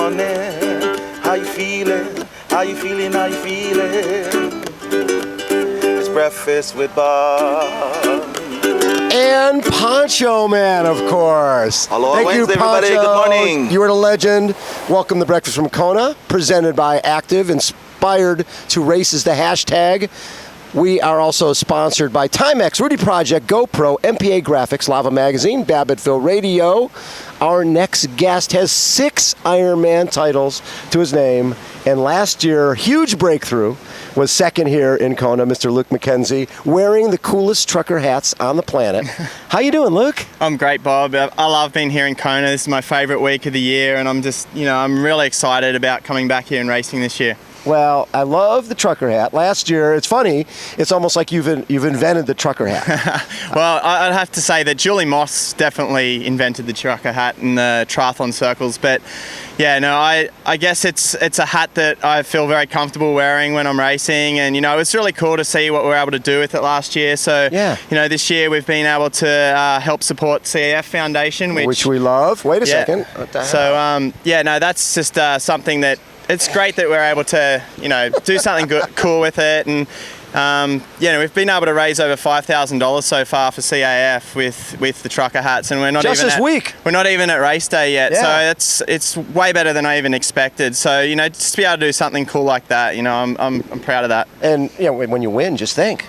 morning. How you feeling? How you feeling? How you feeling? It's breakfast with Bart. And Poncho Man, of course. Hello, Thank Wednesday, you, Poncho. everybody. Good morning. You are the legend. Welcome to Breakfast from Kona, presented by Active, inspired to race is the hashtag. We are also sponsored by Timex, Rudy Project, GoPro, MPA Graphics, Lava Magazine, Babbittville Radio. Our next guest has 6 Ironman titles to his name, and last year, huge breakthrough, was second here in Kona, Mr. Luc McKenzie, wearing the coolest trucker hats on the planet. How you doing, Luc? I'm great, Bob. I love being here in Kona. This is my favorite week of the year, and I'm really excited about coming back here and racing this year. Well, I love the trucker hat. Last year, it's funny, it's almost like you've invented the trucker hat. Well, I'd have to say that Julie Moss definitely invented the trucker hat in the triathlon circles, but yeah, no, I guess it's a hat that I feel very comfortable wearing when I'm racing, and it's really cool to see what we're able to do with it last year. So yeah. This year we've been able to help support CAF Foundation, which we love. Wait a second. What the hell? So that's just something that it's great that we're able to do something cool with it, and we've been able to raise over $5,000 so far for CAF with the trucker hats, and we're not just even this week. We're not even at race day yet, yeah. So it's way better than I even expected. So just to be able to do something cool like that, I'm proud of that. And when you win, just think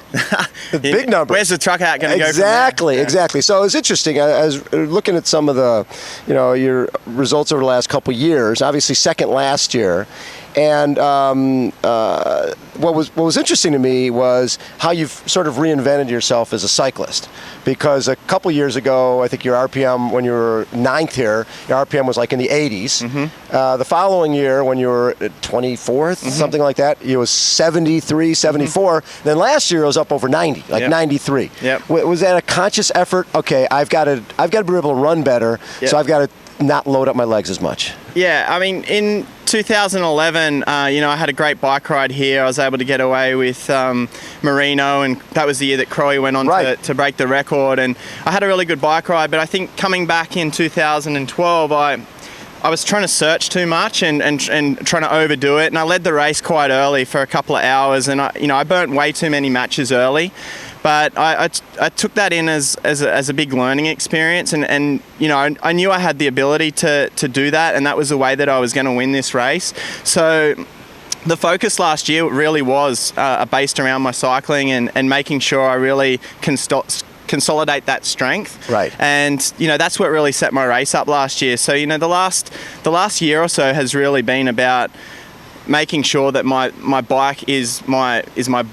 the big number. Where's the trucker hat going to go? Exactly. So it's interesting. I was looking at some of the your results over the last couple of years. Obviously, second last year. And what was interesting to me was how you've sort of reinvented yourself as a cyclist. Because a couple years ago, I think your RPM, when you were 9th here, your RPM was like in the 80s. Mm-hmm. The following year, when you were 24th, mm-hmm. something like that, it was 73, 74. Mm-hmm. Then last year, it was up over 90, like yep. 93. Yep. Was that a conscious effort? Okay, I've got to be able to run better, yep. so I've got to not load up my legs as much. Yeah, I mean, in 2011, I had a great bike ride here. I was able to get away with Merino, and that was the year that Crowe went on right. to break the record. And I had a really good bike ride, but I think coming back in 2012, I was trying to search too much and trying to overdo it, and I led the race quite early for a couple of hours, and I burnt way too many matches early. But I took that in as a big learning experience, and I knew I had the ability to do that, and that was the way that I was going to win this race. So the focus last year really was based around my cycling and making sure I really consolidate that strength. Right. And that's what really set my race up last year. So the last year or so has really been about making sure that my bike is my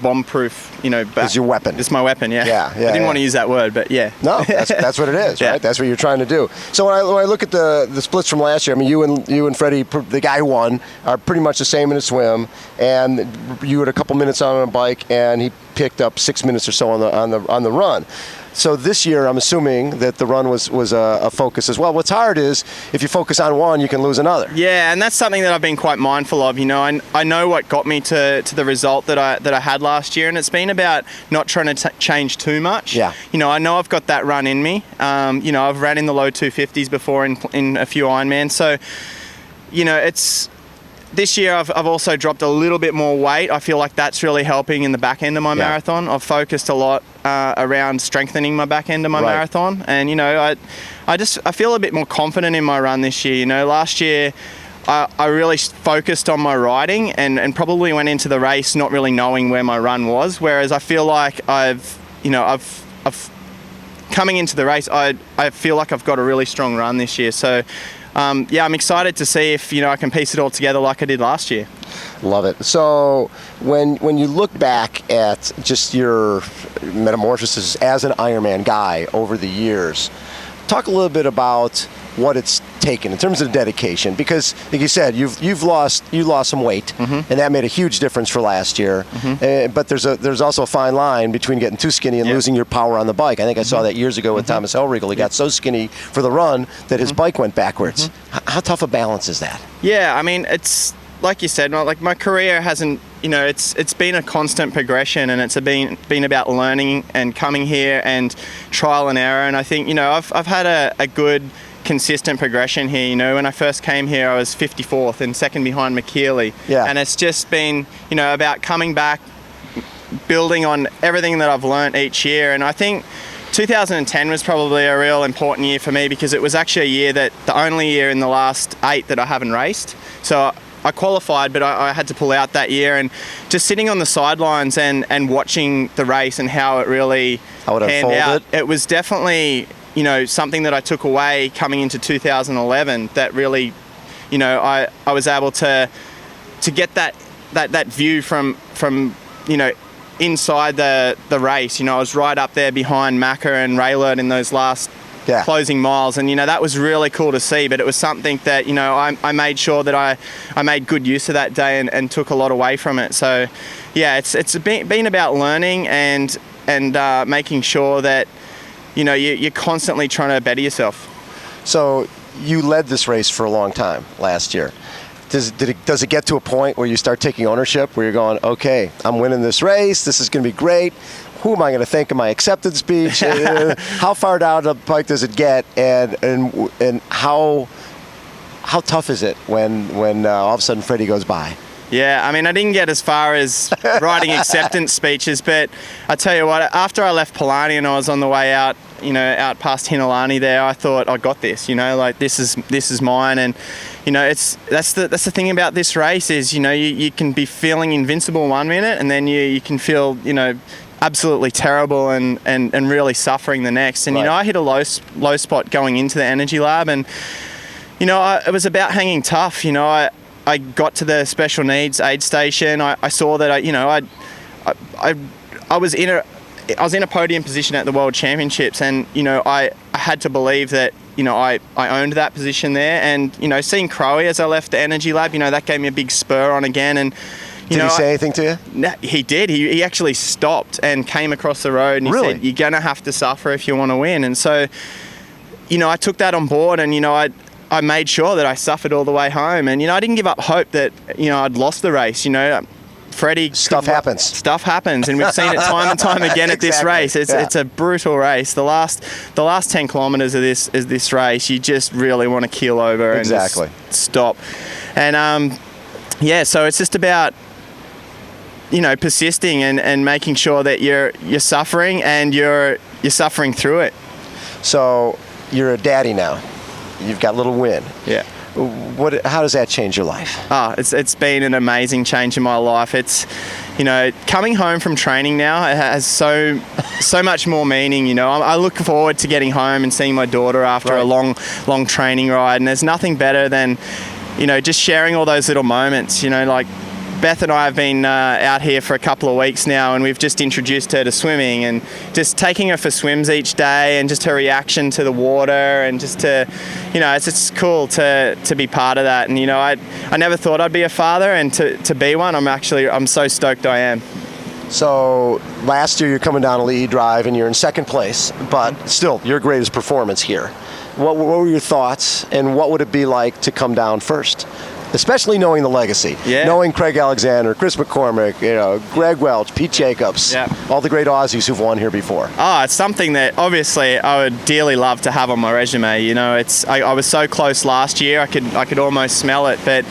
bomb-proof, is your weapon. It's my weapon, yeah. Yeah. I didn't want to use that word, but yeah. No, that's what it is, yeah. right? That's what you're trying to do. So when I look at the splits from last year, I mean, you and Freddie, the guy who won, are pretty much the same in a swim, and you had a couple minutes on a bike, and he picked up 6 minutes or so on the run. So this year, I'm assuming that the run was a focus as well. What's hard is if you focus on one, you can lose another. Yeah, and that's something that I've been quite mindful of. I know what got me to the result that I had last year, and it's been about not trying to change too much. Yeah. I know I've got that run in me. I've ran in the low 250s before in a few Ironmans, so it's. This year, I've also dropped a little bit more weight. I feel like that's really helping in the back end of my marathon. I've focused a lot around strengthening my back end of my marathon. And, I feel a bit more confident in my run this year. Last year, I really focused on my riding and probably went into the race not really knowing where my run was. Whereas I feel like I've coming into the race, I feel like I've got a really strong run this year. So, I'm excited to see if I can piece it all together like I did last year. Love it. So when you look back at just your metamorphosis as an Ironman guy over the years, talk a little bit about what it's taken in terms of dedication, because like you said, you lost some weight, mm-hmm. and that made a huge difference for last year. Mm-hmm. But there's also a fine line between getting too skinny and losing your power on the bike. I think I saw that years ago with mm-hmm. Thomas Hellriegel. He got so skinny for the run that his bike went backwards. Mm-hmm. How tough a balance is that? Yeah, I mean, it's like you said, like my career hasn't, it's been a constant progression, and it's been about learning and coming here and trial and error. And I think, I've had a good consistent progression here. You know, when I first came here, I was 54th and second behind McKeely. Yeah. And it's just been, you know, about coming back, building on everything that I've learnt each year. And I think 2010 was probably a real important year for me because it was actually a year that the only year in the last 8 that I haven't raced. So I qualified, but I had to pull out that year, and just sitting on the sidelines and watching the race and how it really panned out. It was definitely, you know, something that I took away coming into 2011 that really, you know, I was able to get that view from you know, inside the race. You know, I was right up there behind Macca and Raylert in those last closing miles, and you know, that was really cool to see. But it was something that, you know, I made sure that I made good use of that day and took a lot away from it. So yeah, it's been about learning and making sure that, you know, you're constantly trying to better yourself. So you led this race for a long time last year. Does it get to a point where you start taking ownership, where you're going, okay, I'm winning this race, this is going to be great, who am I going to thank in my acceptance speech? How far down the pike does it get, and how tough is it when all of a sudden Freddie goes by? Yeah, I mean, I didn't get as far as writing acceptance speeches, but I tell you what, after I left Palani and I was on the way out, you know, out past Hinalani there, I thought, I got this, you know, like this is mine. And you know, that's the thing about this race is, you know, you can be feeling invincible 1 minute, and then you can feel, you know, absolutely terrible and really suffering the next. And right. You know, I hit a low spot going into the energy lab, and you know, it was about hanging tough. You know, I got to the special needs aid station. I saw that I was in a podium position at the World Championships, and you know, I had to believe that, you know, I owned that position there. And you know, seeing Crowe as I left the energy lab, you know, that gave me a big spur on again. And did he say anything to you? No, he did. He actually stopped and came across the road, and he said, "You're gonna have to suffer if you want to win." And so, you know, I took that on board, and you know, I made sure that I suffered all the way home. And you know, I didn't give up hope that, you know, I'd lost the race. You know, Freddie, stuff happens, and we've seen it time and time again at this race. It's a brutal race. The last 10 kilometers of this race, you just really want to keel over and just stop. And yeah, so it's just about, you know, persisting and making sure that you're suffering and you're suffering through it. So you're a daddy now. You've got little Wynne. Yeah. How does that change your life? It's been an amazing change in my life. It's, you know, coming home from training now, it has so much more meaning. You know, I look forward to getting home and seeing my daughter after a long training ride, and there's nothing better than, you know, just sharing all those little moments. You know, like Beth and I have been out here for a couple of weeks now, and we've just introduced her to swimming, and just taking her for swims each day, and just her reaction to the water, and just to, you know, it's cool to be part of that. And you know, I never thought I'd be a father, and to be one, I'm so stoked I am. So last year you're coming down a lead drive and you're in second place, but still your greatest performance here. What were your thoughts, and what would it be like to come down first? Especially knowing the legacy, knowing Craig Alexander, Chris McCormack, you know, Greg Welch, Pete Jacobs, all the great Aussies who've won here before. It's something that obviously I would dearly love to have on my resume. You know, I was so close last year, I could almost smell it. But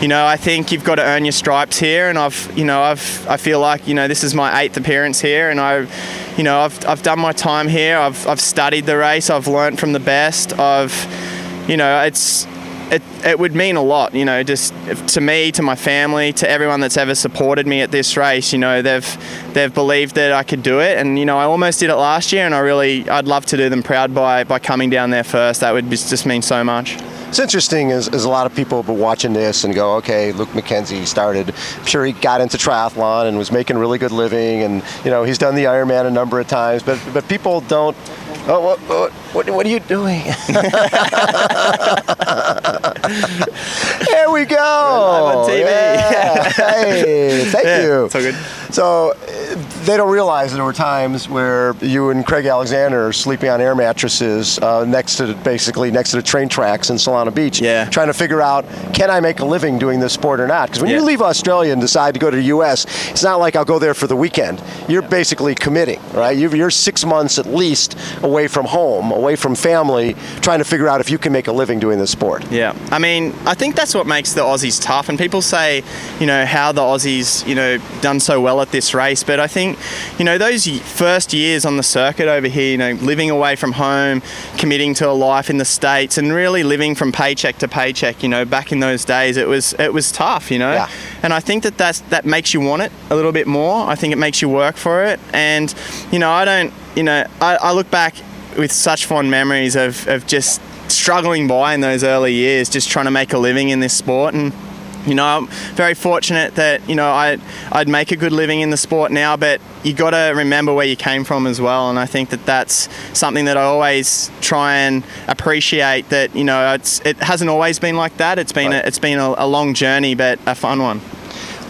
you know, I think you've got to earn your stripes here, and I feel like, you know, this is my 8th appearance here, and I've done my time here. I've studied the race. I've learnt from the best. You know, it would mean a lot, you know, just to me, to my family, to everyone that's ever supported me at this race. You know, they've believed that I could do it, and you know, I almost did it last year, and I'd love to do them proud by coming down there first. That would just mean so much. It's interesting is a lot of people will be watching this and go, okay, Luc McKenzie started. I'm sure he got into triathlon and was making a really good living, and you know, he's done the Ironman a number of times, but people don't. What are you doing? Here we go. Live on TV. Yeah. Hey, thank you. So good. So They don't realize there were times where you and Craig Alexander are sleeping on air mattresses next to the train tracks in Solana Beach, trying to figure out, can I make a living doing this sport or not? Because when you leave Australia and decide to go to the U.S., it's not like I'll go there for the weekend. You're basically committing, right? You're 6 months at least away from home, away from family, trying to figure out if you can make a living doing this sport. Yeah, I mean, I think that's what makes the Aussies tough. And people say, how the Aussies, done so well at this race. But I think, those first years on the circuit over here, living away from home, committing to a life in the States, and really living from paycheck to paycheck, back in those days, it was tough, Yeah. And I think that makes you want it a little bit more. I think it makes you work for it. And, I look back with such fond memories of just struggling by in those early years, just trying to make a living in this sport. And I'm very fortunate that I'd make a good living in the sport now, but you got to remember where you came from as well. And I think that's something that I always try and appreciate, that it hasn't always been like that. It's been a long journey, but a fun one.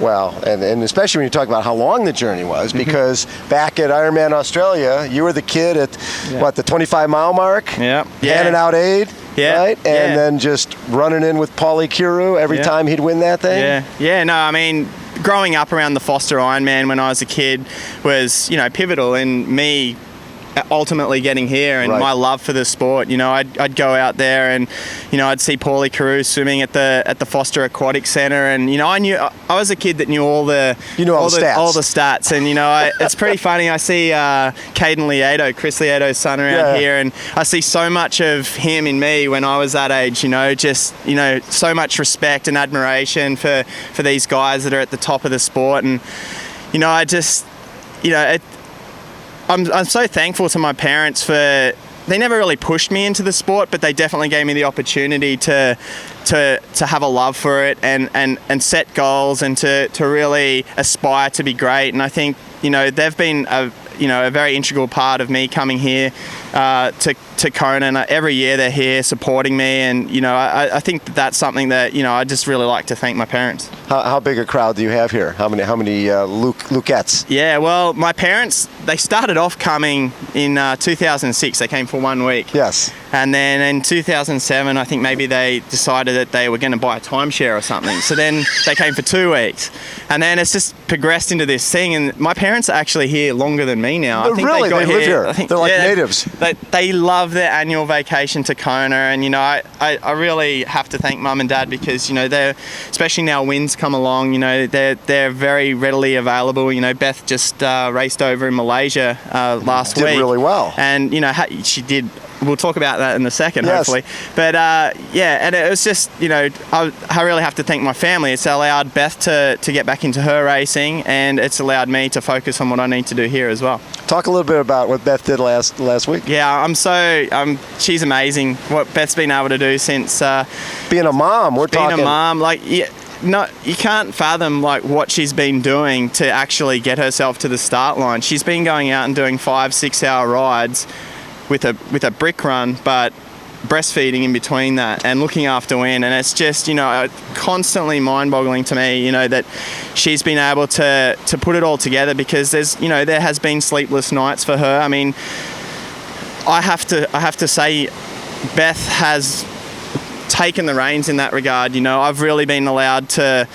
Well, and especially when you talk about how long the journey was, because back at Ironman Australia, you were the kid at the 25-mile mark, handing out aid. Right? And then just running in with Paulie Kiru every time he'd win that thing? No, I mean, growing up around the Foster Ironman when I was a kid was, pivotal in me ultimately getting here, and my love for the sport. I'd go out there and I'd see Paulie Kiru swimming at the Foster Aquatic Centre, and I was a kid that knew all the stats, and it's pretty funny. I see Caden Lieto, Chris Lieto's son, around here, and I see so much of him in me when I was that age. Just so much respect and admiration for these guys that are at the top of the sport, and I just I'm so thankful to my parents for, they never really pushed me into the sport, but they definitely gave me the opportunity to have a love for it and set goals and to really aspire to be great. And I think, they've been a very integral part of me coming here to Kona, and every year they're here supporting me, and I think that's something that I just really like to thank my parents. How big a crowd do you have here? How many Lukettes? Yeah, well, my parents, they started off coming in 2006. They came for 1 week. Yes. And then in 2007, I think maybe they decided that they were going to buy a timeshare or something. So then they came for 2 weeks. And then it's just progressed into this thing. And my parents are actually here longer than me now. I think really? They live here. I think, they're like natives. They love their annual vacation to Kona. And, I really have to thank Mum and Dad, because, they're, especially now Wynne's come along, they're very readily available. Beth just raced over in Malaysia last week. Did really well. And, she did. We'll talk about that in a second, hopefully. But and it was just, I really have to thank my family. It's allowed Beth to get back into her racing, and it's allowed me to focus on what I need to do here as well. Talk a little bit about what Beth did last week. Yeah, she's amazing. What Beth's been able to do since being a mom. Being a mom, no, you can't fathom what she's been doing to actually get herself to the start line. She's been going out and doing 5-6 hour rides with a brick run, but breastfeeding in between that and looking after Wynne. And it's just, constantly mind-boggling to me, that she's been able to put it all together, because there has been sleepless nights for her. I mean, I have to say, Beth has taken the reins in that regard. I've really been allowed to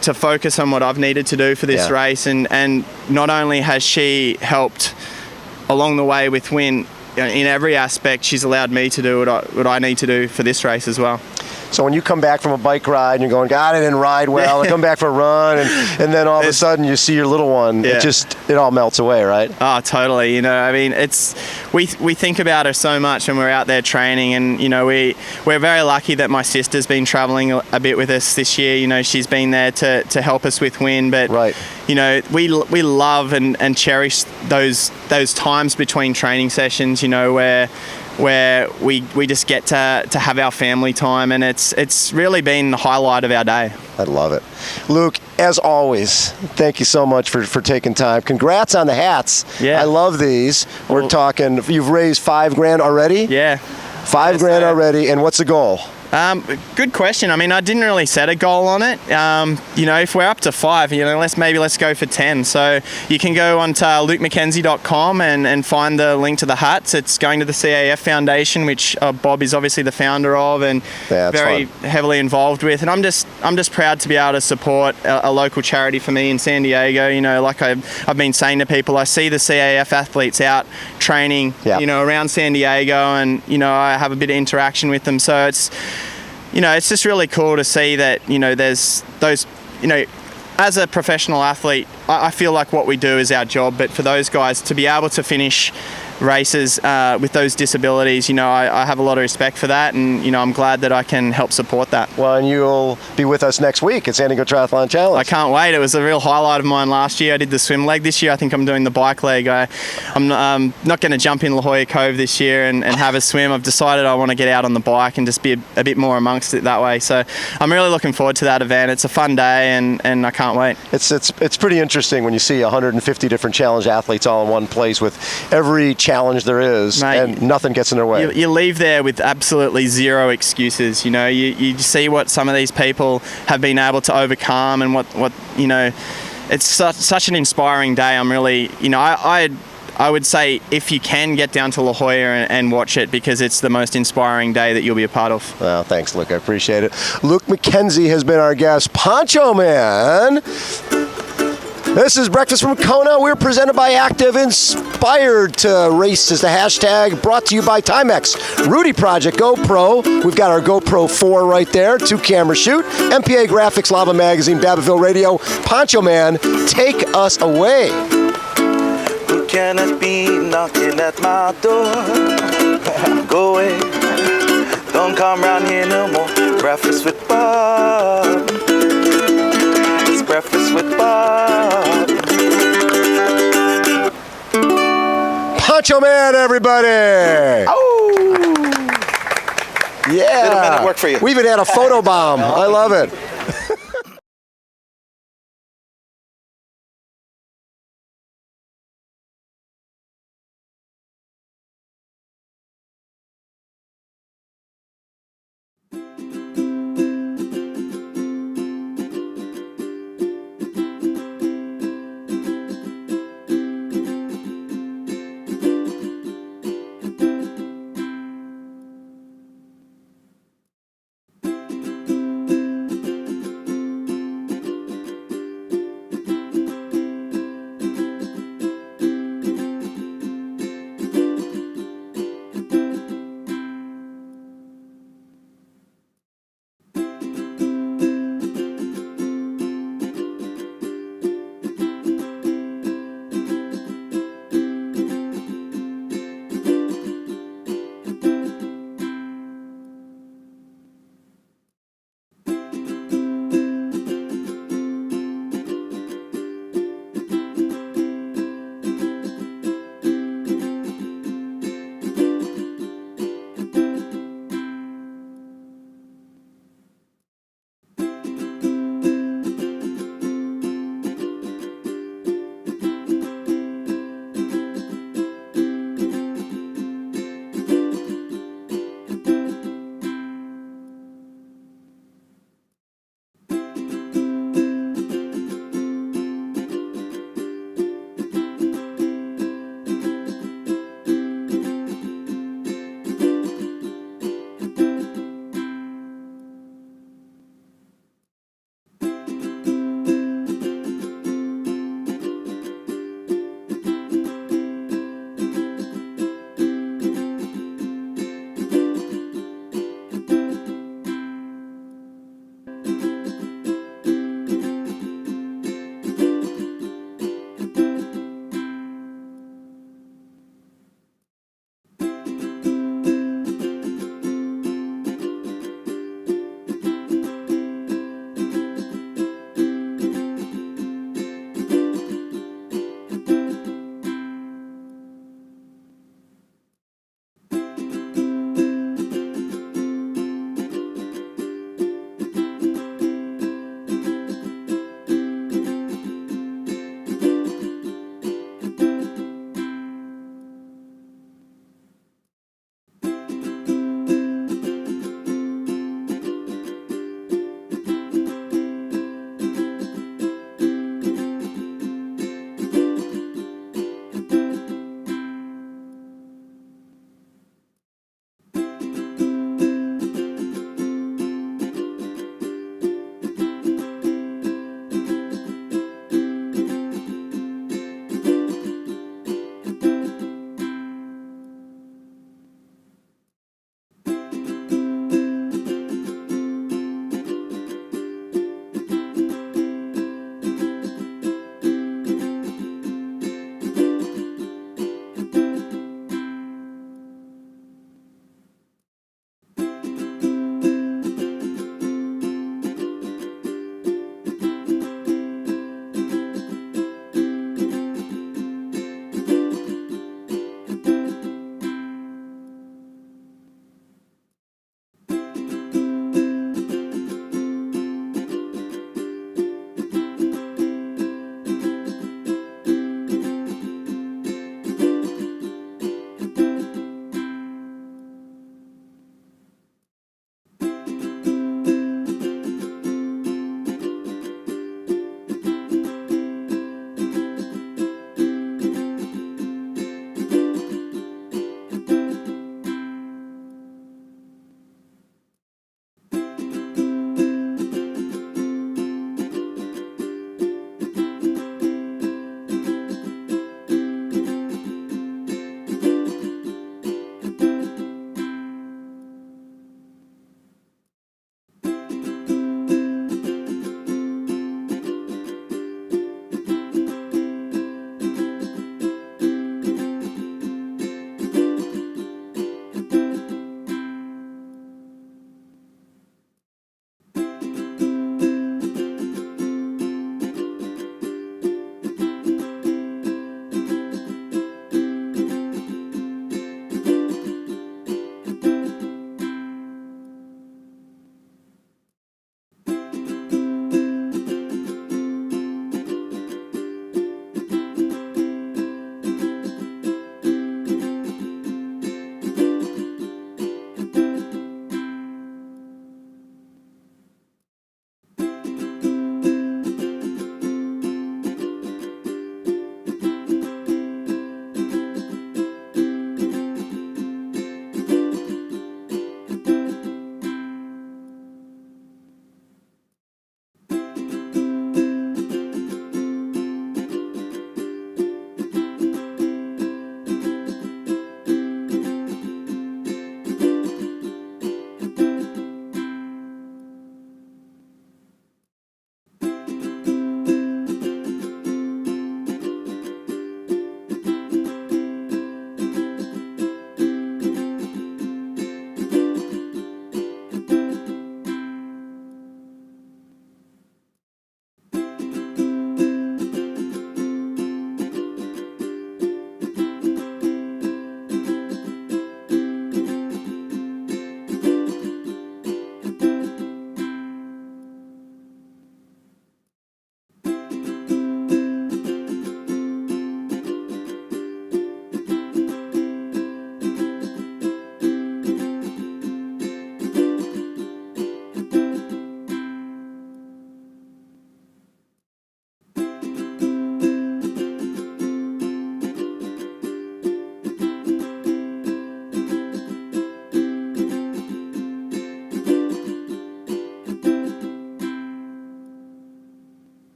focus on what I've needed to do for this race, and not only has she helped along the way with Wynne, in every aspect, she's allowed me to do what I need to do for this race as well. So when you come back from a bike ride and you're going, God, I didn't ride well, and come back for a run, and then all of a sudden you see your little one, it all melts away, right? Oh, totally. I mean, we think about her so much when we're out there training, and we're very lucky that my sister's been traveling a bit with us this year. She's been there to help us with Wynne, but we love and cherish those times between training sessions, where we just get to have our family time, and it's really been the highlight of our day. I love it. Luc, as always, thank you so much for taking time. Congrats on the hats. Yeah. I love these. We're talking, you've raised $5,000 already? Yeah. $5,000 already, and what's the goal? Good question. I mean, I didn't really set a goal on it. If we're up to 5, let's go for 10. So you can go onto lucmckenzie.com and find the link to the hats. It's going to the CAF Foundation, which Bob is obviously the founder of and very heavily involved with. And I'm just proud to be able to support a local charity for me in San Diego. Like I've been saying to people, I see the CAF athletes out training, around San Diego, and I have a bit of interaction with them. So it's just really cool to see that, there's those, as a professional athlete, I feel like what we do is our job, but for those guys to be able to finish races with those disabilities, I have a lot of respect for that, and I'm glad that I can help support that. Well, and you'll be with us next week at San Diego Triathlon Challenge. I can't wait. It was a real highlight of mine last year. I did the swim leg. This year I think I'm doing the bike leg. I'm not going to jump in La Jolla Cove this year and have a swim. I've decided I want to get out on the bike and just be a bit more amongst it that way. So I'm really looking forward to that event. It's a fun day, and I can't wait. It's pretty interesting when you see 150 different challenge athletes all in one place with every challenge there is, mate, and nothing gets in their way. You leave there with absolutely zero excuses. You see what some of these people have been able to overcome, and what it's such an inspiring day. I'm really, I would say if you can get down to La Jolla and watch it, because it's the most inspiring day that you'll be a part of. Well, thanks, Luc. I appreciate it. Luc McKenzie has been our guest. Poncho Man. This is Breakfast from Kona. We're presented by Active. Inspired to race is the hashtag. Brought to you by Timex. Rudy Project GoPro. We've got our GoPro 4 right there. 2-camera shoot. MPA Graphics, Lava Magazine, Babbaville Radio. Poncho Man, take us away. Who can it be knocking at my door? Go away. Don't come round here no more. Breakfast with Bob. It's Breakfast with Bob. Poncho Man, everybody! Oh! Yeah. Little minute work for you. We even had a photo bomb. I love it.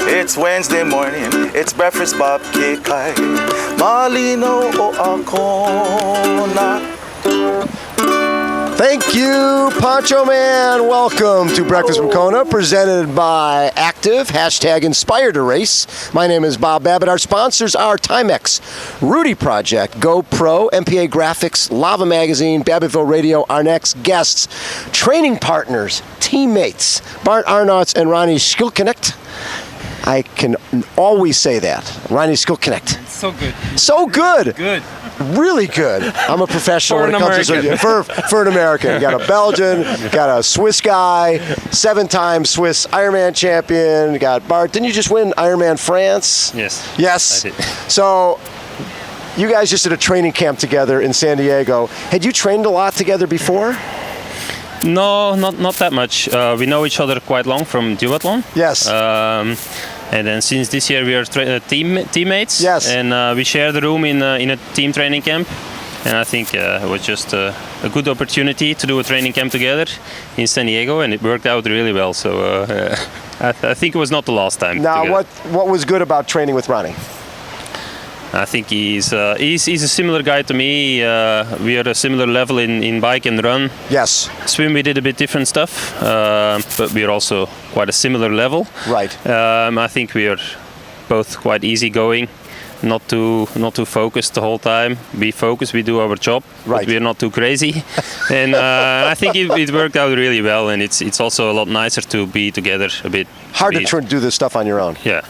It's Wednesday morning, it's breakfast bop kikay. Malino o akona. Thank you, Poncho Man. Welcome to Breakfast from Kona, presented by Active, #Inspired to Race. My name is Bob Babbitt. Our sponsors are Timex, Rudy Project, GoPro, MPA Graphics, Lava Magazine, Babbittville Radio. Our next guests, training partners, teammates, Bart Aernouts and Ronnie Schildknecht. I can always say that. Ronnie Schildknecht. So good. So good. Good. Really good. I'm a professional For when an it comes American. for an American. You got a Belgian, got a Swiss guy, 7-time Swiss Ironman champion. You got Bart. Didn't you just win Ironman France? Yes. Yes. I did. So you guys just did a training camp together in San Diego. Had you trained a lot together before? No, not that much. We know each other quite long from duathlon. Yes. And then since this year we are teammates. Yes. And we share the room in a team training camp. And I think it was just a good opportunity to do a training camp together in San Diego, and it worked out really well. So I think it was not the last time. Now, together. what was good about training with Ronnie? I think he's a similar guy to me. We are a similar level in bike and run. Yes. Swim, we did a bit different stuff, but we are also quite a similar level. Right. I think we are both quite easygoing, not too focused the whole time. We focus, we do our job, right. But we are not too crazy. And I think it worked out really well, and it's also a lot nicer to be together a bit. Hard to do this stuff on your own. Yeah.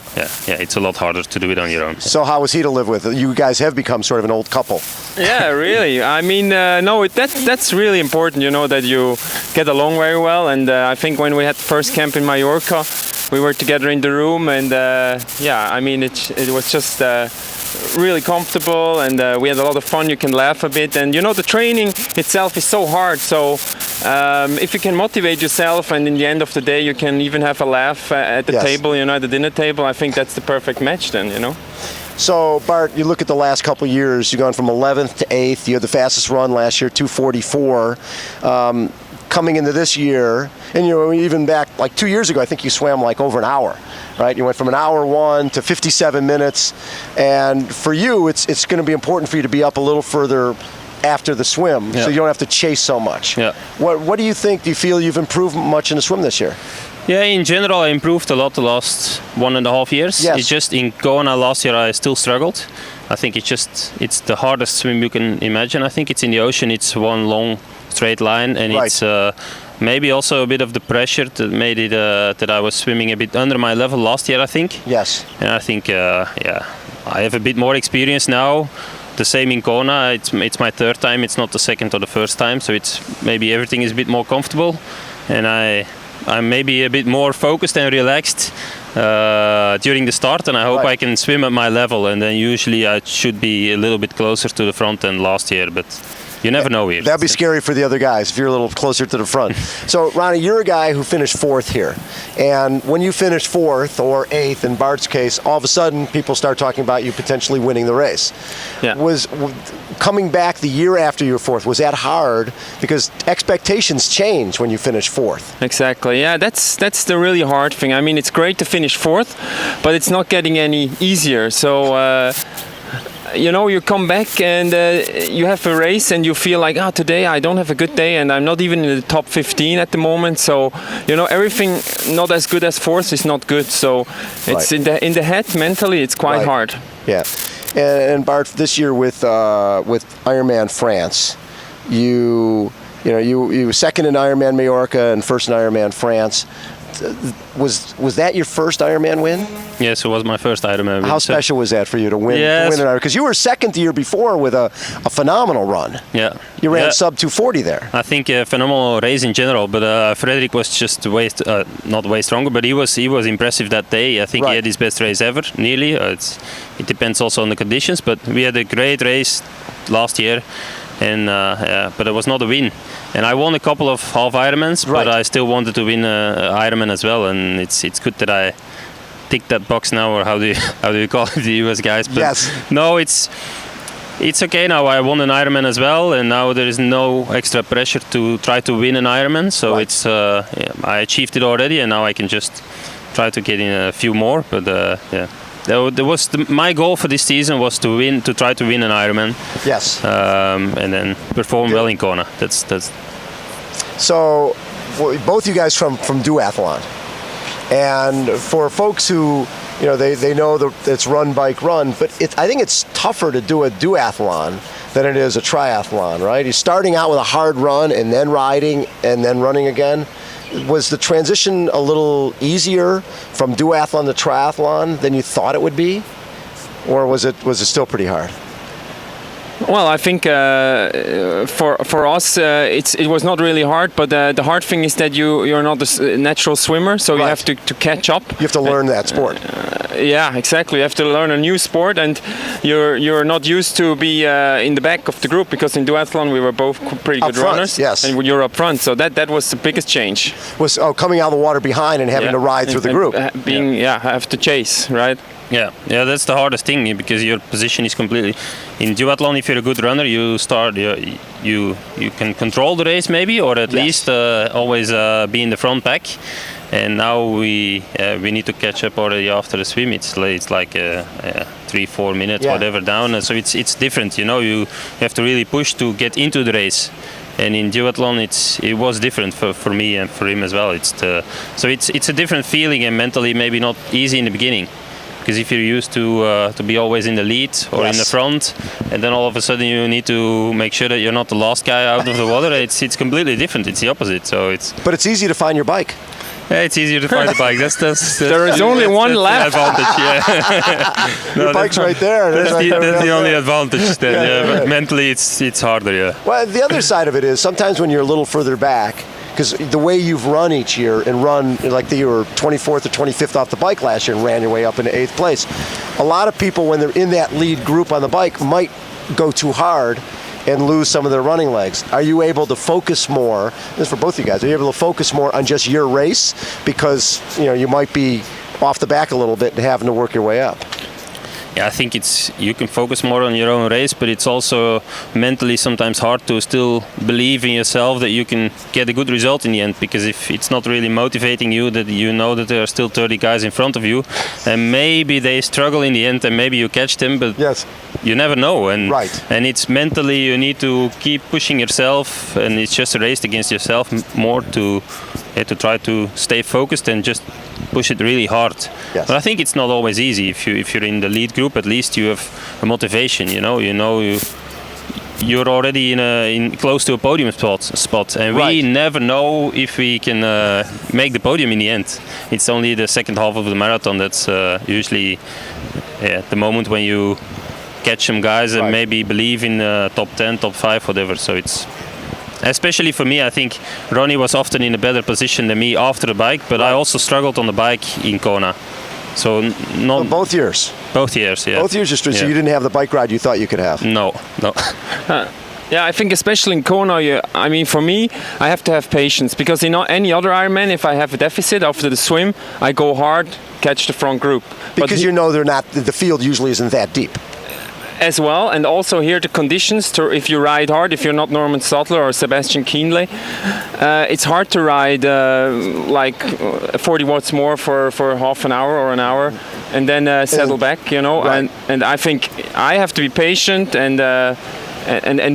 It's a lot harder to do it on your own. So how was he to live with? You guys have become sort of an old couple. Yeah, really. I mean, that's really important, that you get along very well. And I think when we had the first camp in Mallorca, we were together in the room, and I mean, it was just really comfortable, and we had a lot of fun. You can laugh a bit, and the training itself is so hard. So if you can motivate yourself, and in the end of the day you can even have a laugh at the Yes. table, at the dinner table, I think that's the perfect match then, So, Bart, you look at the last couple of years, you've gone from 11th to 8th. You had the fastest run last year, 2:44. Coming into this year, and even back like 2 years ago, I think you swam like over an hour, right? You went from an hour 1 to 57 minutes. And for you, it's going to be important for you to be up a little further after the swim, so you don't have to chase so much. Yeah. What do you think? Do you feel you've improved much in the swim this year? Yeah, in general, I improved a lot the last 1.5 years. Yes. It's just in Kona last year, I still struggled. I think it's the hardest swim you can imagine. I think it's in the ocean. It's one long straight line, and Right. it's maybe also a bit of the pressure that made it that I was swimming a bit under my level last year, I think. Yes. And I think, I have a bit more experience now. The same in Kona. It's my third time. It's not the second or the first time. So it's maybe everything is a bit more comfortable, and I'm maybe a bit more focused and relaxed during the start, and I hope Right. I can swim at my level. And then usually I should be a little bit closer to the front than last year, but you never know here. That'd be scary for the other guys if you're a little closer to the front. So, Ronnie, you're a guy who finished 4th here. And when you finish 4th or 8th, in Bart's case, all of a sudden people start talking about you potentially winning the race. Yeah. Was coming back the year after you were 4th, was that hard? Because expectations change when you finish 4th. Exactly. Yeah, that's the really hard thing. I mean, it's great to finish 4th, but it's not getting any easier. So you come back and you have a race and you feel like, today I don't have a good day and I'm not even in the top 15 at the moment. So, everything not as good as 4th is not good. So it's Right. in the head, mentally, it's quite Right. hard. Yeah. And Bart, this year with Ironman France, you were second in Ironman Mallorca and first in Ironman France. Was that your first Ironman win? Yes, it was my first Ironman win. How special was that for you to win? Yes. To win an Ironman? Because you were second the year before with a phenomenal run. Yeah. You ran Yeah. sub 240 there. I think a phenomenal race in general, but Frederick was just not way stronger, but he was impressive that day. I think Right. he had his best race ever, nearly. It depends also on the conditions, but we had a great race last year, and but it was not a win. And I won a couple of half Ironmans, Right. but I still wanted to win Ironman as well, and it's good that I tick that box now, or how do you call it, the US guys? But Yes. No, it's okay now. I won an Ironman as well, and now there is no extra pressure to try to win an Ironman. So it's I achieved it already, and now I can just try to get in a few more. But yeah. There was my goal for this season was to try to win an Ironman. Yes. And then perform well in Kona. That's. So, both you guys from duathlon, and for folks who, you know, they know that it's run, bike, run, but I think it's tougher to do a duathlon than it is a triathlon, right? You're starting out with a hard run and then riding and then running again. Was the transition a little easier from duathlon to triathlon than you thought it would be, or was it still pretty hard? Well, I think for us it was not really hard, but the hard thing is that you're not a natural swimmer, so you have to catch up. You have to learn that sport. Yeah, exactly. You have to learn a new sport, and you're not used to be in the back of the group, because in duathlon we were both pretty good runners. Yes. And you're up front, so that was the biggest change. Was coming out of the water behind and having to ride through the group. Have to chase, right? Yeah, that's the hardest thing, because your position is completely in duathlon. If you're a good runner, you start you can control the race maybe, or at least always be in the front pack. And now we need to catch up already after the swim. It's like 3-4 minutes whatever down. So it's different. You know, you have to really push to get into the race. And in duathlon, it was different for me and for him as well. So it's a different feeling, and mentally maybe not easy in the beginning. Because if you're used to be always in the lead or in the front, and then all of a sudden you need to make sure that you're not the last guy out of the water, it's completely different. It's the opposite. But it's easy to find your bike. Yeah, it's easier to find the bike. There is only one left. Advantage, yeah. Your bike's right there. That's the only advantage then. But mentally it's harder. Yeah. Well, the other side of it is sometimes when you're a little further back, because the way you've run each year and run like you were 24th or 25th off the bike last year and ran your way up into 8th place, a lot of people when they're in that lead group on the bike might go too hard and lose some of their running legs. Are you able to focus more, this is for both of you guys, are you able to focus more on just your race, because you might be off the back a little bit and having to work your way up? Yeah, I think you can focus more on your own race, but it's also mentally sometimes hard to still believe in yourself that you can get a good result in the end, because if it's not really motivating you, that you know that there are still 30 guys in front of you, and maybe they struggle in the end and maybe you catch them, but you never know. And it's mentally you need to keep pushing yourself, and it's just a race against yourself more to try to stay focused and just push it really hard. But I think it's not always easy. If you're in the lead group, at least you have a motivation. You're already in close to a podium spot, and we never know if we can make the podium in the end. It's only the second half of the marathon that's usually the moment when you catch some guys and maybe believe in top 10, top 5, whatever. So it's. Especially for me, I think Ronnie was often in a better position than me after the bike, but I also struggled on the bike in Kona. So not both years. Both years, yeah. Both years, so you didn't have the bike ride you thought you could have. No. Yeah, I think especially in Kona, I mean, for me, I have to have patience, because in any other Ironman, if I have a deficit after the swim, I go hard, catch the front group. Because the field usually isn't that deep. As well, and also here the conditions if you ride hard, if you're not Norman Stadler or Sebastian Kienle, it's hard to ride like 40 watts more for half an hour or an hour and then settle back, and I think I have to be patient and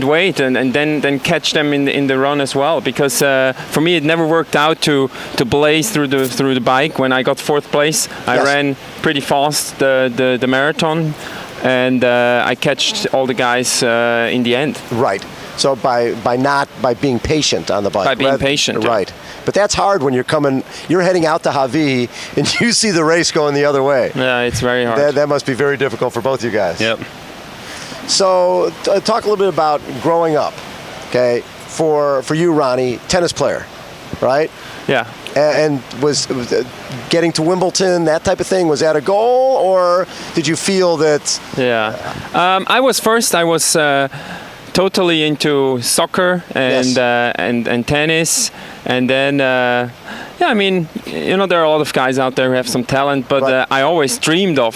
wait and then catch them in the run as well, because for me it never worked out to blaze through the bike. When I got 4th place, I ran pretty fast the marathon, and I catched all the guys in the end. Right. So by being patient on the bike. By being patient. Right. But that's hard when you're heading out to Hawi and you see the race going the other way. Yeah, it's very hard. That must be very difficult for both you guys. Yep. So talk a little bit about growing up. Okay, for you, Ronnie, tennis player, right? Yeah. And was getting to Wimbledon, that type of thing, was that a goal, or did you feel that? Yeah, I was totally into soccer and tennis, And then, I mean, you know, there are a lot of guys out there who have some talent, but I always dreamed of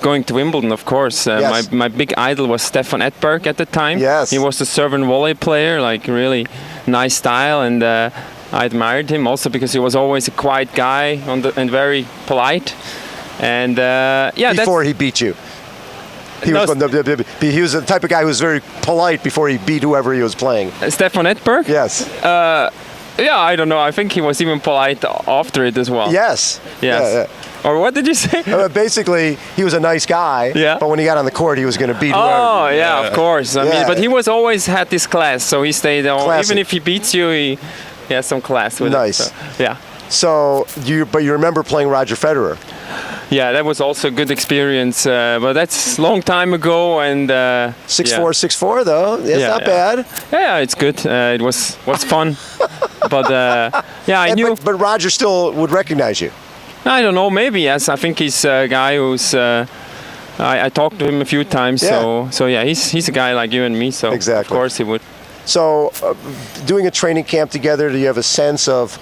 going to Wimbledon, of course. Yes. My big idol was Stefan Edberg at the time. Yes. He was a serve and volley player, like really nice style, and I admired him also because he was always a quiet guy and very polite. And before he beat you. He was the type of guy who was very polite before he beat whoever he was playing. Stefan Edberg? Yes. I don't know. I think he was even polite after it as well. Yes. Yes. Or what did you say? Basically, he was a nice guy, but when he got on the court, he was going to beat whoever. Oh, yeah, of course. I mean, but he was always had this class, so he stayed on. Even if he beats you, he has some class with nice. it. So, yeah. So, you remember playing Roger Federer? Yeah, that was also a good experience, but that's a long time ago. And 6'4", though. That's not bad. Yeah, it's good. It was fun, but I knew. But Roger still would recognize you. I don't know. Maybe yes. I think he's a guy who's. I talked to him a few times. Yeah. So he's a guy like you and me. So exactly. Of course he would. So, doing a training camp together, do you have a sense of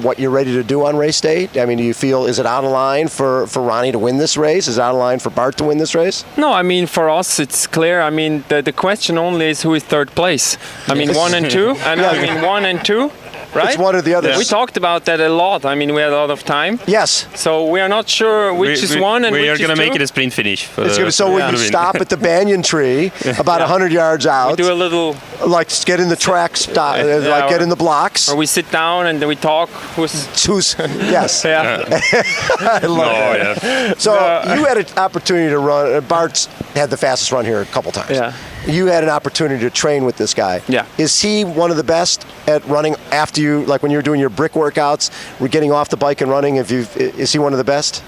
what you're ready to do on race day? I mean, do you feel, is it out of line for Ronnie to win this race? Is it out of line for Bart to win this race? No, I mean, for us, it's clear. I mean, the question only is who is third place. I mean, 1 and 2. And I mean, 1 and 2. Right? It's one or the other. We talked about that a lot. I mean, we had a lot of time. Yes. So we are not sure which is one and which is two. We are going to make it a sprint finish. So when you stop at the banyan tree, about 100 yards out, we do a little... Like get in the track, get in the blocks. Or we sit down and we talk. Yes. Yeah. I love that. Yeah. So you had an opportunity to run. Bart's had the fastest run here a couple times. Yeah. You had an opportunity to train with this guy. Yeah. Is he one of the best at running after you, like when you're doing your brick workouts, we're getting off the bike and running? Is he one of the best?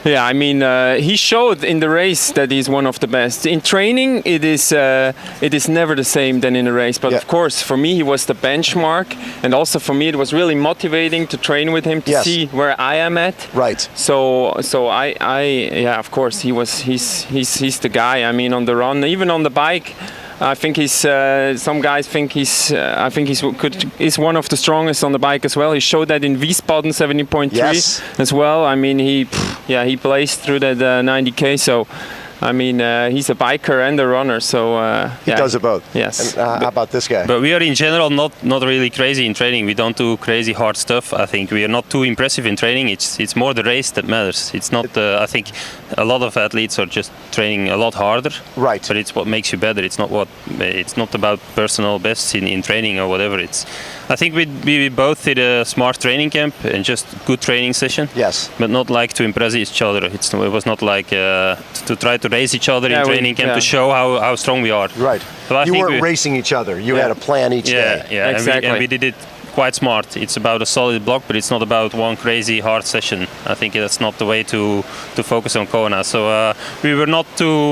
Yeah, I mean, he showed in the race that he's one of the best. In training, it is never the same than in a race. But of course, for me, he was the benchmark, and also for me, it was really motivating to train with him to see where I am at. Right. So of course, he's the guy. I mean, on the run, even on the bike. I think he's. Some guys think he's. I think he's one of the strongest on the bike as well. He showed that in Wiesbaden 70.3 as well. I mean, he blazed through that 90K. So, I mean, he's a biker and a runner. So he does it both. Yes. And, how about this guy? But we are in general not really crazy in training. We don't do crazy hard stuff. I think we are not too impressive in training. It's more the race that matters. It's not. I think a lot of athletes are just training a lot harder. Right. But it's what makes you better. It's not about personal bests in training or whatever. I think we both did a smart training camp and just good training session. Yes. But not like to impress each other. It was not like to try to race each other in training camp to show how strong we are. Right. So you weren't racing each other. You had a plan each day. Yeah, exactly. And we did it quite smart. It's about a solid block, but it's not about one crazy hard session. I think that's not the way to focus on Kona. So we were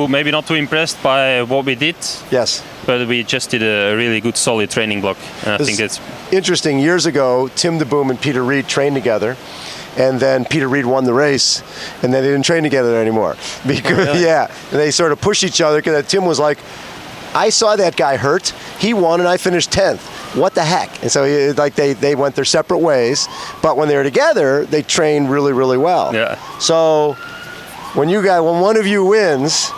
maybe not too impressed by what we did. Yes. But we just did a really good solid training block. And I think that's interesting. Years ago, Tim de Boom and Peter Reed trained together. And then Peter Reed won the race, and then they didn't train together anymore. Because and they sort of pushed each other. Because Tim was like, I saw that guy hurt. He won, and I finished 10th. What the heck? And so they went their separate ways. But when they were together, they trained really, really well. Yeah. So when one of you wins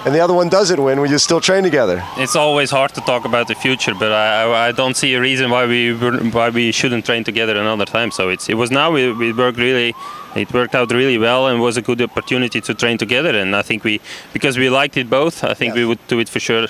and the other one doesn't win, will you still train together? It's always hard to talk about the future, but I don't see a reason why we shouldn't train together another time. So it worked out really well and was a good opportunity to train together. And I think because we liked it both, I think we would do it for sure.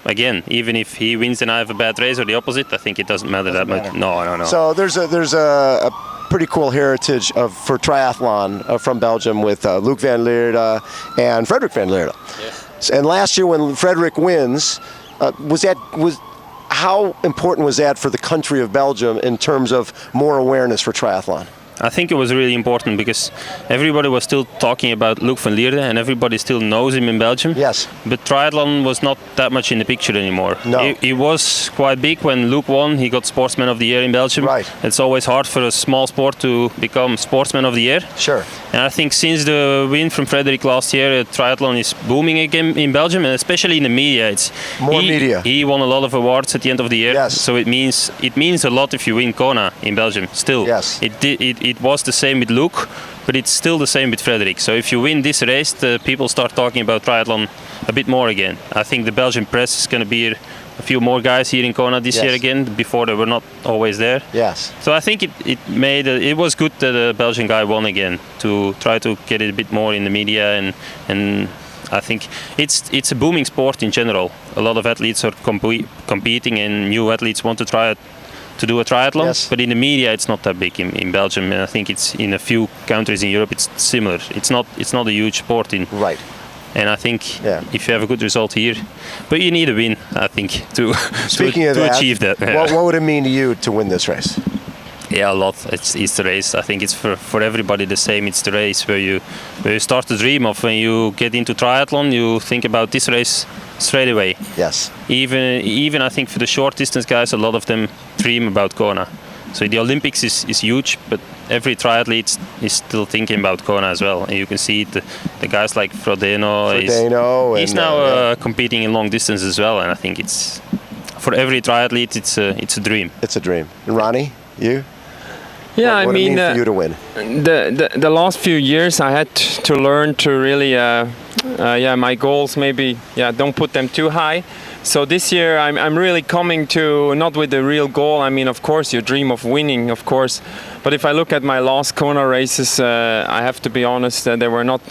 Again, even if he wins and I have a bad race or the opposite, I think it doesn't matter that much. No. So there's a pretty cool heritage for triathlon from Belgium with Luc Van Lierde and Frederik Van Lierde. Yes. And last year when Frederik wins, how important was that for the country of Belgium in terms of more awareness for triathlon? I think it was really important because everybody was still talking about Luc Van Lierde and everybody still knows him in Belgium. Yes. But triathlon was not that much in the picture anymore. No. He was quite big when Luc won. He got Sportsman of the Year in Belgium. Right. It's always hard for a small sport to become Sportsman of the Year. Sure. And I think since the win from Frederick last year, triathlon is booming again in Belgium, and especially in the media. It's More media. He won a lot of awards at the end of the year, Yes. so it means a lot if you win Kona in Belgium. Still, Yes. It was the same with Luc, but it's still the same with Frederick. So if you win this race, the people start talking about triathlon a bit more again. I think the Belgian press is going to be a few more guys here in Kona this Yes. year again. Before they were not always there. Yes. So I think it was good that a Belgian guy won again to try to get it a bit more in the media, and I think it's a booming sport in general. A lot of athletes are competing, and new athletes want to try to do a triathlon. Yes. But in the media, it's not that big in Belgium, and I think it's in a few countries in Europe it's similar. It's not a huge sport in. Right. And I think if you have a good result here, but you need a win, I think, to Speaking of to that, achieve that. what would it mean to you to win this race? Yeah, a lot. It's the race. I think it's for everybody the same. It's the race where you start to dream of. When you get into triathlon, you think about this race straight away. Yes. Even I think for the short distance guys, a lot of them dream about Kona. So the Olympics is huge, but every triathlete is still thinking about Kona as well. And you can see the guys like Frodeno. He's now competing in long distance as well, and I think it's for every triathlete it's a dream. It's a dream. And Ronnie, you? Yeah, what I would it mean, mean for you to win? the last few years I had to learn to really, my goals maybe, don't put them too high. So this year I'm really coming to not with the real goal. I mean, of course, you dream of winning, of course. But if I look at my last Kona races, I have to be honest, they were not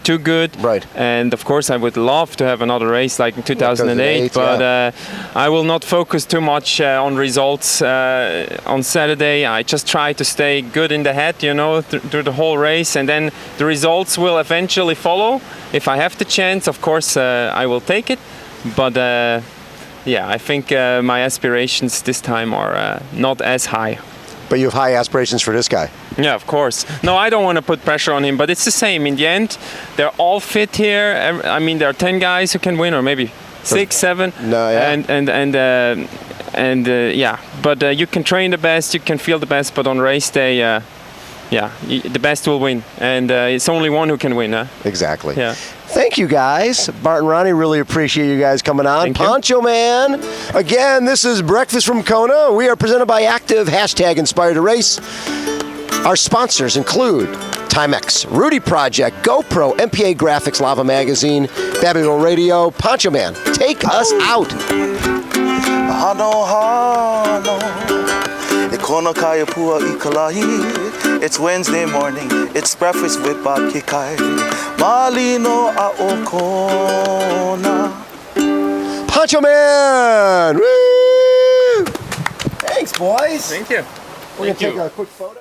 too good. Right. And of course, I would love to have another race like in 2008. But I will not focus too much on results on Saturday. I just try to stay good in the head, through the whole race, and then the results will eventually follow. If I have the chance, of course, I will take it. But I think my aspirations this time are not as high. But you have high aspirations for this guy. Yeah, of course. No, I don't want to put pressure on him, but it's the same. In the end, they're all fit here. I mean, there are 10 guys who can win, or maybe 6, 7. No, yeah. But you can train the best, you can feel the best, but on race day, the best will win, and it's only one who can win. Huh? Exactly. Yeah. Thank you, guys. Bart and Ronnie, really appreciate you guys coming on. Thank you. Poncho Man. Again, this is Breakfast from Kona. We are presented by Active, #Inspired to Race. Our sponsors include Timex, Rudy Project, GoPro, MPA Graphics, Lava Magazine, Babylon Radio. Poncho Man, take us out. Hano, hano. E kono kaya pua I kalahi. It's Wednesday morning. It's breakfast with Bob Kikai. Malino a o Kona. Poncho Man! Woo! Thanks, boys. Thank you. We're going to take a quick photo.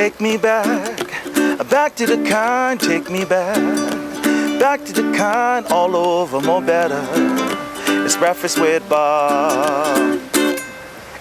take me back, back to the kind, take me back, back to the kind, all over, more better. It's Breakfast with Bart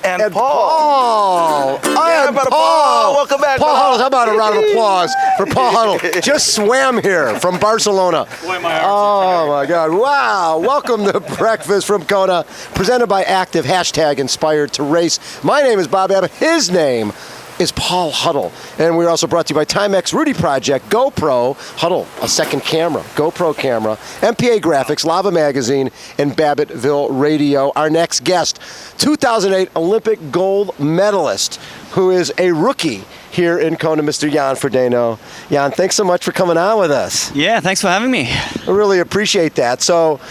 and Paul. And brother Paul. welcome back. Paul brother. Huddle. How about a round of applause for Paul Huddle? Just swam here from Barcelona. Oh my God! Wow! Welcome to Breakfast from Kona, presented by Active. #Inspired to Race. My name is Bob Abbott. His name is Paul Huddle, and we're also brought to you by Timex Rudy Project, GoPro, Huddle, a second camera, GoPro camera, MPA Graphics, Lava Magazine, and Babbittville Radio. Our next guest, 2008 Olympic gold medalist, who is a rookie here in Kona, Mr. Yvonne Frodeno. Jan, thanks so much for coming on with us. Yeah, thanks for having me. I really appreciate that. So,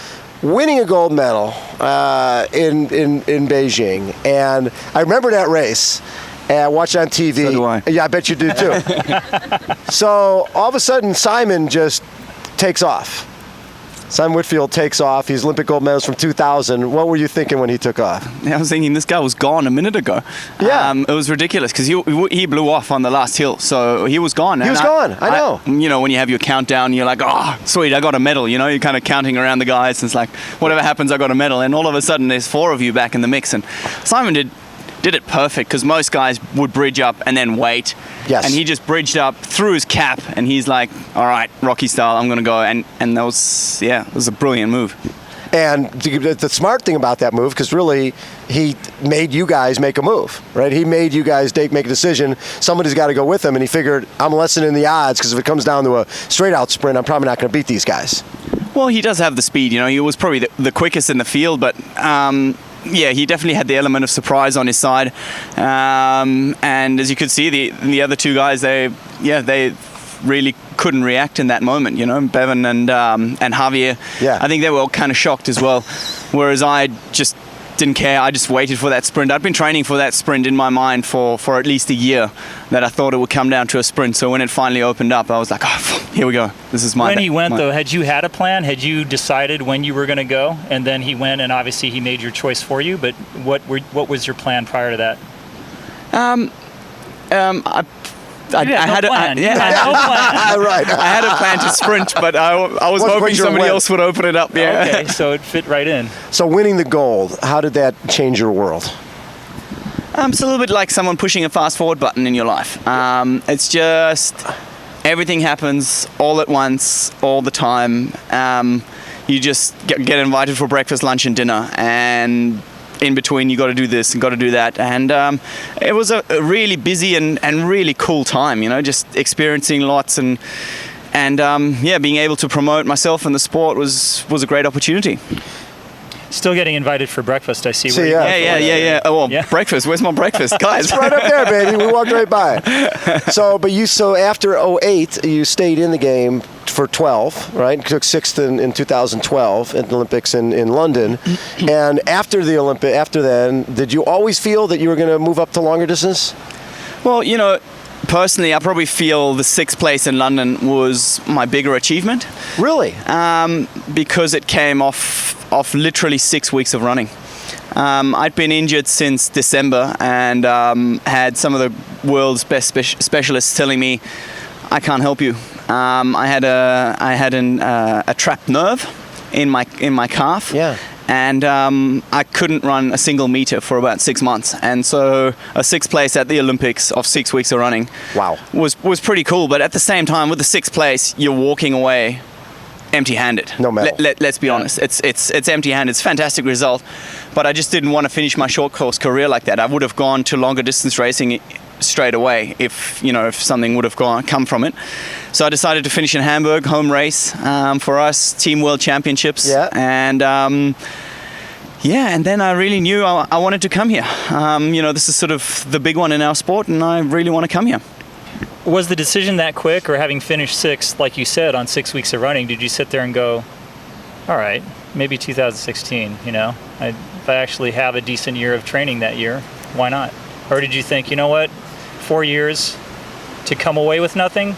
winning a gold medal in Beijing, and I remember that race. I watched it on TV. So do I. Yeah, I bet you do too. So all of a sudden, Simon just takes off. Simon Whitfield takes off. He's Olympic gold medalist from 2000. What were you thinking when he took off? I was thinking this guy was gone a minute ago. Yeah. It was ridiculous because he blew off on the last hill, so he was gone. He was gone. I know. You know, when you have your countdown, you're like, oh, sweet, I got a medal. You know, you're kind of counting around the guys. And it's like, whatever happens, I got a medal. And all of a sudden, there's 4 of you back in the mix. And Simon did it perfect because most guys would bridge up and then wait. Yes. And he just bridged up, threw his cap, and he's like, all right, Rocky style, I'm going to go. And that was, it was a brilliant move. And the smart thing about that move, because really he made you guys make a move, right? He made you guys make a decision. Somebody's got to go with him, and he figured, I'm lessening the odds because if it comes down to a straight-out sprint, I'm probably not going to beat these guys. Well, he does have the speed. You know, he was probably the quickest in the field, but yeah, he definitely had the element of surprise on his side. And as you could see, the other 2 guys, they really couldn't react in that moment. You know, Bevan and Javier. Yeah. I think they were all kind of shocked as well. Whereas I just didn't care. I just waited for that sprint. I'd been training for that sprint in my mind for at least a year, that I thought it would come down to a sprint. So when it finally opened up, I was like, oh, here we go. This is my... When he went, though, had you had a plan? Had you decided when you were going to go? And then he went, and obviously he made your choice for you. But what was your plan prior to that? I had no plan. Right. I had a plan to sprint, but I was hoping somebody else would open it up. Yeah. Okay, so it fit right in. So winning the gold, how did that change your world? It's a little bit like someone pushing a fast forward button in your life. It's just everything happens all at once, all the time. You just get invited for breakfast, lunch, and dinner, and in between you got to do this and got to do that. And it was a really busy and really cool time. You know, just experiencing lots and being able to promote myself and the sport was a great opportunity. Still getting invited for breakfast, I see. Yeah. Oh, well, Yeah. Breakfast. Where's my breakfast, guys? It's right up there, baby. We walked right by. So after 2008, you stayed in the game for 12, right? You took 6th in 2012 at the Olympics in London. And after then, did you always feel that you were going to move up to longer distance? Well, you know, personally, I probably feel the 6th place in London was my bigger achievement. Really? Because it came off literally 6 weeks of running. I'd been injured since December and had some of the world's best specialists telling me, I can't help you. I had a trapped nerve in my calf. Yeah. And I couldn't run a single meter for about 6 months. And so a 6th place at the Olympics of 6 weeks of running, wow, was pretty cool. But at the same time, with the 6th place, you're walking away empty-handed. No medal. Let's be honest. It's empty-handed. It's a fantastic result, but I just didn't want to finish my short course career like that. I would have gone to longer distance racing straight away if something would have come from it. So I decided to finish in Hamburg, home race for us, Team World Championships. Yeah. And and then I really knew I wanted to come here. This is sort of the big one in our sport, and I really want to come here. Was the decision that quick, or having finished 6th, like you said, on 6 weeks of running, did you sit there and go, all right, maybe 2016, if I actually have a decent year of training that year, why not? Or did you think, you know what, 4 years to come away with nothing,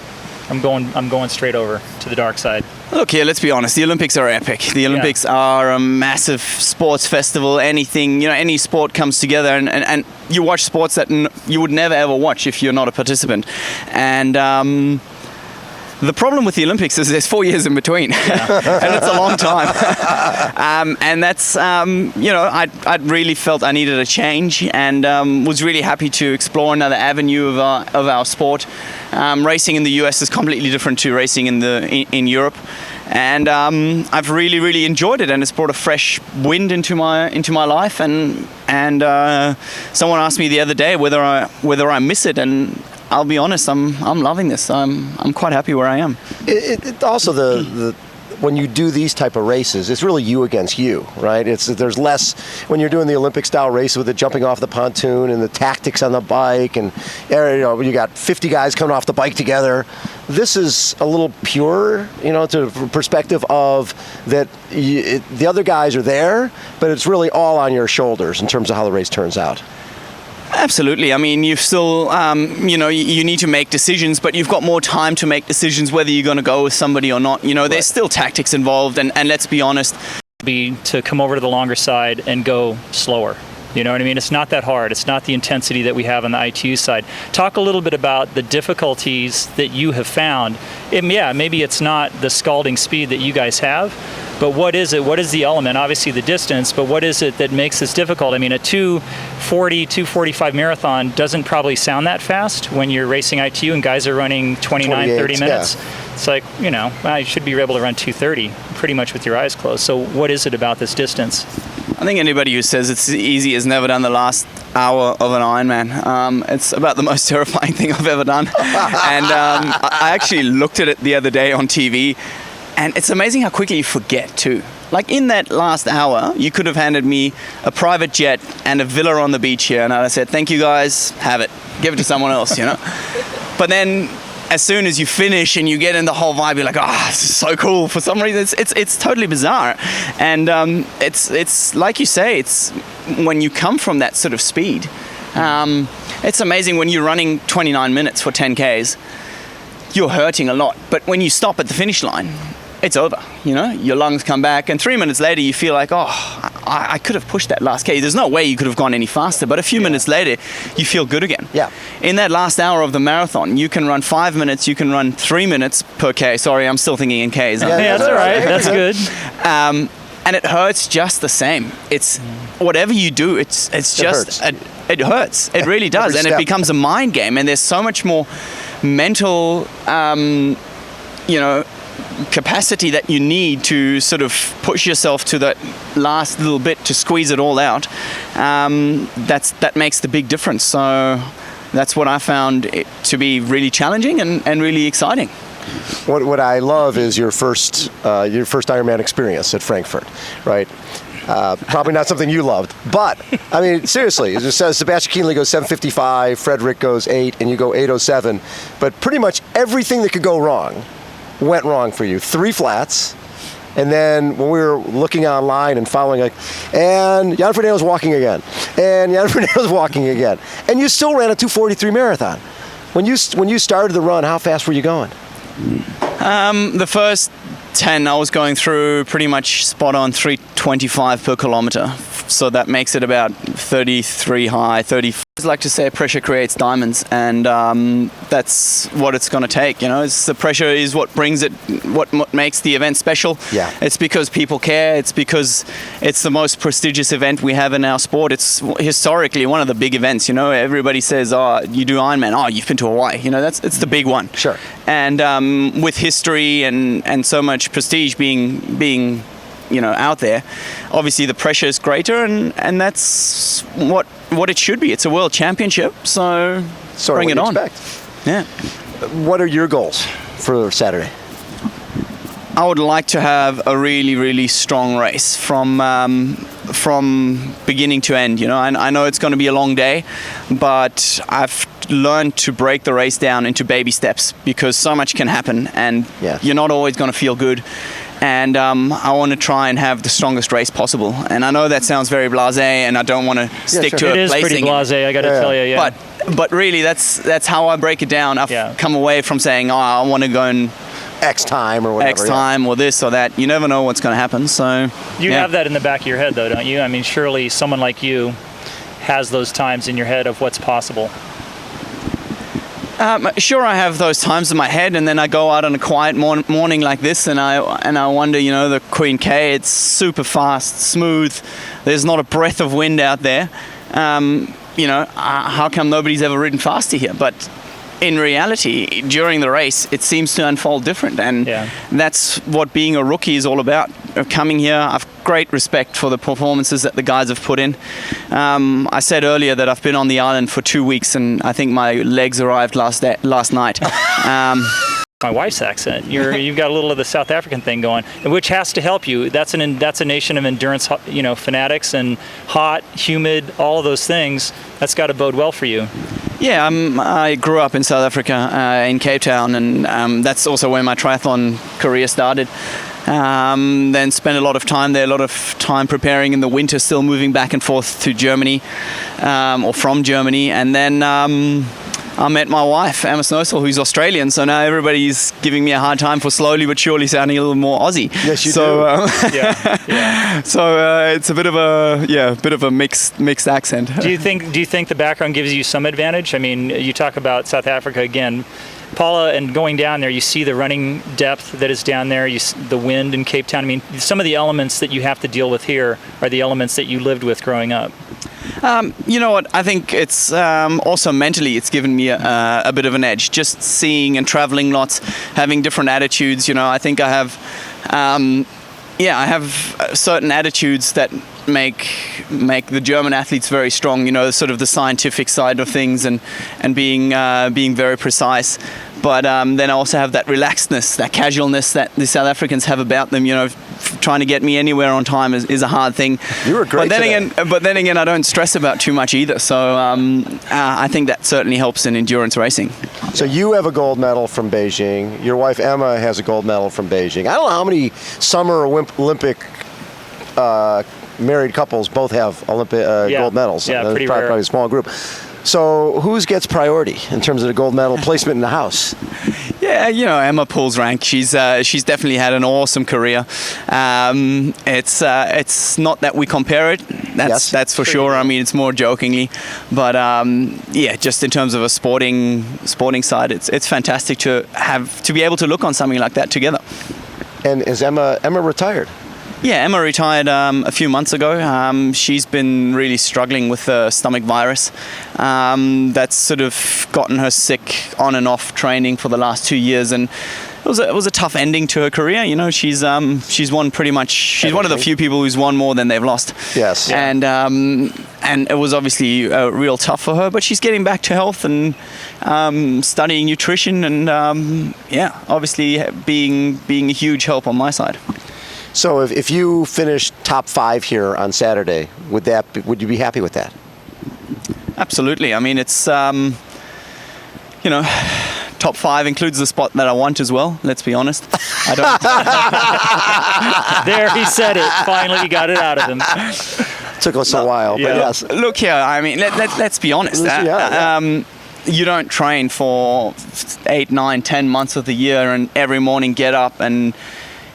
I'm going straight over to the dark side? Look here, let's be honest. The Olympics are epic. The Olympics are a massive sports festival. Anything, any sport comes together, and you watch sports that you would never ever watch if you're not a participant. And the problem with the Olympics is there's 4 years in between, and it's a long time. And that's, I really felt I needed a change, and was really happy to explore another avenue of our sport. Racing in the US is completely different to racing in Europe, and I've really, really enjoyed it, and it's brought a fresh wind into my life. And someone asked me the other day whether I miss it, and I'll be honest, I'm loving this. I'm quite happy where I am. It also the when you do these type of races, it's really you against you, right? There's less when you're doing the Olympic style race with the jumping off the pontoon and the tactics on the bike, and you got 50 guys coming off the bike together. This is a little purer, to the perspective of that the other guys are there, but it's really all on your shoulders in terms of how the race turns out. Absolutely. I mean, you've still, you need to make decisions, but you've got more time to make decisions whether you're going to go with somebody or not. There's still tactics involved, and let's be honest. To come over to the longer side and go slower. You know what I mean? It's not that hard. It's not the intensity that we have on the ITU side. Talk a little bit about the difficulties that you have found. Maybe it's not the scalding speed that you guys have, but what is it? What is the element? Obviously the distance, but what is it that makes this difficult? I mean, a 2:40, 2:45 marathon doesn't probably sound that fast when you're racing ITU and guys are running 29, 30 minutes. Yeah. It's like, you should be able to run 2:30 pretty much with your eyes closed. So what is it about this distance? I think anybody who says it's easy has never done the last hour of an Ironman. It's about the most terrifying thing I've ever done. And I actually looked at it the other day on TV, and it's amazing how quickly you forget too. Like in that last hour, you could have handed me a private jet and a villa on the beach here, and I said, thank you guys, have it. Give it to someone else, But then as soon as you finish and you get in the whole vibe, you're like, this is so cool. For some reason, it's totally bizarre. And it's like you say, it's when you come from that sort of speed, it's amazing when you're running 29 minutes for 10 Ks, you're hurting a lot. But when you stop at the finish line, it's over, your lungs come back, and 3 minutes later you feel like, I could have pushed that last K. There's no way you could have gone any faster, but a few minutes later you feel good again. Yeah. In that last hour of the marathon, you can run 5 minutes, you can run 3 minutes per K. Sorry, I'm still thinking in Ks. Yeah, that's all right. That's good. And it hurts just the same. It's whatever you do, it hurts. It really does. And it becomes a mind game, and there's so much more mental, capacity that you need to sort of push yourself to that last little bit to squeeze it all out. That makes the big difference. So that's what I found it to be really challenging and really exciting. What I love is your first Ironman experience at Frankfurt, right? Probably not something you loved, but I mean, seriously, it just says Sebastian Kienle goes 7:55, Frederick goes 8, and you go 8:07. But pretty much everything that could go wrong went wrong for you. 3 flats, and then when we were looking online and following, and Jan Frodeno's walking again, and Jan Frodeno's walking again, and you still ran a 2:43 marathon. When you started the run, how fast were you going? The first 10, I was going through pretty much spot on 3:25 per kilometer. So that makes it about 33 high, 30. I like to say pressure creates diamonds, and that's what it's going to take. The pressure is what brings it, what makes the event special. Yeah. It's because people care. It's because it's the most prestigious event we have in our sport. It's historically one of the big events. Everybody says, you do Ironman. You've been to Hawaii. It's the big one. Sure. And with history and so much prestige being out there, obviously the pressure is greater, and that's what it should be. It's a world championship, so bring it on. Expect. Yeah. What are your goals for Saturday? I would like to have a really, really strong race from beginning to end. I know it's going to be a long day, but I've learned to break the race down into baby steps, because so much can happen, and you're not always going to feel good. And I want to try and have the strongest race possible. And I know that sounds very blasé, and I don't want to stick to it. It is pretty blasé, I got to tell you. Yeah. But really, that's how I break it down. I've come away from saying, I want to go and X time or whatever. X time or this or that. You never know what's going to happen. So You have that in the back of your head, though, don't you? I mean, surely someone like you has those times in your head of what's possible. Sure, I have those times in my head, and then I go out on a quiet morning like this, and I wonder, the Queen K, it's super fast, smooth. There's not a breath of wind out there. How come nobody's ever ridden faster here? But in reality, during the race, it seems to unfold different, and that's what being a rookie is all about. Coming here, I've great respect for the performances that the guys have put in. I said earlier that I've been on the island for 2 weeks, and I think my legs arrived last night. My wife's accent. You've got a little of the South African thing going, which has to help you. That's a nation of endurance, fanatics, and hot, humid, all of those things. That's got to bode well for you. Yeah, I grew up in South Africa, in Cape Town, and that's also where my triathlon career started. Then spent a lot of time there, a lot of time preparing in the winter, still moving back and forth to Germany, or from Germany, and then I met my wife, Emma Snowsall, who's Australian, so now everybody's giving me a hard time for slowly but surely sounding a little more Aussie. Yes, you do. Yeah. So it's a bit of a mixed accent. Do you think the background gives you some advantage? I mean, you talk about South Africa again, Paula, and going down there, you see the running depth that is down there, the wind in Cape Town. I mean, some of the elements that you have to deal with here are the elements that you lived with growing up. You know what? I think it's also mentally it's given me a bit of an edge. Just seeing and traveling lots, having different attitudes. I think I have, I have certain attitudes that make the German athletes very strong. Sort of the scientific side of things and being very precise. But then I also have that relaxedness, that casualness that the South Africans have about them. Trying to get me anywhere on time is a hard thing. You were great. But then again, I don't stress about too much either. So I think that certainly helps in endurance racing. So you have a gold medal from Beijing. Your wife Emma has a gold medal from Beijing. I don't know how many summer Olympic married couples both have gold medals. Yeah, pretty rare. Probably a small group. So who gets priority in terms of the gold medal placement in the house? Yeah, Emma pulls rank. She's definitely had an awesome career. It's not that we compare it. That's for sure. I mean, it's more jokingly, but just in terms of a sporting side, it's fantastic to be able to look on something like that together. And is Emma retired? Yeah, Emma retired a few months ago. She's been really struggling with the stomach virus. That's sort of gotten her sick on and off training for the last 2 years, and it was a tough ending to her career. She's won pretty much. She's one of the few people who's won more than they've lost. Yes. And it was obviously real tough for her, but she's getting back to health and studying nutrition, and obviously being a huge help on my side. So if you finish top 5 here on Saturday, would you be happy with that? Absolutely. I mean, it's top 5 includes the spot that I want as well. Let's be honest. I don't. There, he said it. Finally, you got it out of him. Took us a while, but yes. Look here. I mean, let's be honest. You don't train for 8, 9, 10 months of the year, and every morning get up and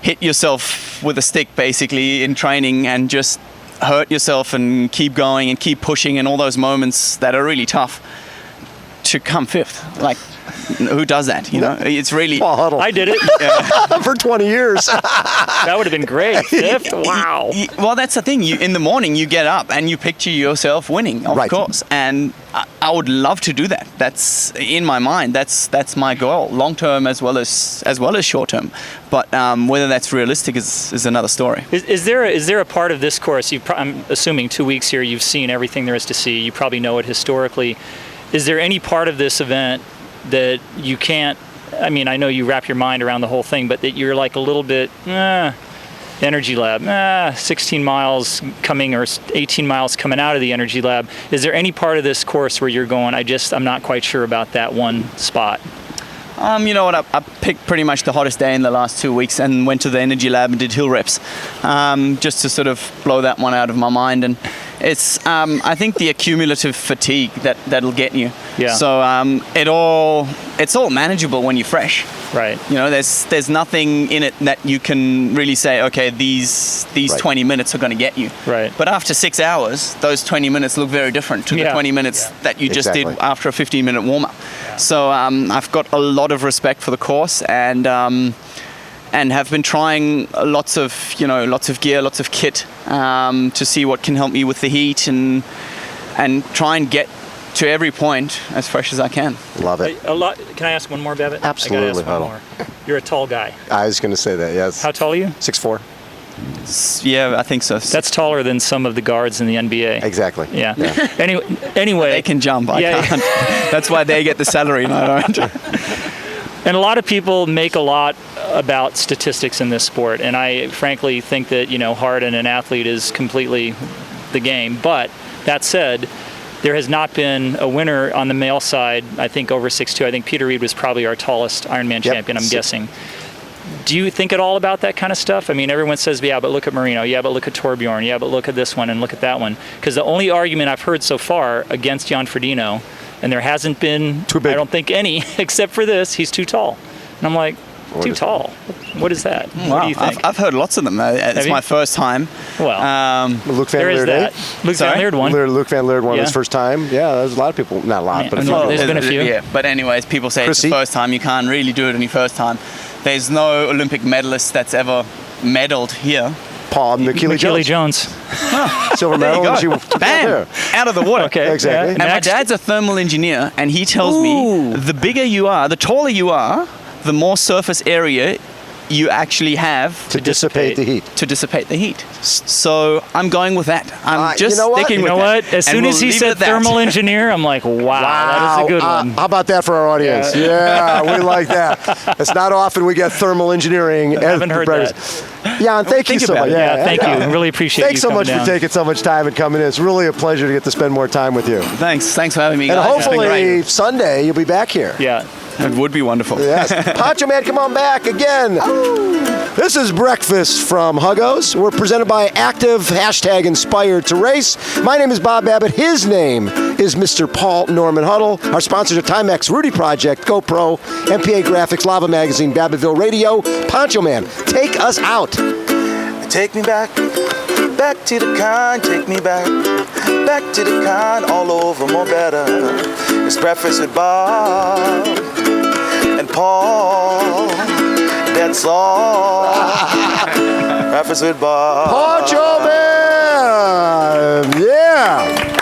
hit yourself with a stick basically in training and just hurt yourself and keep going and keep pushing, and all those moments that are really tough to come 5th. Like, who does that? It's really. Paul Huddle. I did it for 20 years. That would have been great. 5th. Wow. Well, that's the thing. In the morning, you get up and you picture yourself winning, of course. And I would love to do that. That's in my mind. That's my goal, long term as well as short term. But whether that's realistic is another story. Is there a part of this course? I'm assuming 2 weeks here. You've seen everything there is to see. You probably know it historically. Is there any part of this event that you can't, I mean, I know you wrap your mind around the whole thing, but that you're like a little bit, energy lab, 16 miles coming or 18 miles coming out of the energy lab. Is there any part of this course where you're going, I'm not quite sure about that one spot? You know what, I picked pretty much the hottest day in the last 2 weeks and went to the energy lab and did hill reps, just to sort of blow that one out of my mind. And it's, I think, the accumulative fatigue that'll get you. Yeah. So it's all manageable when you're fresh. Right. You know, there's nothing in it that you can really say, okay, these Right. 20 minutes are going to get you. Right. But after 6 hours, those 20 minutes look very different to the Yeah. 20 minutes that you just did Exactly. after a 15-minute warm-up. So I've got a lot of respect for the course, and have been trying lots of gear, lots of kit, to see what can help me with the heat, and try and get to every point as fresh as I can. Love it. A lot. Can I ask one more, Babbitt? Absolutely, I gotta ask one Huddle. more. You're a tall guy. I was going to say that, yes. How tall are you? 6'4". Yeah, I think so. That's taller than some of the guards in the NBA. Exactly. Yeah. Anyway. They can jump. I Yeah. can't. That's why they get the salary and I don't. And a lot of people make a lot about statistics in this sport, and I frankly think that, hard in an athlete is completely the game. But that said, there has not been a winner on the male side, I think, over 6'2". I think Peter Reed was probably our tallest Ironman champion, I'm guessing. Do you think at all about that kind of stuff? I mean, everyone says, yeah, but look at Marino. Yeah, but look at Torbjorn. Yeah, but look at this one and look at that one. Because the only argument I've heard so far against Jan Frodeno, and there hasn't been, Too big. I don't think any, except for this, he's too tall. And I'm like, too tall? What is that? What do you think? I've heard lots of them. It's you? my first time. Well, Luc Van there is Lierde. that. Luc Van Sorry? Lierde one. Luc Van Lierde won Yeah. his first time. Yeah, there's a lot of people. Not a lot, Yeah, but a I few. know. people. There's been a few. Yeah, but anyways, people say Chrissie? it's the first time. You can't really do it on your first time. There's no Olympic medalist that's ever medaled here. Paul McKinley Jones. silver There you medal. go. and she took Bam! there. Out of the water. Okay. Exactly. And my dad's a thermal engineer, and he tells me the bigger you are, the taller you are, the more surface area you actually have To dissipate the heat. to dissipate the heat. So I'm going with that. I'm just you know what? sticking You with know that. what? As And soon we'll as he leave it said at that. thermal engineer, I'm like, wow, that is a good one. How about that for our audience? Yeah, we like that. It's not often we get thermal engineering. I haven't heard that. Yeah, and thank you Think so about much. it. Yeah, thank you. Really appreciate Thanks you so much coming for down. taking so much time and coming in. It's really a pleasure to get to spend more time with you. Thanks for having me, And guys. It's been hopefully great. Sunday you'll be back here. Yeah. It would be wonderful. Yes. Poncho Man, come on back again. This is Breakfast from Huggos. We're presented by Active, #Inspired to Race. My name is Bob Babbitt. His name is Mr. Paul Norman Huddle. Our sponsors are Timex, Rudy Project, GoPro, MPA Graphics, Lava Magazine, Babbittville Radio. Poncho Man, take us out. Take me back to the kind, take me back to the kind, all over more better. It's Breakfast with Bob and Paul, that's all. Breakfast with Bob. Poncho Man! Yeah!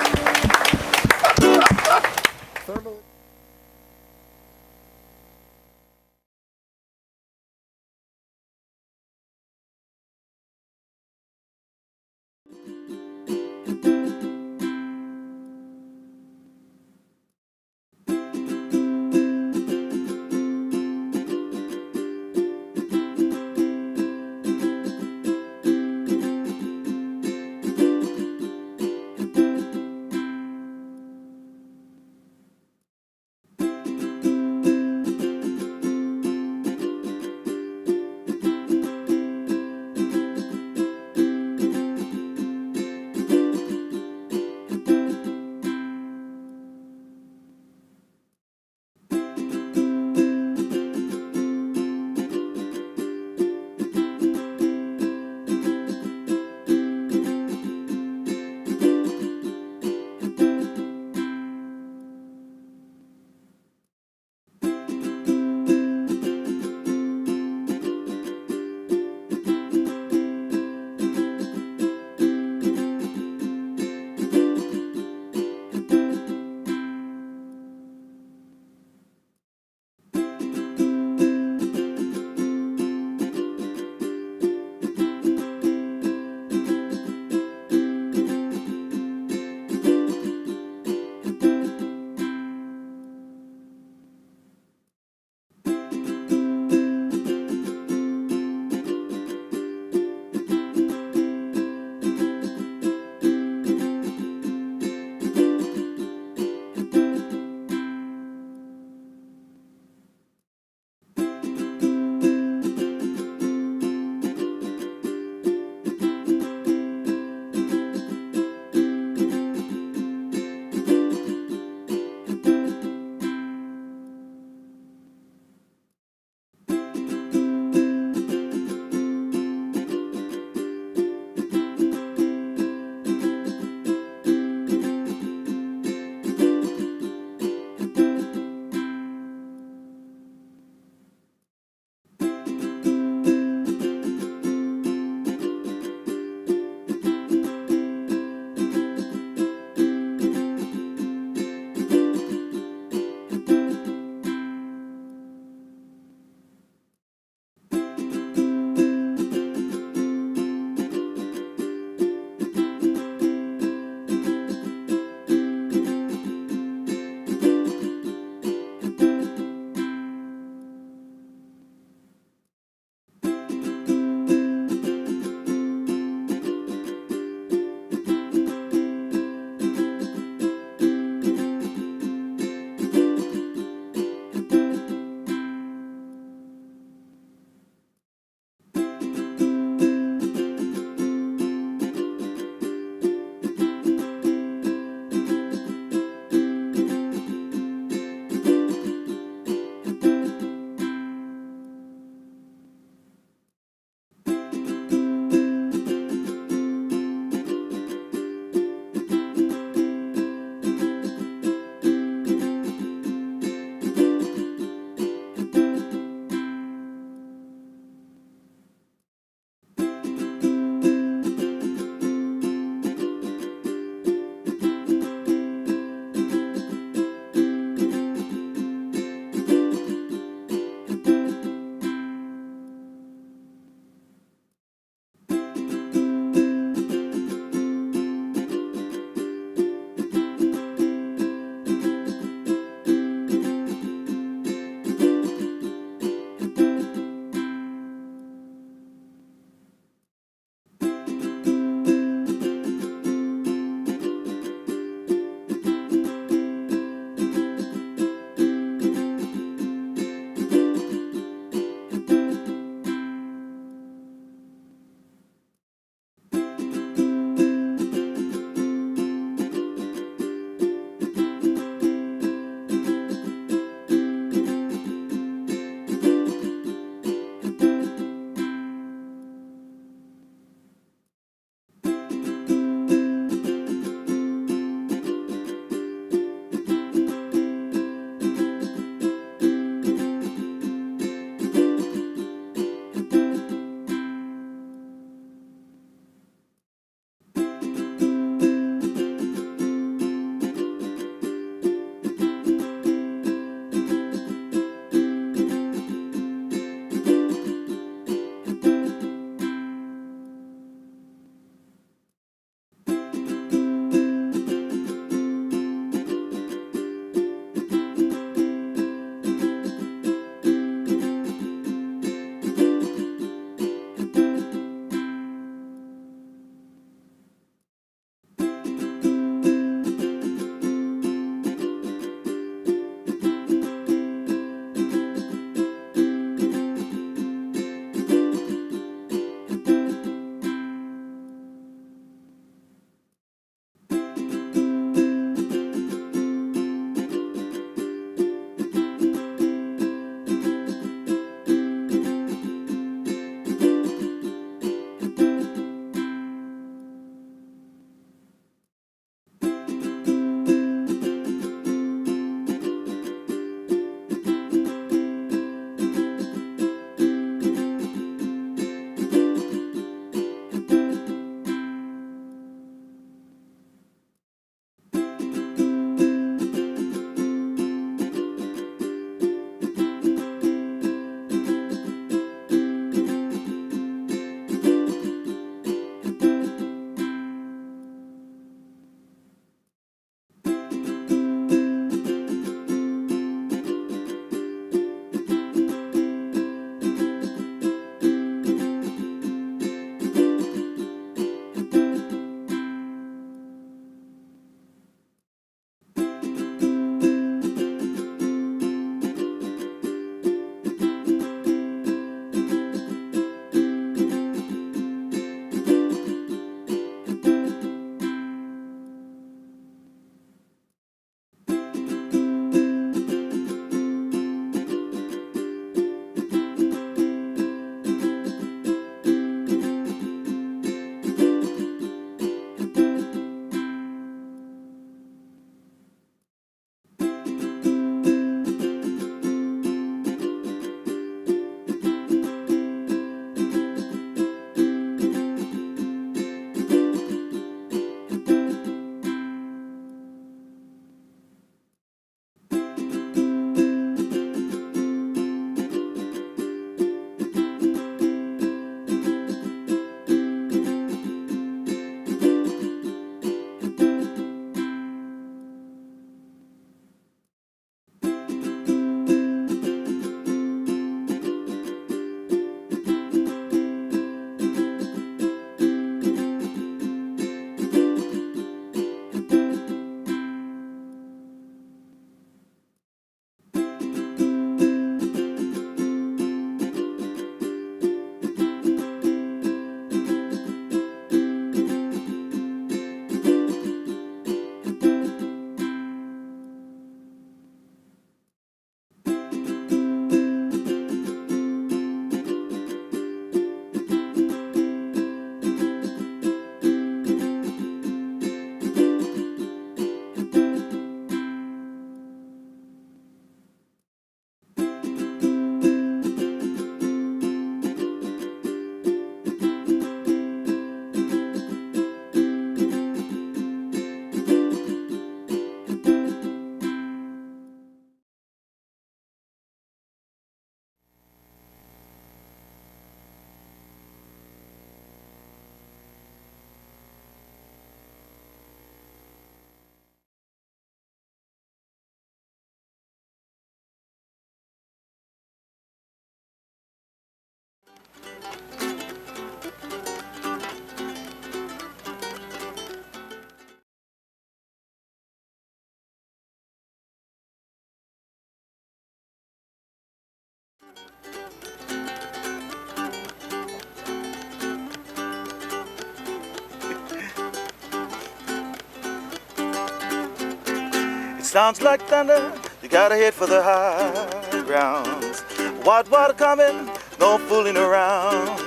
It sounds like thunder, you gotta head for the high grounds. White water coming, no fooling around.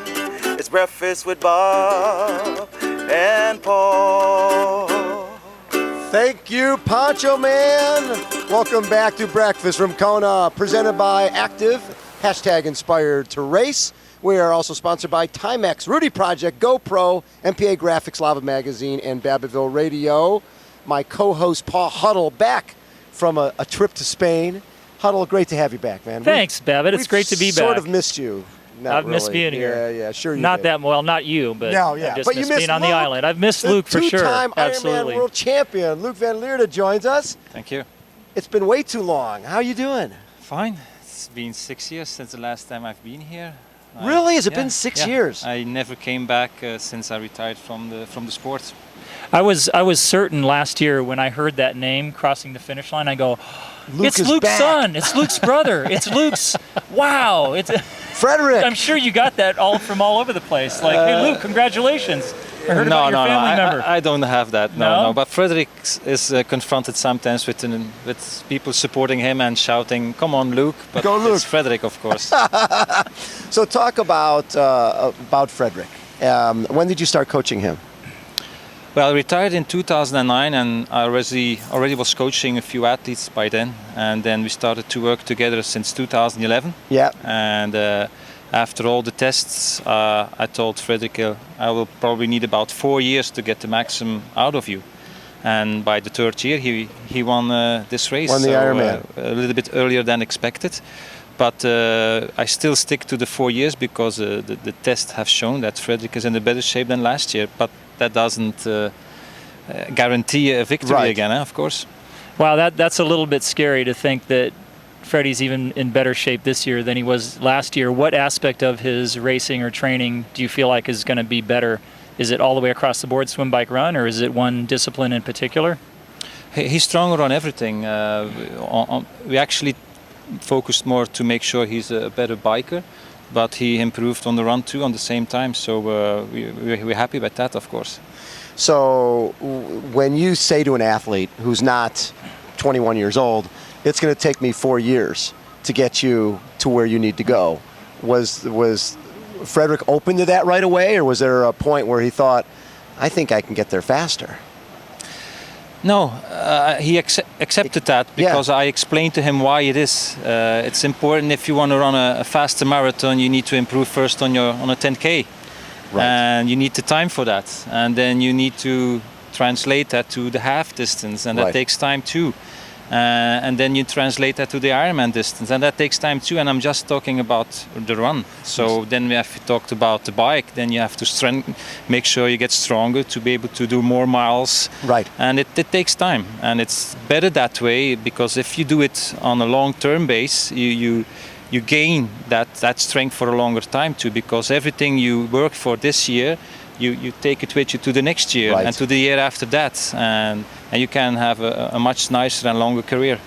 It's breakfast with Bob and Paul. Thank you, Poncho Man. Welcome back to Breakfast from Kona, presented by Active, #inspired to race. We are also sponsored by Timex, Rudy Project, GoPro, MPA Graphics, Lava Magazine, and Babbittville Radio. My co-host Paul Huddle back from a trip to Spain. Huddle, great to have you back, man. Thanks, Babbitt. It's great to be back. Sort of missed you. I've missed being here. Yeah, sure you Not did. that well, not you, but No, yeah. I've just But you missed missed being on the Luc, island. I've missed Luc for sure. Two-time Absolutely. Ironman world champion, Luc Van Lierde joins us. Thank you. It's been way too long. How you doing? Fine. It's been 6 years since the last time I've been here. Really? Has it been 6 years? I never came back since I retired from the sport. I was certain last year when I heard that name crossing the finish line. I go, Luc it's is Luc's back. son. It's Luc's brother. It's Luc's. Wow. It's. Frederick. I'm sure you got that from all over the place. Like, hey, Luc, congratulations. I heard about your family member. I don't have that. No? No. But Frederick is confronted sometimes with people supporting him and shouting, "Come on, Luc!" But Go, Luc. it's Frederick, of course. So talk about Frederick. When did you start coaching him? Well, I retired in 2009, and I already was coaching a few athletes by then. And then we started to work together since 2011. Yeah. And after all the tests, I told Frederick, I will probably need about 4 years to get the maximum out of you. And by the third year, he won this race. Won the Ironman. A little bit earlier than expected. But I still stick to the 4 years because the tests have shown that Frederick is in a better shape than last year. But that doesn't guarantee a victory again, of course. Wow, that's a little bit scary to think that Freddie's even in better shape this year than he was last year. What aspect of his racing or training do you feel like is going to be better? Is it all the way across the board, swim, bike, run, or is it one discipline in particular? He's stronger on everything. We actually focused more to make sure he's a better biker, but he improved on the run too on the same time. So we're happy with that, of course. So when you say to an athlete who's not 21 years old, it's going to take me 4 years to get you to where you need to go, was Frederick open to that right away, or was there a point where he thought, I think I can get there faster? No, he accepted that because I explained to him why it is. It's important if you want to run a faster marathon, you need to improve first on a 10K. Right. And you need the time for that. And then you need to translate that to the half distance, and that takes time too. And then you translate that to the Ironman distance, and that takes time too. And I'm just talking about the run. So then we have talked about the bike. Then you have to make sure you get stronger to be able to do more miles. Right. And it takes time, and it's better that way, because if you do it on a long-term base, you gain that strength for a longer time too. Because everything you work for this year, you take it with you to the next year and to the year after that, and you can have a much nicer and longer career.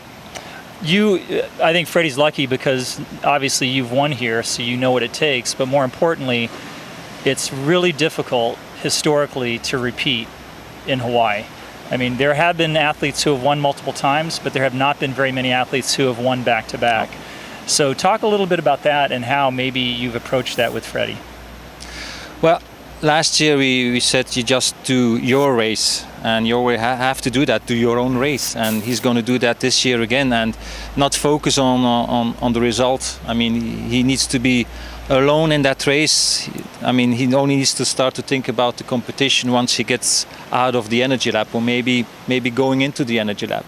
I think Freddie's lucky because obviously you've won here, so you know what it takes, but more importantly, it's really difficult historically to repeat in Hawaii. I mean, there have been athletes who have won multiple times, but there have not been very many athletes who have won back-to-back. So talk a little bit about that and how maybe you've approached that with Freddie. Well, last year we said you just do your race, and you have to do that, do your own race, and he's going to do that this year again and not focus on the result. I mean, he needs to be alone in that race. I mean, he only needs to start to think about the competition once he gets out of the energy lab, or maybe going into the energy lab,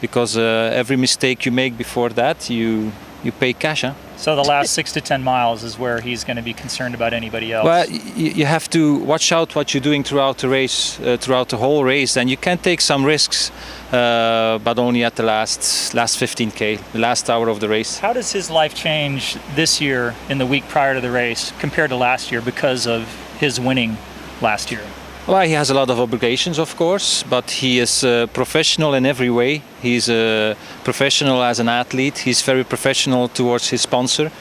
because every mistake you make before that, you pay cash. Huh? So the last 6 to 10 miles is where he's going to be concerned about anybody else. Well, you have to watch out what you're doing throughout the race, throughout the whole race, and you can take some risks, but only at the last 15K, the last hour of the race. How does his life change this year in the week prior to the race compared to last year because of his winning last year? Well, he has a lot of obligations, of course, but he is professional in every way. He's a professional as an athlete. He's very professional towards his sponsor,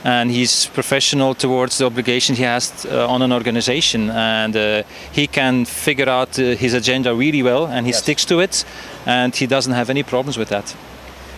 and he's professional towards the obligation he has on an organization. And he can figure out his agenda really well, and he sticks to it, and he doesn't have any problems with that.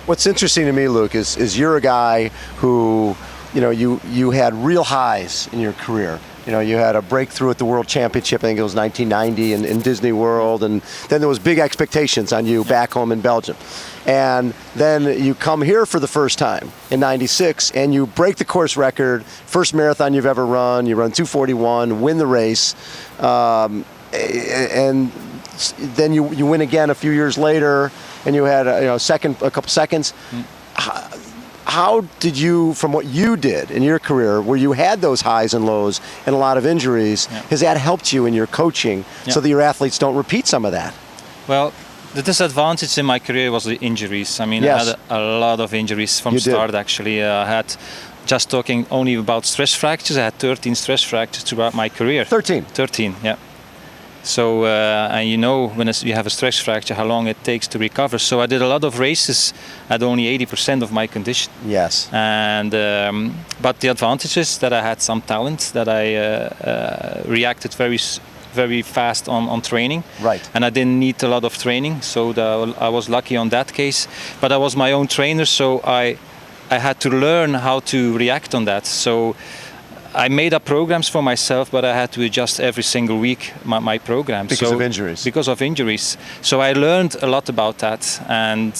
What's interesting to me, Luc, is you're a guy who, you had real highs in your career. You had a breakthrough at the World Championship, I think it was 1990 in Disney World, and then there was big expectations on you back home in Belgium. And then you come here for the first time in 96, and you break the course record, first marathon you've ever run, you run 2:41, win the race, and then you win again a few years later, and you had a couple seconds. How did you, from what you did in your career, where you had those highs and lows and a lot of injuries, has that helped you in your coaching so that your athletes don't repeat some of that? Well, the disadvantage in my career was the injuries. I mean, I had a lot of injuries from start, actually. I had, just talking only about stress fractures, I had 13 stress fractures throughout my career. 13, yeah. So, and when you have a stress fracture, how long it takes to recover. So I did a lot of races at only 80% of my condition. Yes. And but the advantage is that I had some talent, that I reacted very fast on training. Right. And I didn't need a lot of training, so I was lucky on that case. But I was my own trainer, so I had to learn how to react on that. So I made up programs for myself, but I had to adjust every single week my program. Because of injuries. Because of injuries. So I learned a lot about that. And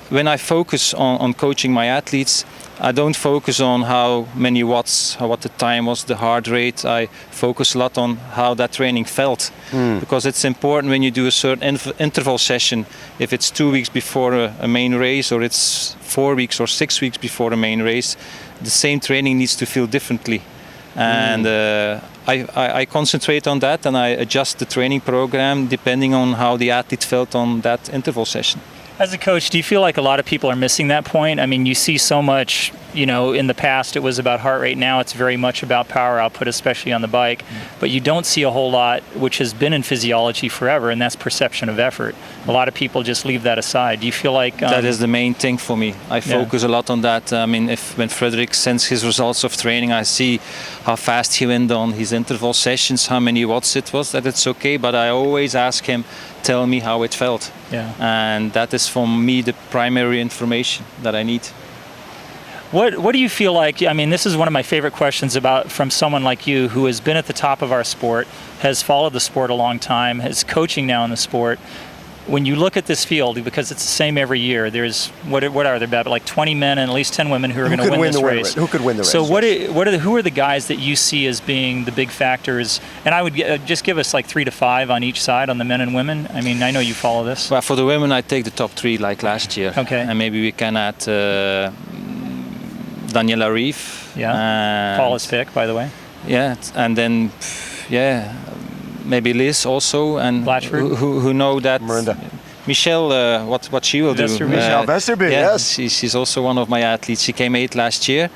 when I focus on coaching my athletes, I don't focus on how many watts, what the time was, the heart rate. I focus a lot on how that training felt. Because it's important when you do a certain interval session, if it's 2 weeks before a main race, or it's 4 weeks or 6 weeks before a main race, the same training needs to feel differently. And I concentrate on that, and I adjust the training program depending on how the athlete felt on that interval session. As a coach, do you feel like a lot of people are missing that point? I mean, you see so much, in the past it was about heart rate. Now it's very much about power output, especially on the bike. But you don't see a whole lot, which has been in physiology forever, and that's perception of effort. A lot of people just leave that aside. Do you feel like... that is the main thing for me. I focus a lot on that. I mean, when Frederick sends his results of training, I see how fast he went on his interval sessions, how many watts it was, that it's okay. But I always ask him, tell me how it felt. Yeah. And that is for me the primary information that I need. What do you feel like? I mean, this is one of my favorite questions from someone like you who has been at the top of our sport, has followed the sport a long time, is coaching now in the sport. When you look at this field, because it's the same every year, there's what are there about like 20 men and at least 10 women who are going to win this race. Who could win the race? So who are the guys that you see as being the big factors? And I would just give us like 3 to 5 on each side on the men and women. I mean, I know you follow this. Well, for the women, I take the top 3 like last year. Okay. And maybe we can add Daniela Reeve. Yeah. Paula's pick, by the way. Yeah, and then maybe Liz also, and who know that Miranda. Michelle, what she will do. Michelle Vesterby, yes. She's also one of my athletes. She came 8th last year.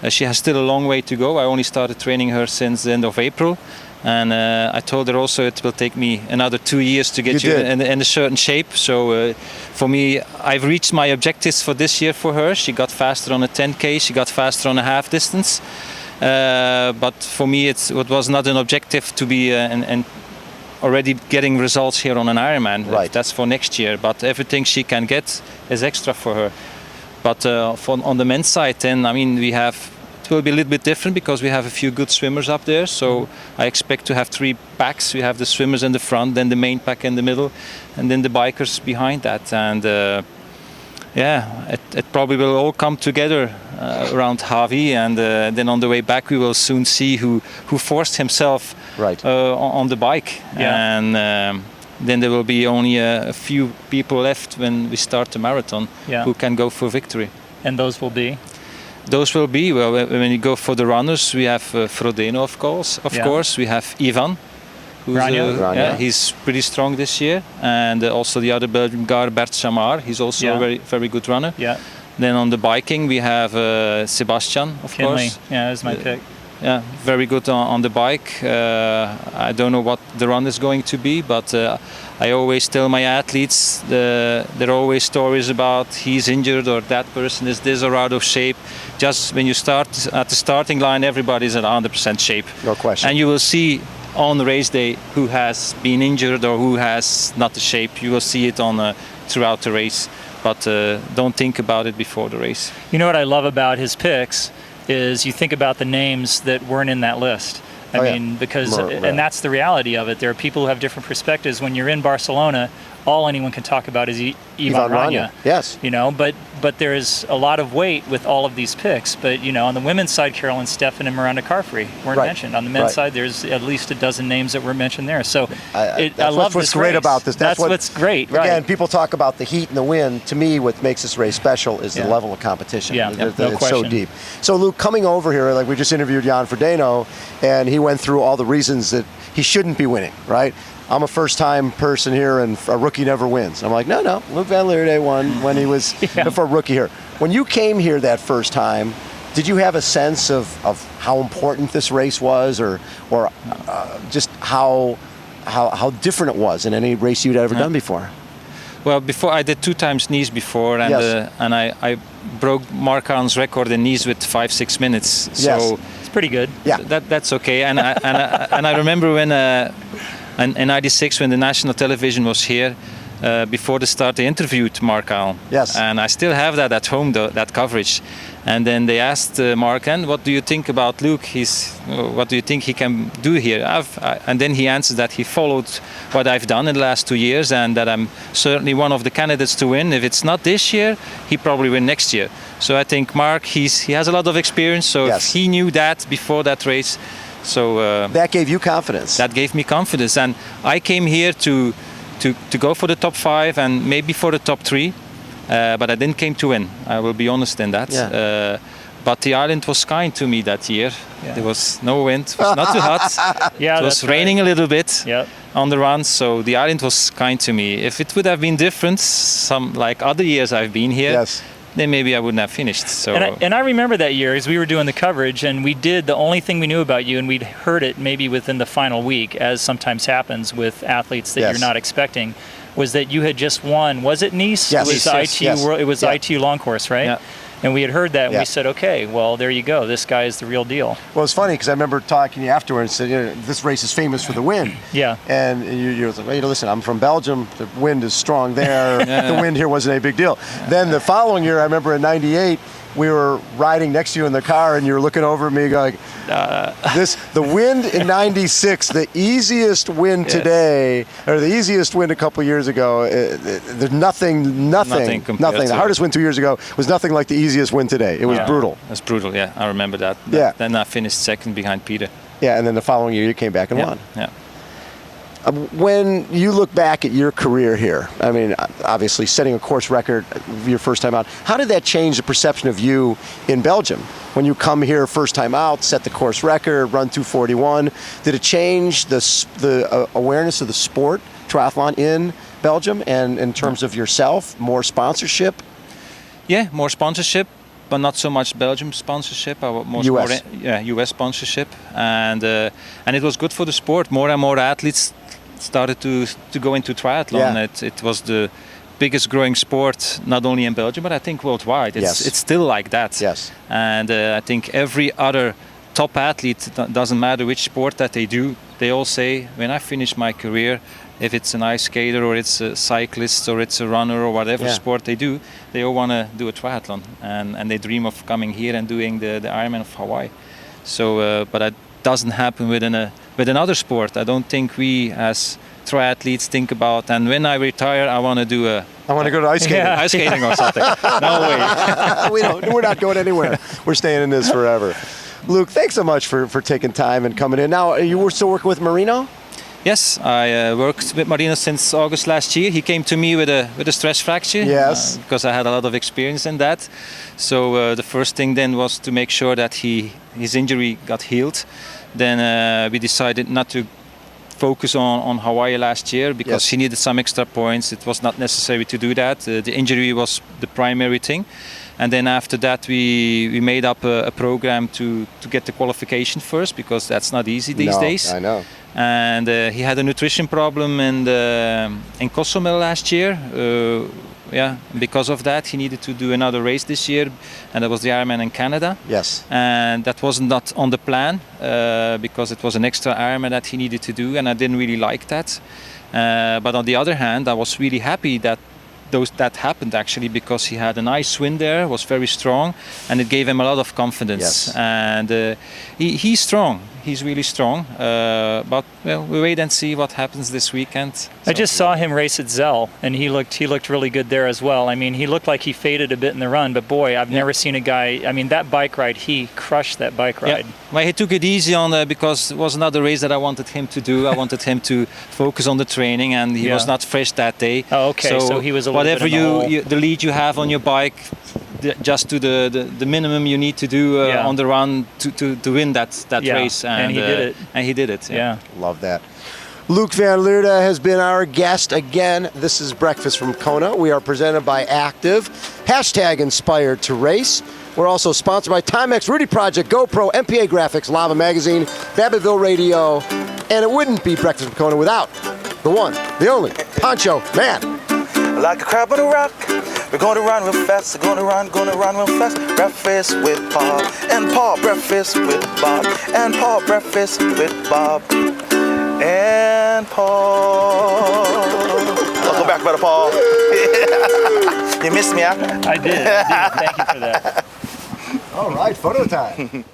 She has still a long way to go. I only started training her since the end of April. And I told her also it will take me another 2 years to get you in a certain shape. So for me, I've reached my objectives for this year for her. She got faster on a 10K, she got faster on a half distance. But for me, it was not an objective to be and already getting results here on an Ironman. Right. That's for next year. But everything she can get is extra for her. But on the men's side, then I mean it will be a little bit different because we have a few good swimmers up there. So I expect to have 3 packs. We have the swimmers in the front, then the main pack in the middle, and then the bikers behind that. And it probably will all come together around Hawi, and then on the way back we will soon see who forced himself on the bike. Yeah. And then there will be only a few people left when we start the marathon who can go for victory. And those will be? Those will be, well, when you go for the runners, we have Frodeno, of course. We have Yvonne, who's he's pretty strong this year, and also the other Belgian guy, Bart, he's also a very, very good runner. Yeah. Then on the biking, we have Sebastian, of Kinley. course. Yeah, that's my pick. Yeah, very good on the bike. I don't know what the run is going to be, but I always tell my athletes there are always stories about he's injured or that person is this or out of shape. Just when you start at the starting line, everybody's at 100% shape. No question. And you will see on the race day who has been injured or who has not the shape. You will see it throughout the race, but don't think about it before the race. You know what I love about his picks is you think about the names that weren't in that list. I mean, because, and that's the reality of it. There are people who have different perspectives. When you're in Barcelona, all anyone can talk about is Yvonne Van Lierde. Yes. You know, but there's a lot of weight with all of these picks. But, you know, on the women's side, Carolyn Steffen and Miranda Carfrey weren't mentioned. On the men's side, there's at least a dozen names that were mentioned there. So I love what's this great race. about this. That's what's great. Right. Again, people talk about the heat and the wind. To me, what makes this race special is the level of competition. Yeah, no it's question. so deep. So, Luc, coming over here, like we just interviewed Jan Frodeno, and he went through all the reasons that he shouldn't be winning, right? I'm a first-time person here, and a rookie never wins. I'm like, no. Luc Van Lierde won when he was before rookie here. When you came here that first time, did you have a sense of how important this race was, or just how different it was in any race you'd ever done before? Well, before I did 2 times knees before, and and I broke Mark Allen's record in knees with 5-6 minutes. So it's pretty good. Yeah, that's okay. And I remember when. In '96, when the national television was here, before the start, they interviewed Mark Allen. Yes. And I still have that at home, that coverage. And then they asked Mark, and what do you think about Luc? What do you think he can do here? And then he answered that he followed what I've done in the last 2 years, and that I'm certainly one of the candidates to win. If it's not this year, he probably win next year. So I think Mark, he has a lot of experience. So if he knew that before that race. So that gave you confidence. That gave me confidence, and I came here to go for the top 5 and maybe for the top 3, but I didn't came to win. I will be honest in that. Yeah. But the island was kind to me that year. Yeah. There was no wind. It was not too hot. It was raining a little bit on the run, so the island was kind to me. If it would have been different, some like other years I've been here. Then maybe I wouldn't have finished. So. And I remember that year as we were doing the coverage, and we did the only thing we knew about you, and we'd heard it maybe within the final week, as sometimes happens with athletes that you're not expecting, was that you had just won. Was it Nice? Yes. It was It was ITU long course, right? Yeah. And we had heard that, and we said, okay, well, there you go. This guy is the real deal. Well, it's funny because I remember talking to you afterwards and said, this race is famous for the wind. Yeah. And you're like, well, listen, I'm from Belgium. The wind is strong there. The wind here wasn't a big deal. Then the following year, I remember in '98, we were riding next to you in the car, and you were looking over at me going, the wind in '96, the easiest wind today, or the easiest wind a couple years ago, there's nothing. The hardest wind 2 years ago was nothing like the easiest wind today. It was brutal. It was brutal, yeah. I remember that. Then I finished second behind Peter. Yeah, and then the following year you came back and won. Yeah. When you look back at your career here, I mean, obviously setting a course record your first time out, how did that change the perception of you in Belgium? When you come here first time out, set the course record, run 2:41, did it change the awareness of the sport, triathlon in Belgium, and in terms of yourself, more sponsorship? Yeah, more sponsorship, but not so much Belgium sponsorship. US. US sponsorship, and it was good for the sport. More and more athletes started to go into triathlon. It was the biggest growing sport, not only in Belgium, but I think worldwide. It's still like that. Yes. And I think every other top athlete, doesn't matter which sport that they do, they all say, when I finish my career, if it's an ice skater or it's a cyclist or it's a runner or whatever sport they do, they all want to do a triathlon, and they dream of coming here and doing the Ironman of Hawaii. So, but that doesn't happen with another sport. I don't think we as triathletes think about, and when I retire, I want to do I want to go to ice skating. Ice skating or something. No way. We're not going anywhere. We're staying in this forever. Luc, thanks so much for taking time and coming in. Now, you were still working with Marino? Yes, I worked with Marino since August last year. He came to me with a stress fracture. Yes. Because I had a lot of experience in that. So the first thing then was to make sure that his injury got healed. Then we decided not to focus on Hawaii last year because he needed some extra points. It was not necessary to do that. The injury was the primary thing. And then after that, we made up a program to get the qualification first, because that's not easy these days. I know. And he had a nutrition problem in Cozumel last year. Because of that, he needed to do another race this year, and that was the Ironman in Canada. Yes. And that was not on the plan because it was an extra Ironman that he needed to do, and I didn't really like that. But on the other hand, I was really happy that that happened, actually, because he had a nice win there, was very strong, and it gave him a lot of confidence. Yes. And he's strong. He's really strong. But well, we wait and see what happens this weekend. I just saw him race at Zell, and he looked really good there as well. I mean, he looked like he faded a bit in the run, but boy, I've never seen a guy. I mean, that bike ride, he crushed that bike ride. Yeah. Well, he took it easy on because it was another race that I wanted him to do. I wanted him to focus on the training, and he was not fresh that day. Oh, okay. So he was a little whatever bit in the lead you have on your bike, just do the minimum you need to do on the run to win that race. And he did it. And he did it. Yeah. Love that. Luc Van Lierde has been our guest again. This is Breakfast from Kona. We are presented by Active, #Inspired to Race. We're also sponsored by Timex, Rudy Project, GoPro, MPA Graphics, Lava Magazine, Babbittville Radio, and it wouldn't be Breakfast from Kona without the one, the only, Poncho Man. Like a crab on a rock, we're gonna run real fast, we're gonna run real fast. Breakfast with Bob and Paul, breakfast with Bob and Paul, breakfast with Bob and Paul. Welcome back, brother Paul. You missed me, huh? I did. Thank you for that. All right, photo time.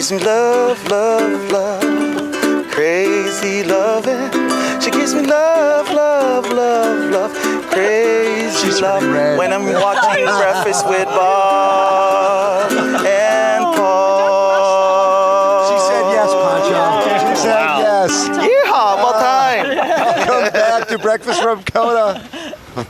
gives me love, love, love, crazy loving. She gives me love, love, love, love, crazy love. When I'm watching Breakfast with Bart and Paul. She said yes, Pancho. She said yes. Yeehaw, about time. Welcome back to Breakfast from Kona.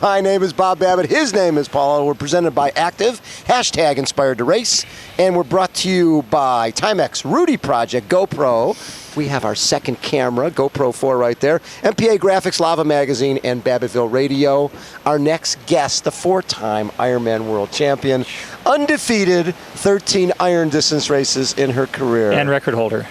My name is Bob Babbitt. His name is Paul. We're presented by Active, hashtag Inspired to Race. And we're brought to you by Timex, Rudy Project, GoPro. We have our second camera, GoPro 4 right there. MPA Graphics, Lava Magazine, and Babbittville Radio. Our next guest, the 4-time Ironman world champion, undefeated, 13 iron distance races in her career. And record holder.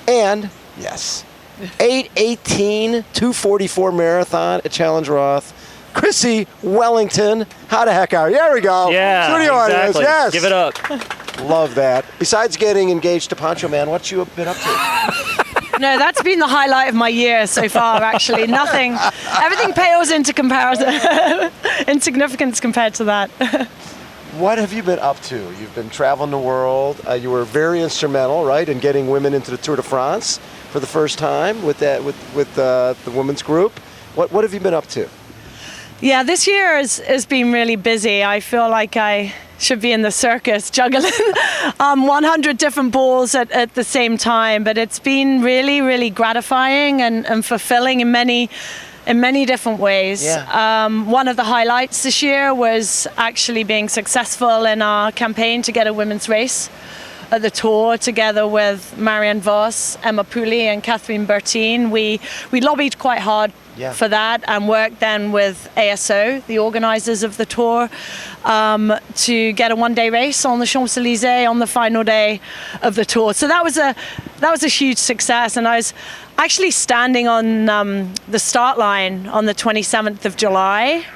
And, yes, 8:18, 2:44 marathon at Challenge Roth. Chrissie Wellington. How the heck are you? There we go. Yeah, Studio exactly. audience, yes. Give it up. Love that. Besides getting engaged to Pancho Man, what you been up to? No, that's been the highlight of my year so far, actually. Nothing. Everything pales into comparison. Insignificance compared to that. What have you been up to? You've been traveling the world. You were very instrumental, right, in getting women into the Tour de France for the first time with that with the women's group. What have you been up to? Yeah, this year has been really busy. I feel like I should be in the circus juggling 100 different balls at the same time. But it's been really, really gratifying and fulfilling in many different ways. Yeah. One of the highlights this year was actually being successful in our campaign to get a women's race at the Tour, together with Marianne Vos, Emma Pooley and Catherine Bertine. We lobbied quite hard for that and worked then with ASO, the organisers of the Tour, to get a one-day race on the Champs-Élysées on the final day of the Tour. So that was a huge success, and I was actually standing on the start line on the 27th of July.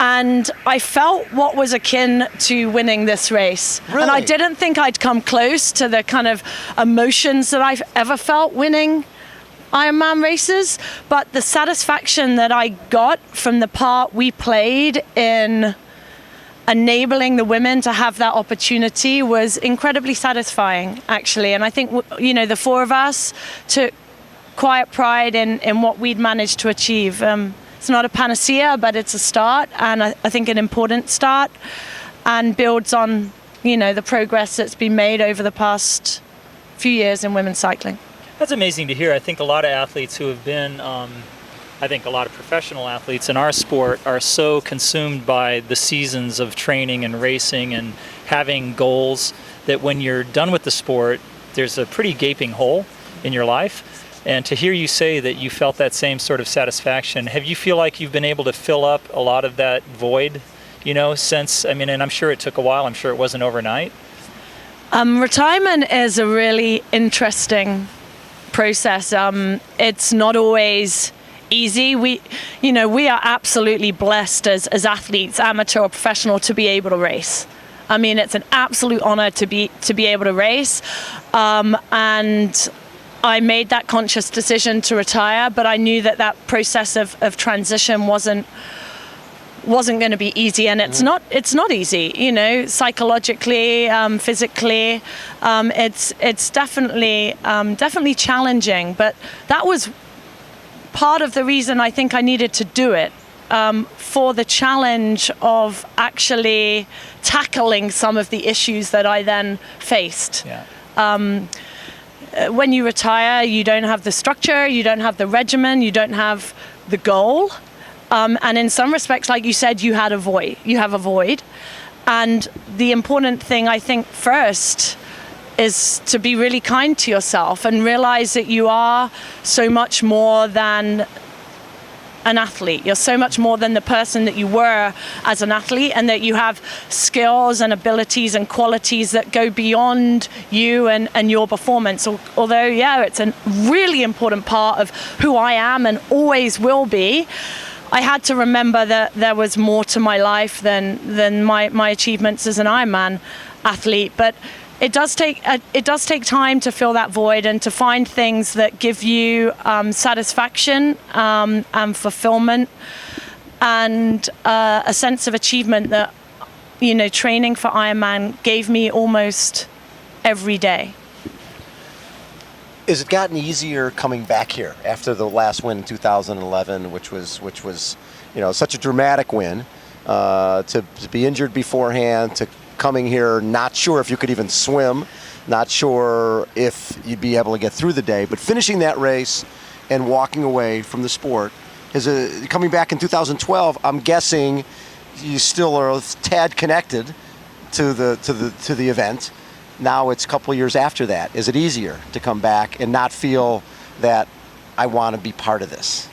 And I felt what was akin to winning this race. Really? And I didn't think I'd come close to the kind of emotions that I've ever felt winning Ironman races. But the satisfaction that I got from the part we played in enabling the women to have that opportunity was incredibly satisfying, actually. And I think, the four of us took quiet pride in what we'd managed to achieve. It's not a panacea, but it's a start, and I think an important start, and builds on, the progress that's been made over the past few years in women's cycling. That's amazing to hear. I think a lot of athletes who have been, I think a lot of professional athletes in our sport are so consumed by the seasons of training and racing and having goals that when you're done with the sport, there's a pretty gaping hole in your life. And to hear you say that you felt that same sort of satisfaction, have you feel like you've been able to fill up a lot of that void, since, and I'm sure it took a while, I'm sure it wasn't overnight? Retirement is a really interesting process. It's not always easy. We are absolutely blessed as athletes, amateur or professional, to be able to race. It's an absolute honor to be able to race. And I made that conscious decision to retire, but I knew that process of transition wasn't going to be easy, and it's not easy, psychologically, physically. It's definitely challenging, but that was part of the reason I think I needed to do it, for the challenge of actually tackling some of the issues that I then faced. Yeah. When you retire, you don't have the structure, you don't have the regimen, you don't have the goal. And in some respects, like you said, you have a void. And the important thing, I think, first is to be really kind to yourself and realize that you are so much more than an athlete. You're so much more than the person that you were as an athlete, and that you have skills and abilities and qualities that go beyond you and your performance. Although, it's a really important part of who I am and always will be, I had to remember that there was more to my life than my achievements as an Ironman athlete. But it does take time to fill that void and to find things that give you satisfaction and fulfillment and a sense of achievement that training for Ironman gave me almost every day. Is it gotten easier coming back here after the last win in 2011, which was such a dramatic win, to be injured beforehand, to coming here not sure if you could even swim, not sure if you'd be able to get through the day, but finishing that race and walking away from the sport. Coming back in 2012, I'm guessing you still are a tad connected to the event. Now it's a couple of years after that. Is it easier to come back and not feel that I want to be part of this?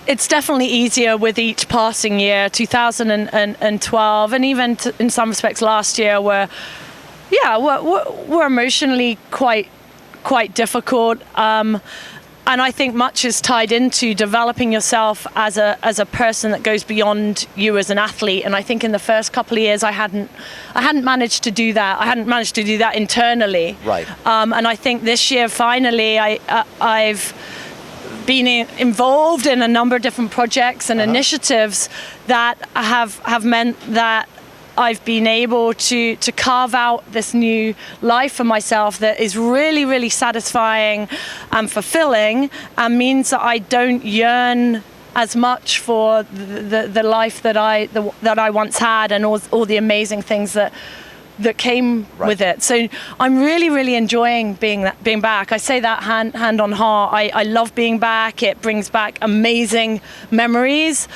It's definitely easier with each passing year. 2012 and even in some respects last year were emotionally quite difficult. And I think much is tied into developing yourself as a person that goes beyond you as an athlete. And I think in the first couple of years I hadn't managed to do that. I hadn't managed to do that internally. Right. And I think this year finally I've been involved in a number of different projects and initiatives that have meant that I've been able to carve out this new life for myself that is really, really satisfying and fulfilling, and means that I don't yearn as much for the life that I once had and all the amazing things that came with it. So I'm really, really enjoying being back. I say that hand on heart. I love being back. It brings back amazing memories,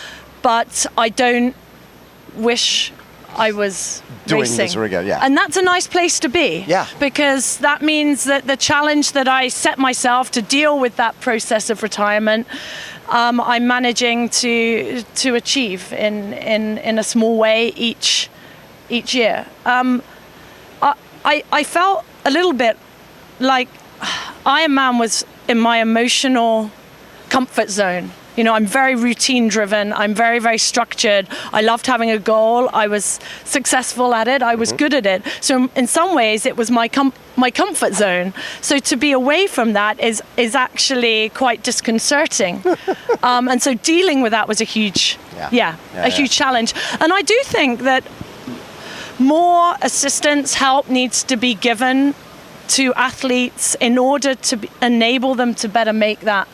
but I don't wish I was doing racing. This again, yeah. And that's a nice place to be. Yeah. Because that means that the challenge that I set myself to deal with that process of retirement, I'm managing to achieve in a small way each year. I felt a little bit like Ironman was in my emotional comfort zone. You know, I'm very routine driven. I'm very, very structured. I loved having a goal. I was successful at it. I was good at it. So in some ways it was my comfort zone. So to be away from that is actually quite disconcerting. And so dealing with that was a huge, huge challenge. And I do think that more assistance, help needs to be given to athletes in order to enable them to better make that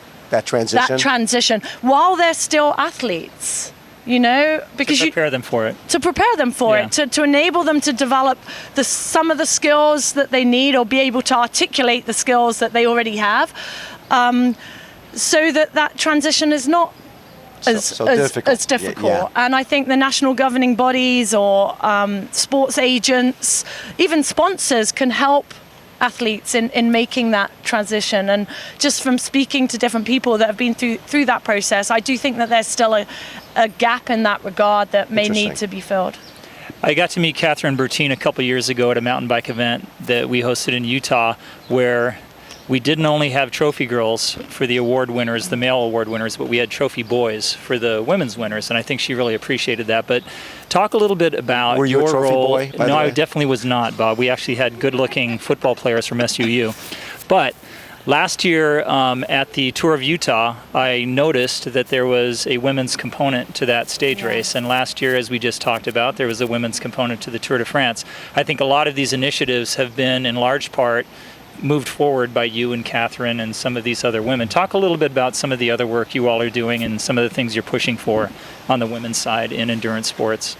transition while they're still athletes, you know, because to prepare them for it, to enable them to develop some of the skills that they need, or be able to articulate the skills that they already have, so that transition is not as difficult. Yeah. And I think the national governing bodies or sports agents, even sponsors, can help athletes in making that transition. And just from speaking to different people that have been through that process, I do think that there's still a gap in that regard that may need to be filled. I got to meet Catherine Bertine a couple years ago at a mountain bike event that we hosted in Utah, where we didn't only have trophy girls for the award winners, the male award winners, but we had trophy boys for the women's winners, and I think she really appreciated that. But talk a little bit about Were you your a trophy role. boy, by the No, way? I definitely was not, Bob. We actually had good-looking football players from SUU. But last year at the Tour of Utah, I noticed that there was a women's component to that stage race. And last year, as we just talked about, there was a women's component to the Tour de France. I think a lot of these initiatives have been, in large part, moved forward by you and Catherine and some of these other women. Talk a little bit about some of the other work you all are doing and some of the things you're pushing for on the women's side in endurance sports.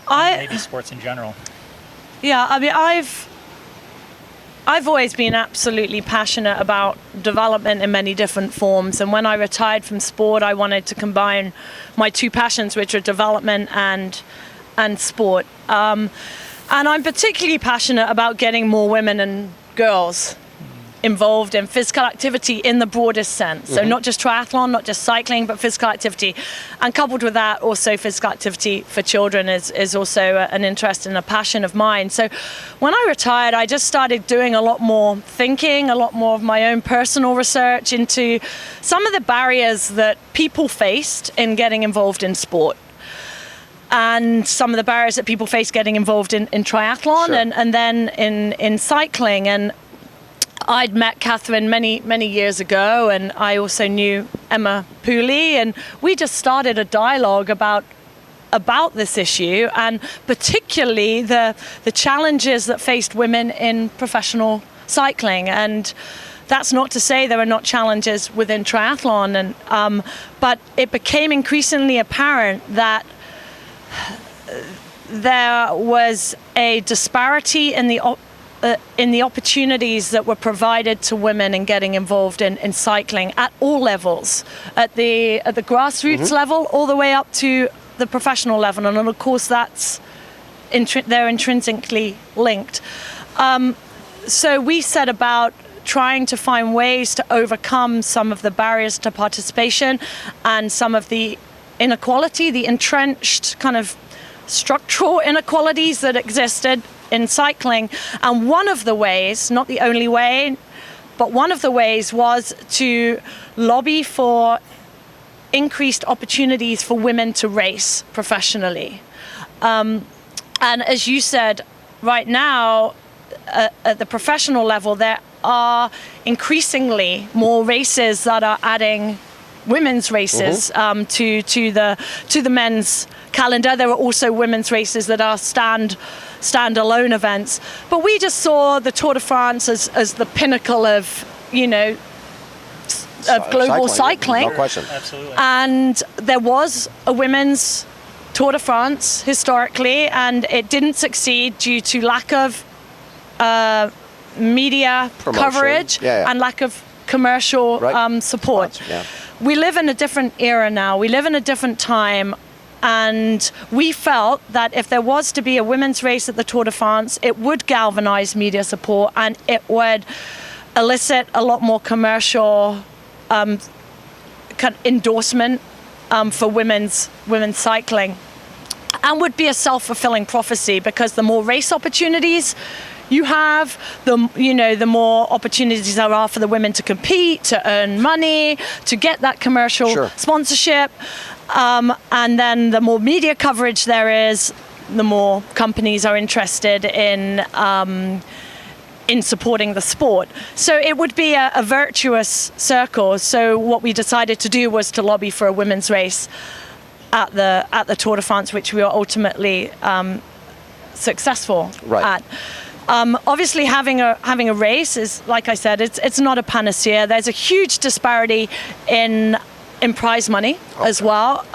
Maybe sports in general. Yeah, I mean, I've always been absolutely passionate about development in many different forms, and when I retired from sport, I wanted to combine my two passions, which are development and sport. And I'm particularly passionate about getting more women and girls involved in physical activity in the broadest sense. So not just triathlon, not just cycling, but physical activity. And coupled with that, also physical activity for children is also an interest and a passion of mine. So when I retired, I just started doing a lot more thinking, a lot more of my own personal research into some of the barriers that people faced in getting involved in sport, and some of the barriers that people face getting involved in triathlon and then in cycling. And I'd met Catherine many years ago, and I also knew Emma Pooley, and we just started a dialogue about about this issue, and particularly the challenges that faced women in professional cycling. And that's not to say there are not challenges within triathlon, and but it became increasingly apparent that there was a disparity in the opportunities that were provided to women in getting involved in cycling at all levels, at the grassroots level all the way up to the professional level, and of course that's they're intrinsically linked. So we set about trying to find ways to overcome some of the barriers to participation and some of the inequality, the entrenched kind of structural inequalities that existed in cycling. And one of the ways, not the only way, but one of the ways was to lobby for increased opportunities for women to race professionally. And as you said, right now, at the professional level, there are increasingly more races that are adding women's races to the men's calendar. There are also women's races that are standalone events. But we just saw the Tour de France as the pinnacle of, of global cycling. No question. Absolutely. And there was a women's Tour de France historically, and it didn't succeed due to lack of media Promotion. coverage and lack of commercial support. Sponsor, We live in a different era now. We live in a different time. And we felt that if there was to be a women's race at the Tour de France, it would galvanize media support and it would elicit a lot more commercial endorsement for women's cycling, and would be a self-fulfilling prophecy, because the more race opportunities you have, the more opportunities there are for the women to compete, to earn money, to get that commercial sponsorship. And then the more media coverage there is, the more companies are interested in supporting the sport. So it would be a virtuous circle. So what we decided to do was to lobby for a women's race at the Tour de France, which we were ultimately successful at. Obviously, having a race is, like I said, it's not a panacea. There's a huge disparity in prize money as well.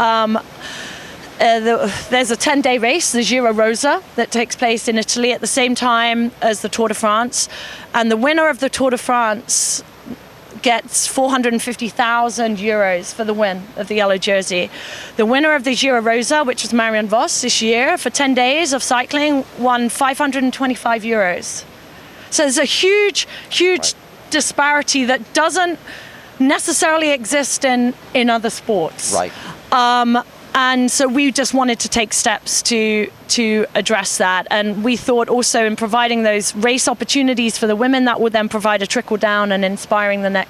There's a 10-day race, the Giro Rosa, that takes place in Italy at the same time as the Tour de France. And the winner of the Tour de France gets 450,000 euros for the win of the yellow jersey. The winner of the Giro Rosa, which was Marianne Vos this year, for 10 days of cycling, won 525 euros. So there's a huge disparity that doesn't necessarily exist in other sports. Right. And so we just wanted to take steps to address that. And we thought also in providing those race opportunities for the women, that would then provide a trickle down and inspiring the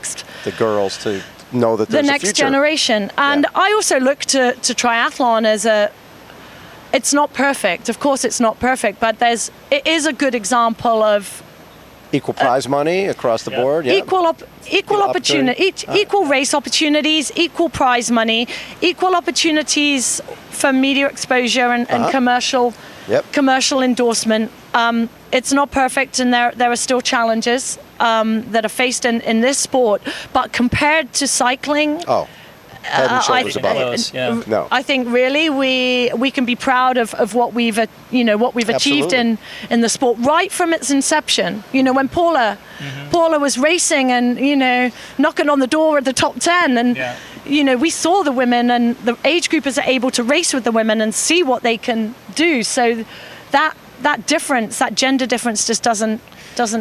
girls to know that there's the next a future. Generation. And I also look to triathlon as it's not perfect. Of course it's not perfect, but it is a good example of equal prize money across the board. Yeah. Equal opportunity, equal race opportunities, equal prize money, equal opportunities for media exposure and commercial endorsement. It's not perfect, and there are still challenges that are faced in this sport. But compared to cycling, head and shoulders above it. No. I think really we can be proud of what we've achieved in the sport right from its inception. When Paula was racing and knocking on the door at the top 10, and we saw the women, and the age groupers are able to race with the women and see what they can do. So that difference, that gender difference, just doesn't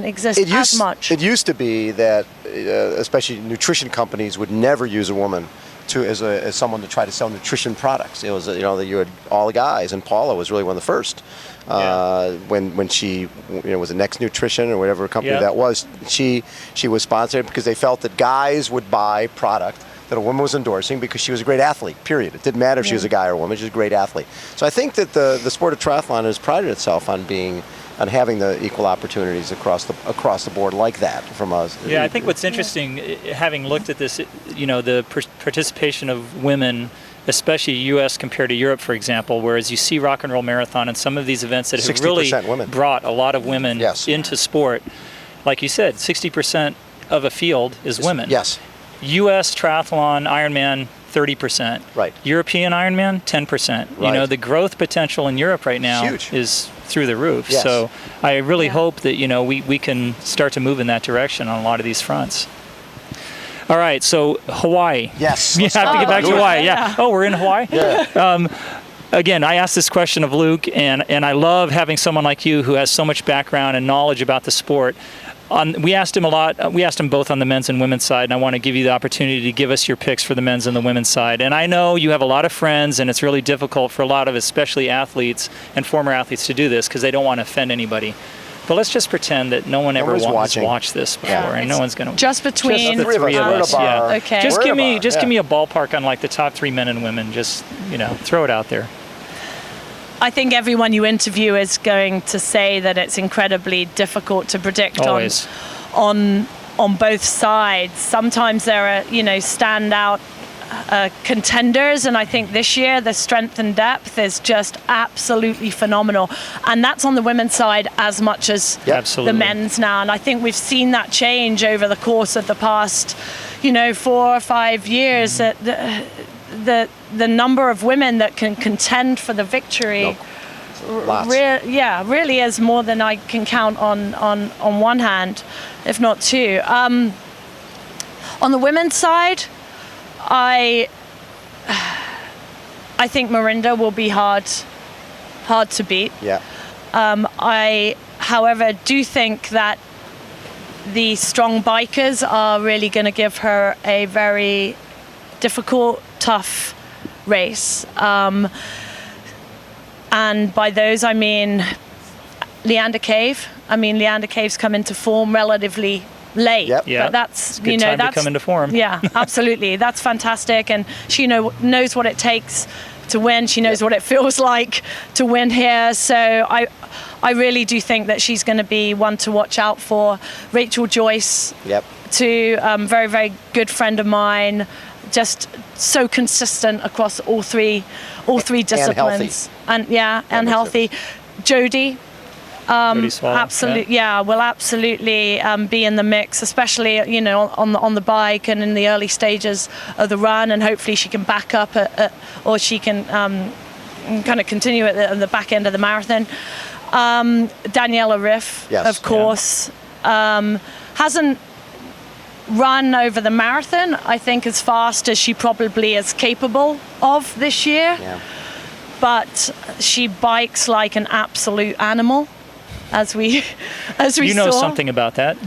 exist as much. It used to be that especially nutrition companies would never use a woman as someone to try to sell nutrition products. It was that you had all the guys, and Paula was really one of the first. When she was the Next Nutrition or whatever company that was, she was sponsored because they felt that guys would buy product that a woman was endorsing because she was a great athlete, period. It didn't matter if she was a guy or a woman, she was a great athlete. So I think that the sport of triathlon has prided itself on having the equal opportunities across the board like that from us. Yeah, I think what's interesting, having looked at this, the participation of women especially U.S. compared to Europe, for example, whereas you see Rock and Roll Marathon and some of these events that have really women. brought a lot of women into sport. Like you said, 60% of a field is women. Yes. U.S. triathlon, Ironman, 30%. Right. European Ironman, 10%. You know, the growth potential in Europe right now is through the roof. Yes. So I really hope that, you know, we can start to move in that direction on a lot of these fronts. All right, so Hawaii. Yes. You have to get back to Hawaii. Yeah. Oh, we're in Hawaii? Yeah. Again, I asked this question of Luc, and I love having someone like you who has so much background and knowledge about the sport. We asked him a lot. We asked him both on the men's and women's side, and I want to give you the opportunity to give us your picks for the men's and the women's side. And I know you have a lot of friends, and it's really difficult for a lot of especially athletes and former athletes to do this because they don't want to offend anybody. But let's just pretend that no one ever wants to watch this before, and no one's going to. Just between the three of us. Yeah. Okay. Just give me a ballpark on like the top 3 men and women. Just, you know, throw it out there. I think everyone you interview is going to say that it's incredibly difficult to predict on both sides. Sometimes there are, you know, standout contenders, and I think this year the strength and depth is just absolutely phenomenal, and that's on the women's side as much as the men's now. And I think we've seen that change over the course of the past, you know, 4 or 5 years. That the number of women that can contend for the victory really is more than I can count on one hand, if not two. On the women's side, I think Mirinda will be hard to beat. I, however, do think that the strong bikers are really going to give her a very difficult, tough race. And by those, I mean Leander Cave. I mean, Leander Cave's come into form relatively late. But that's, you know, that's to come into form. Yeah, absolutely. That's fantastic. And she knows what it takes to win. She knows what it feels like to win here. So I really do think that she's going to be one to watch out for. Rachel Joyce, too, very, very good friend of mine. Just so consistent across all three disciplines, and healthy. Jody, absolutely, will absolutely be in the mix, especially, you know, on the bike and in the early stages of the run, and hopefully she can back up or she can kind of continue at the back end of the marathon. Daniela Riff, of course, hasn't run over the marathon, I think, as fast as she probably is capable of this year. But she bikes like an absolute animal, as we saw. You know something about that.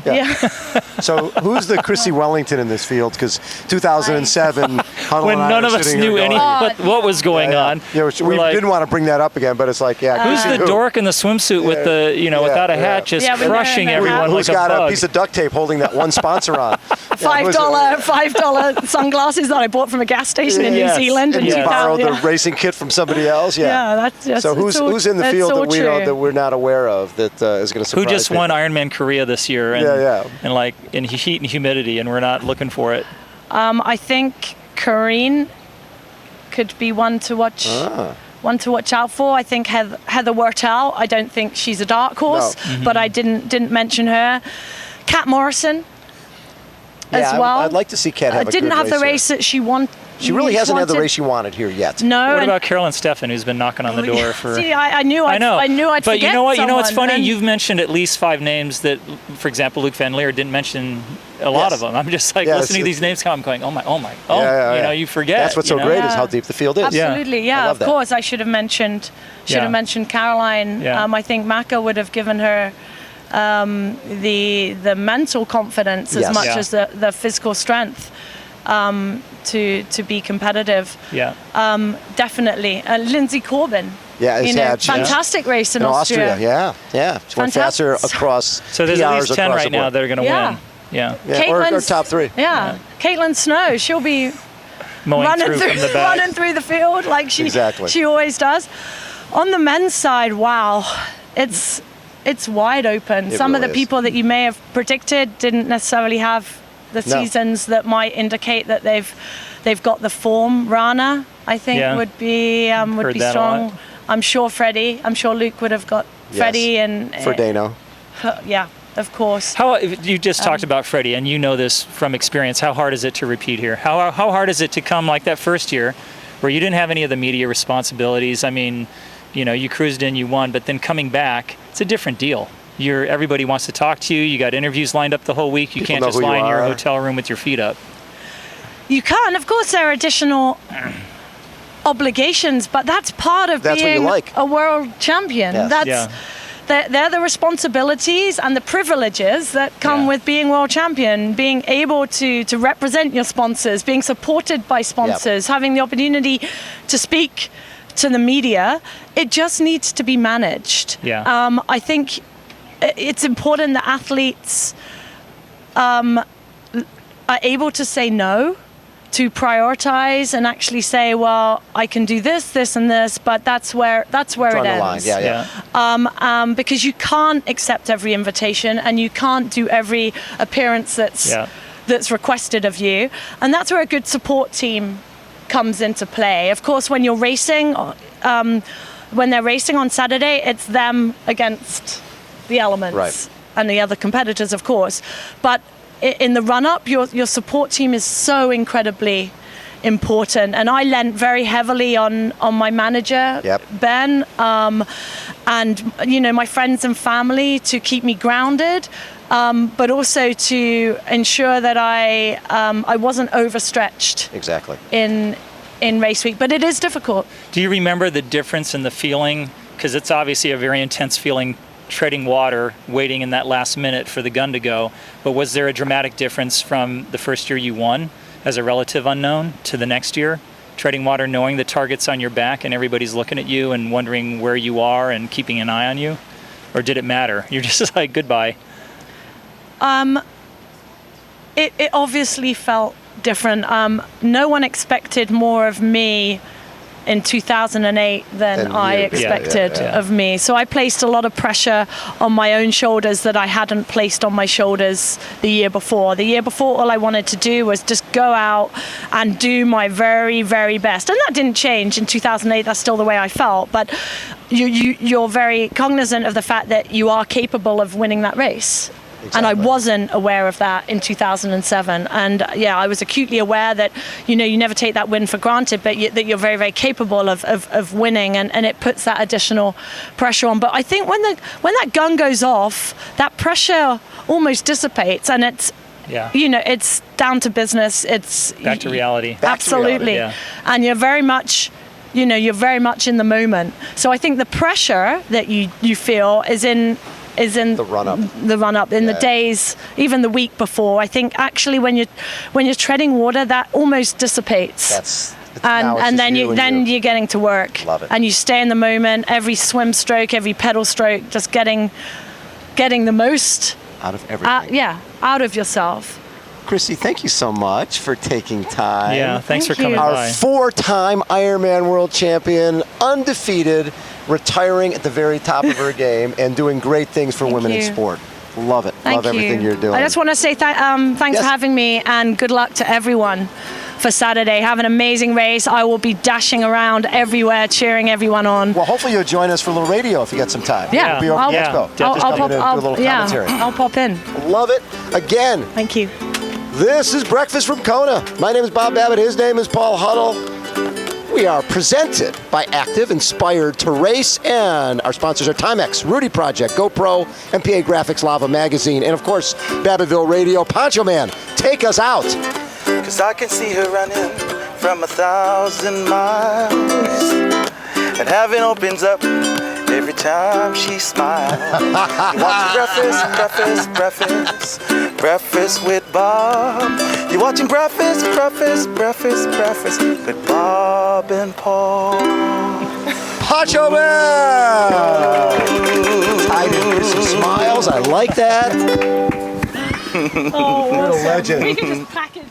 So who's the Chrissie Wellington in this field? Because 2007, when none of us knew what was going on. We didn't want to bring that up again, but it's like, who's the dork in the swimsuit with the, you know, without a hat, just crushing everyone who's like a bug? got a piece of duct tape holding that one sponsor on? $5 sunglasses that I bought from a gas station in New Zealand. And you borrowed the racing kit from somebody else. So who's in the field that we're not aware of that is going to surprise Who just people? won Ironman Korea this year? And, and like in heat and humidity, and we're not looking for it. I think Karine could be one to watch. One to watch out for. I think Heather Wurtel. I don't think she's a dark horse, but I didn't mention her. Kat Morrison as well. I'd like to see Kat have a didn't good have the race here. that she wanted. She really hasn't had the race she wanted here yet. No. What about Carolyn Steffen, who's been knocking on the door for? See, I knew I'd But forget you know what? You know what's someone, funny? You've mentioned at least 5 names that, for example, Luc Van Lierde didn't mention a lot of them. I'm just like listening to these names come. I'm going, oh my. You know, you forget. That's what's so great is how deep the field is. Absolutely, of course. I should have mentioned. Caroline. I think Maka would have given her the mental confidence as much as the physical strength. To be competitive. Definitely. Lindsay Corbin. Fantastic race in Austria. She went faster across. So there's at least 10 right now that are going to win. Or top 3. Caitlin Snow, she'll be running through the field like she always does. On the men's side, it's wide open. Some of the people that you may have predicted didn't necessarily have the seasons that might indicate that they've got the form. Rana, I think, would be strong. I'm sure Luc would have got Freddie and Frodeno. Yeah, of course. How you just talked about Freddie, and you know this from experience. How hard is it to repeat here? How hard is it to come like that first year, where you didn't have any of the media responsibilities? I mean, you cruised in, you won, but then coming back, it's a different deal. Everybody wants to talk to you. You got interviews lined up the whole week. You can't just lie in your hotel room with your feet up. You can, of course. There are additional obligations, but that's part of being a world champion. Yes. They're the responsibilities and the privileges that come with being world champion, being able to represent your sponsors, being supported by sponsors, having the opportunity to speak to the media. It just needs to be managed. I think it's important that athletes are able to say no, to prioritize and actually say, well, I can do this, this, and this, but that's where it ends. Because you can't accept every invitation and you can't do every appearance that's requested of you, and that's where a good support team comes into play. Of course, when you're racing, when they're racing on Saturday, it's them against the elements and the other competitors, of course, but in the run-up, your support team is so incredibly important, and I lent very heavily on my manager, Ben, and my friends and family to keep me grounded, but also to ensure that I wasn't overstretched. Exactly. In race week, but it is difficult. Do you remember the difference in the feeling? Because it's obviously a very intense feeling, treading water, waiting in that last minute for the gun to go. But was there a dramatic difference from the first year you won as a relative unknown to the next year? Treading water, knowing the target's on your back and everybody's looking at you and wondering where you are and keeping an eye on you? Or did it matter? You're just like, goodbye. It obviously felt different. No one expected more of me in 2008 than I expected of me. So I placed a lot of pressure on my own shoulders that I hadn't placed on my shoulders the year before. The year before, all I wanted to do was just go out and do my very, very best. And that didn't change in 2008. That's still the way I felt. But you're very cognizant of the fact that you are capable of winning that race. Exactly. And I wasn't aware of that in 2007. And I was acutely aware that, you never take that win for granted, but that you're very, very capable of winning, and it puts that additional pressure on. But I think when that gun goes off, that pressure almost dissipates, and it's, it's down to business. It's back to reality. Absolutely. And you're very much in the moment. So I think the pressure that you feel is in the run-up, in the days, even the week before. I think actually when you're treading water, that almost dissipates. And then you're getting to work. Love it. And you stay in the moment, every swim stroke, every pedal stroke, just getting the most out of everything. Out of yourself. Chrissie, thank you so much for taking time. Yeah, thanks for coming Our by. 4-time Ironman world champion, undefeated, retiring at the very top of her game and doing great things for women in sport. Love it. Love everything you're doing. I just want to say thanks for having me, and good luck to everyone for Saturday. Have an amazing race. I will be dashing around everywhere, cheering everyone on. Well, hopefully you'll join us for a little radio if you get some time. Yeah. We'll be over I'll do a little commentary. I'll pop in. Love it. Again. Thank you. This is Breakfast from Kona. My name is Bob Babbitt. His name is Paul Huddle. We are presented by Active, inspired to race, and our sponsors are Timex, Rudy Project, GoPro, MPA Graphics, Lava Magazine, and of course, Babbittville Radio. Poncho Man, take us out. 'Cause I can see her running from 1,000 miles, and heaven opens up every time she smiles. You watching breakfast with Bob. You're watching breakfast with Bob and Paul. Poncho Man! Tied in Chrissie smiles. I like that. You're a legend. We can just package it.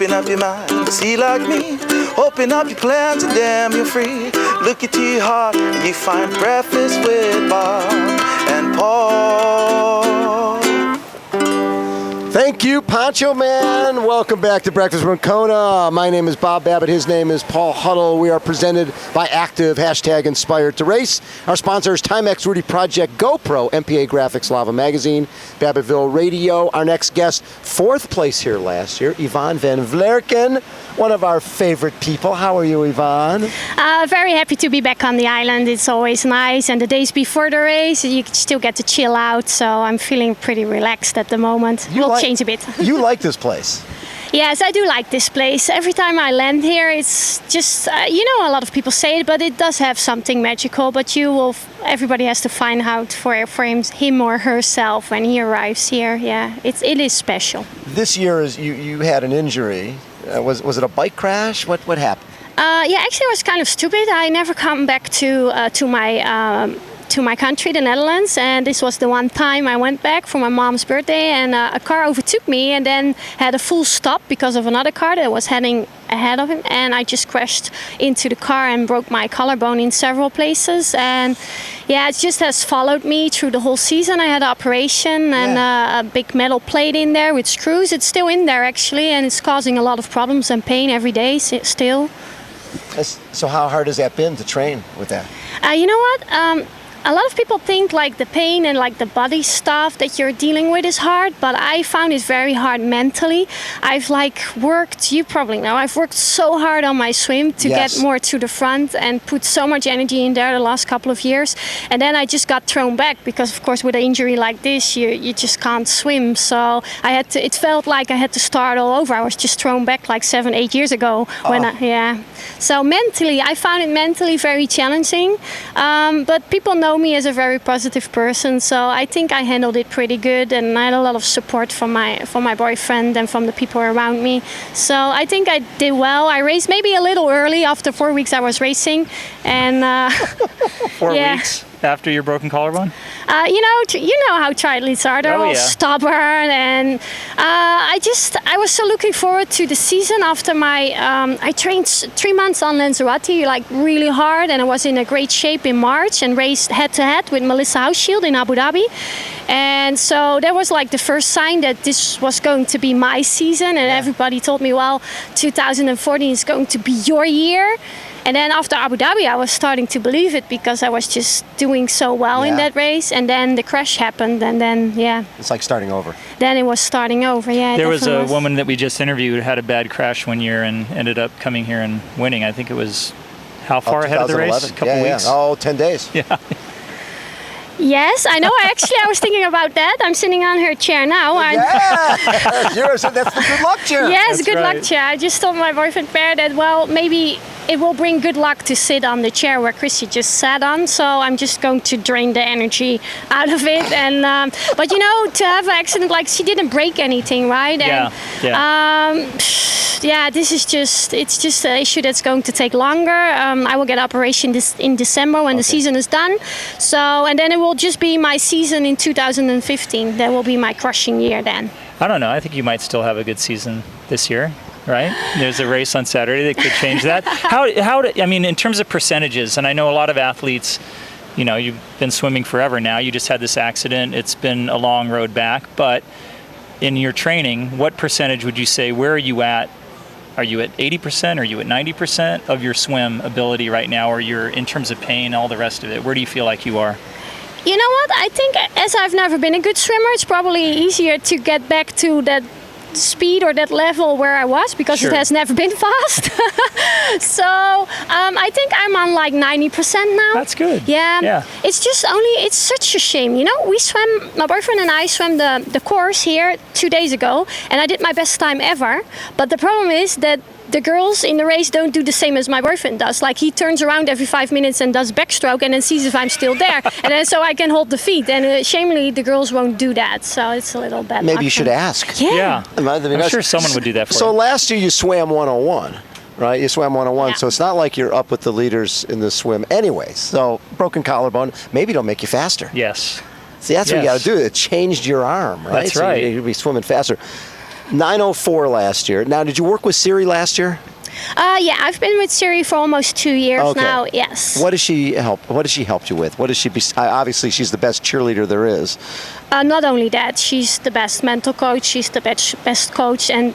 Open up your mind, see like me. Open up your plans and damn, you're free. Look into your heart and you find breakfast with Bart and Paul. Thank you, Poncho Man. Welcome back to Breakfast with Kona. My name is Bob Babbitt. His name is Paul Huddle. We are presented by Active, #Inspired to Race. Our sponsor is Timex, Rudy Project, GoPro, MPA Graphics, Lava Magazine, Babbittville Radio. Our next guest, 4th place here last year, Yvonne Van Vlerken, one of our favorite people. How are you, Yvonne? Very happy to be back on the island. It's always nice. And the days before the race, you still get to chill out. So I'm feeling pretty relaxed at the moment. We'll change a bit. You like this place? Yes, I do like this place. Every time I land here, it's just, a lot of people say it, but it does have something magical. But everybody has to find out for him or herself when he arrives here. Yeah, it is special. This year, you had an injury. Was it a bike crash? What happened? Actually, it was kind of stupid. I never come back to my country, the Netherlands, and this was the one time I went back for my mom's birthday, and a car overtook me and then had a full stop because of another car that was heading ahead of him, and I just crashed into the car and broke my collarbone in several places. And it just has followed me through the whole season. I had an operation and a big metal plate in there with screws. It's still in there actually, and it's causing a lot of problems and pain every day still. So how hard has that been to train with that? You know what? A lot of people think like the pain and like the body stuff that you're dealing with is hard, but I found it very hard mentally. I've worked, you probably know, I've worked so hard on my swim to get more to the front and put so much energy in there the last couple of years. And then I just got thrown back because of course with an injury like this, you just can't swim. So it felt like I had to start all over. I was just thrown back like 7-8 years ago. So mentally, I found it mentally very challenging. But people know me as a very positive person, so I think I handled it pretty good, and I had a lot of support from my boyfriend and from the people around me. So I think I did well. I raced maybe a little early. After 4 weeks I was racing, and 4 weeks after your broken collarbone? You know how triathletes are. They're all stubborn, and I was so looking forward to the season after I trained 3 months on Lanzarote, like really hard, and I was in a great shape in March and raced head-to-head with Melissa Hauschild in Abu Dhabi. And so that was like the first sign that this was going to be my season, and everybody told me, well, 2014 is going to be your year. And then after Abu Dhabi, I was starting to believe it because I was just doing so well in that race. And then the crash happened, and then, It's like starting over. Then it was starting over, There was a woman that we just interviewed who had a bad crash one year and ended up coming here and winning. I think it was, how far ahead of the race? A couple weeks? Oh, 10 days. Yeah. Yes, I know. I was thinking about that. I'm sitting on her chair now. That's the good luck chair. Yes, good luck chair. I just told my boyfriend Per that, well, maybe it will bring good luck to sit on the chair where Chrissie just sat on. So I'm just going to drain the energy out of it. And but to have an accident, like she didn't break anything, right? This is just an issue that's going to take longer. I will get an operation in December when the season is done. So, and then it will just be my season in 2015. That will be my crushing year then. I don't know. I think you might still have a good season this year, right? There's a race on Saturday that could change that. In terms of percentages, and I know a lot of athletes, you've been swimming forever now. You just had this accident. It's been a long road back. But in your training, what percentage would you say, where are you at? Are you at 80%? Are you at 90% of your swim ability right now, or you're in terms of pain, all the rest of it? Where do you feel like you are? You know what? I think as I've never been a good swimmer, it's probably easier to get back to that speed or that level where I was because it has never been fast. So I think I'm on like 90% now. That's good. Yeah. It's just it's such a shame. We swam, my boyfriend and I swam the course here 2 days ago, and I did my best time ever. But the problem is that the girls in the race don't do the same as my boyfriend does. Like he turns around every 5 minutes and does backstroke and then sees if I'm still there. And then so I can hold the feet. And shamefully, the girls won't do that. So it's a little bad. Maybe you should ask. Yeah. I'm sure someone would do that for you. So last year you swam 101, right? You swam 101. So it's not like you're up with the leaders in the swim anyway. So broken collarbone, maybe it'll make you faster. Yes. See, that's what you got to do. It changed your arm, right? That's right. You'll be swimming faster. 9:04 last year. Now, did you work with Siri last year? Yeah, I've been with Siri for almost 2 years now. Yes. What does she help you with? What does she? Obviously, she's the best cheerleader there is. Not only that, she's the best mental coach. She's the best coach, and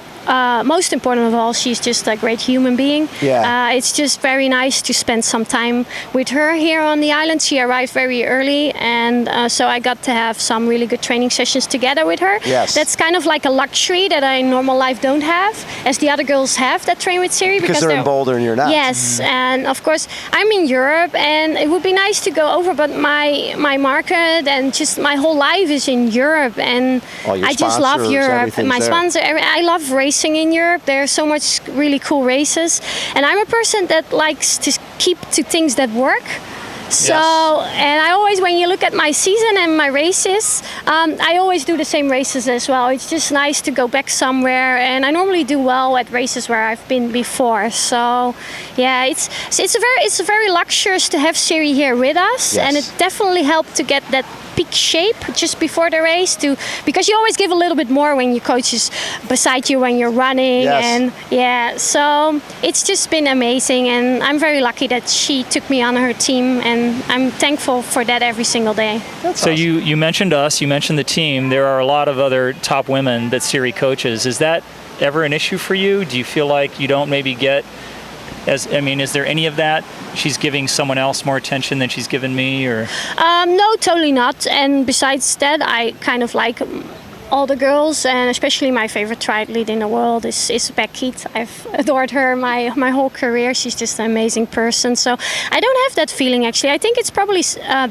most important of all, she's just a great human being. Yeah. It's just very nice to spend some time with her here on the island. She arrived very early, and so I got to have some really good training sessions together with her. Yes. That's kind of like a luxury that I in normal life don't have, as the other girls have that train with Siri. Because they're in Boulder and you're not. Yes, and of course I'm in Europe, and it would be nice to go over, but my market and just my whole life is in Europe, and I just love Europe. My sponsor, I love racing in Europe. There are so much really cool races, and I'm a person that likes to keep to things that work. So, and I always, when you look at my season and my races, I always do the same races as well. It's just nice to go back somewhere, and I normally do well at races where I've been before. So, yeah, it's very luxurious to have Siri here with us, and it definitely helped to get that peak shape just before the race, because you always give a little bit more when your coach is beside you when you're running. And so it's just been amazing, and I'm very lucky that she took me on her team, and I'm thankful for that every single day. So you mentioned us, you mentioned the team. There are a lot of other top women that Siri coaches. Is that ever an issue for you? Do you feel like you don't maybe get is there any of that? She's giving someone else more attention than she's given me, or? No, totally not. And besides that, I kind of like all the girls, and especially my favorite triathlete in the world is Becky. I've adored her my whole career. She's just an amazing person. So I don't have that feeling, actually. I think it's probably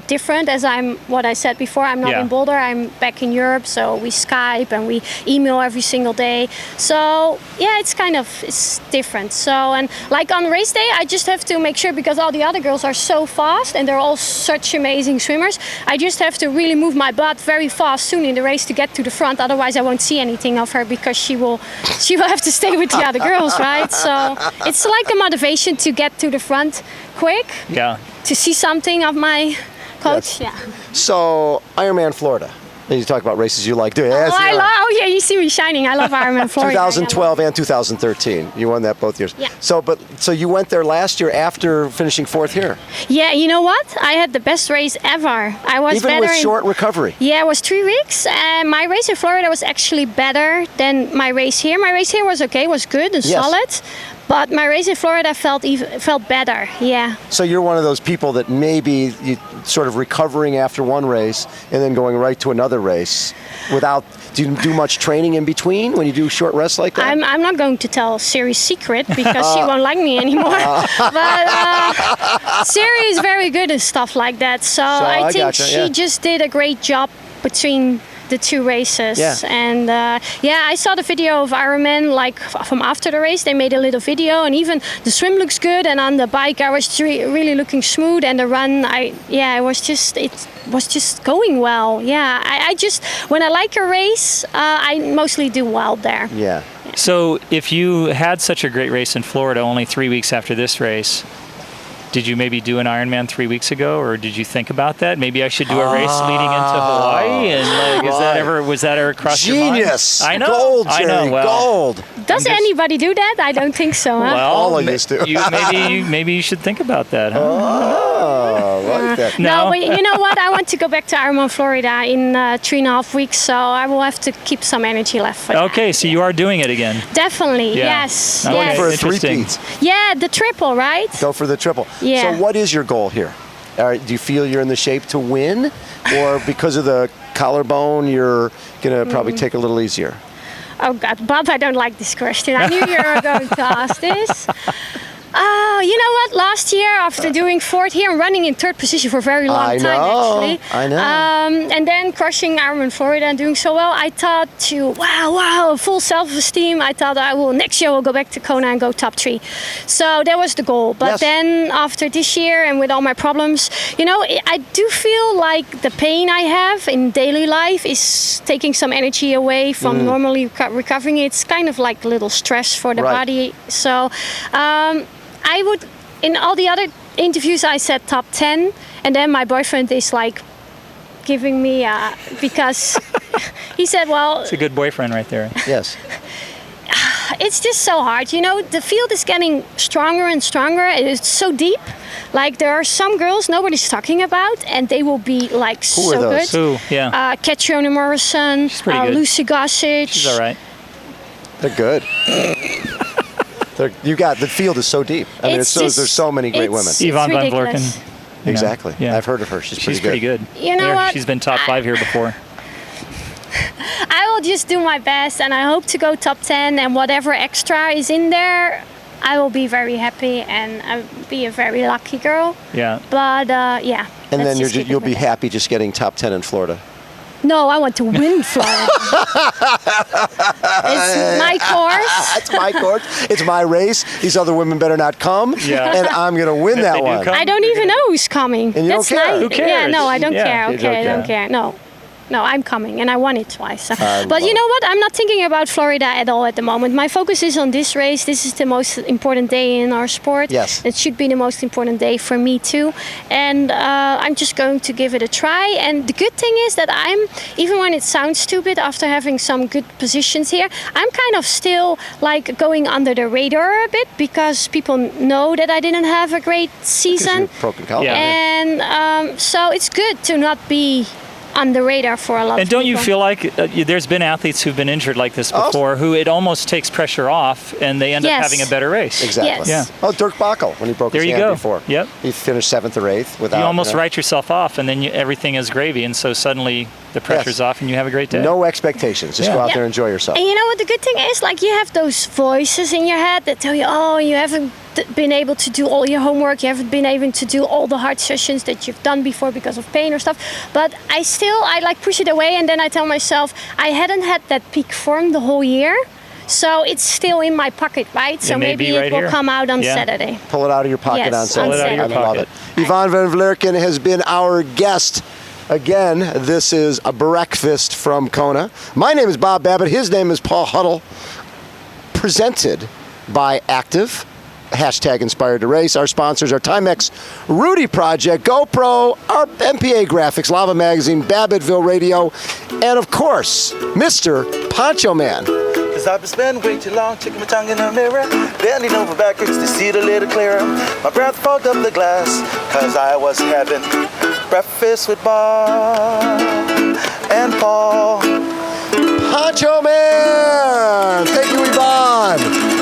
different, as what I said before, I'm not in Boulder, I'm back in Europe, so we Skype and we email every single day. So yeah, it's different. So, and like on race day, I just have to make sure, because all the other girls are so fast and they're all such amazing swimmers, I just have to really move my butt very fast soon in the race to get to the front. Otherwise I won't see anything of her, because she will have to stay with the other girls, right? So it's like a motivation to get to the front quick, to see something of my coach. So Ironman Florida, you talk about races you like doing. You see me shining. I love Ironman Florida. 2012 and 2013. You won that both years. Yeah. So you went there last year after finishing 4th here. Yeah, you know what? I had the best race ever. I was even with short recovery. Yeah, it was 3 weeks, and my race in Florida was actually better than my race here. My race here was okay, was good and solid. But my race in Florida felt better, So you're one of those people that maybe you sort of recovering after one race and then going right to another race do you do much training in between when you do short rests like that? I'm not going to tell Siri's secret, because she won't like me anymore. But Siri is very good at stuff like that. So I think she just did a great job between the 2 races. And I saw the video of Ironman, like from after the race. They made a little video, and even the swim looks good, and on the bike I was really looking smooth, and the run it was just going well. I just, when I like a race, I mostly do well there. So if you had such a great race in Florida only 3 weeks after this race, did you maybe do an Ironman 3 weeks ago, or did you think about that? Maybe I should do a race leading into Hawaii, and was that ever crossed your mind? Genius! I know. Gold, Jerry, gold. Does anybody do that? I don't think so. Huh? Well, all of us do. maybe you should think about that. Huh? Oh, like that. No, but you know what? I want to go back to Ironman Florida in 3.5 weeks, so I will have to keep some energy left for that. Okay, so you are doing it again. Definitely, yes. Going for a 3-peat. Yeah, the triple, right? Go for the triple. Yeah. So what is your goal here? Do you feel you're in the shape to win, or because of the collarbone, you're going to probably take a little easier? Oh God, Bob, I don't like this question. I knew you were going to ask this. You know what? Last year, after doing 4th here and running in 3rd position for a very long time, actually. I know. And then crushing Ironman Florida and doing so well, I thought full self-esteem. I thought next year I will go back to Kona and go top 3. So that was the goal. But then after this year and with all my problems, I do feel like the pain I have in daily life is taking some energy away from normally recovering. It's kind of like a little stress for the body. So I would, in all the other interviews, I said top 10, and then my boyfriend is like giving me because he said, well, It's a good boyfriend right there. Yes. it's just so hard. You know, the field is getting stronger and stronger. It's so deep. Like, there are some girls nobody's talking about, and they will be like Who are so those? good. Who? Yeah. Catriona Morrison, She's pretty good. Lucy Gossage. She's all right. They're good. The field is so deep. I mean, there's so many great women. Yvonne Van Vlerken. ridiculous. Exactly. Yeah. I've heard of her. She's She's pretty pretty good. good. You know what? She's been top 5 here before. I will just do my best, and I hope to go top 10, and whatever extra is in there, I will be very happy, and I'll be a very lucky girl. Yeah. But yeah. And let's then just keep it you'll be with that. happy just getting top 10 in Florida. No, I want to win Florida. It's my course. It's my course. It's my race. These other women better not come. Yeah. And I'm going to win If that they do one. come, I don't even know who's coming. And you don't care. Nice. Who cares? Yeah, no, I don't Yeah. care. You Okay, don't I don't care. care. No, I'm coming, and I won it twice. But love you know what? I'm not thinking about Florida at all at the moment. My focus is on this race. This is the most important day in our sport. Yes. It should be the most important day for me too. And I'm just going to give it a try. And the good thing is that even when it sounds stupid, after having some good positions here, I'm kind of still like going under the radar a bit, because people know that I didn't have a great season. Broken collarbone. Yeah. And so it's good to not be on the radar for a lot And of don't people. you feel like there's been athletes who've been injured like this before, who it almost takes pressure off, and they end up Yes. having a better race? Exactly. Yes. Oh, Dirk Bockel, when he broke There his you hand go. before. Yep. He finished 7th or 8th without. You almost write yourself off, and then everything is gravy, and so suddenly the pressure's off, and you have a great day. No expectations. Just Yeah. go out Yeah. there and enjoy yourself. And you know what the good thing is? Like, you have those voices in your head that tell you, oh, you haven't been able to do all your homework, you haven't been able to do all the hard sessions that you've done before because of pain or stuff. But I like push it away, and then I tell myself I hadn't had that peak form the whole year. So it's still in my pocket, right? So It may maybe be it right will here. come out on Yeah. Saturday. Pull it out of your pocket Yes, on on Saturday. Pull it out of your I love pocket. it. Yvonne Van Vlerken has been our guest. Again, this is a breakfast from Kona. My name is Bob Babbitt. His name is Paul Huddle. Presented by Active. Hashtag Inspired to Race. Our sponsors are Timex, Rudy Project, GoPro, our MPA Graphics, Lava Magazine, Babbittville Radio, and of course, Mr. Poncho Man. Cause I've been spending way too long checking my tongue in the mirror, bending over backwards to see it a little clearer. My breath fogged up the glass, cause I was having breakfast with Bart and Paul. Poncho Man! Thank you, Yvonne.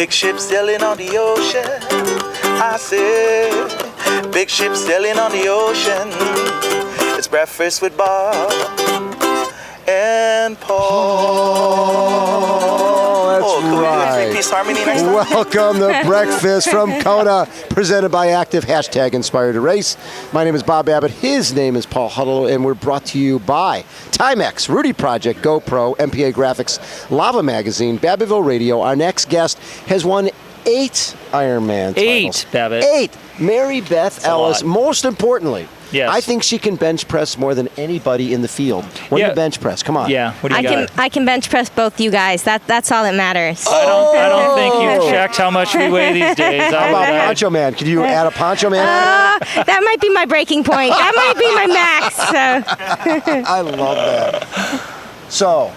Big ship sailing on the ocean. I said, big ship sailing on the ocean. It's breakfast with Bart and Paul. That's right. Peace, harmony next time. Welcome to Breakfast from Kona, presented by Active, #Inspired to Race. My name is Bob Abbott. His name is Paul Huddle, and we're brought to you by Timex, Rudy Project, GoPro, MPA Graphics, Lava Magazine, Babbittville Radio. Our next guest has won 8 Ironman titles. 8, Babbitt. 8. Mary Beth Ellis. Most importantly, yes. I think she can bench press more than anybody in the field. What do you bench press? Come on. Yeah, what do you got? I can bench press both you guys. That's all that matters. I don't think you've checked how much we weigh these days. How about Poncho Man? Could you add a Poncho Man? That might be my breaking point. That might be my max. So. I love that. So,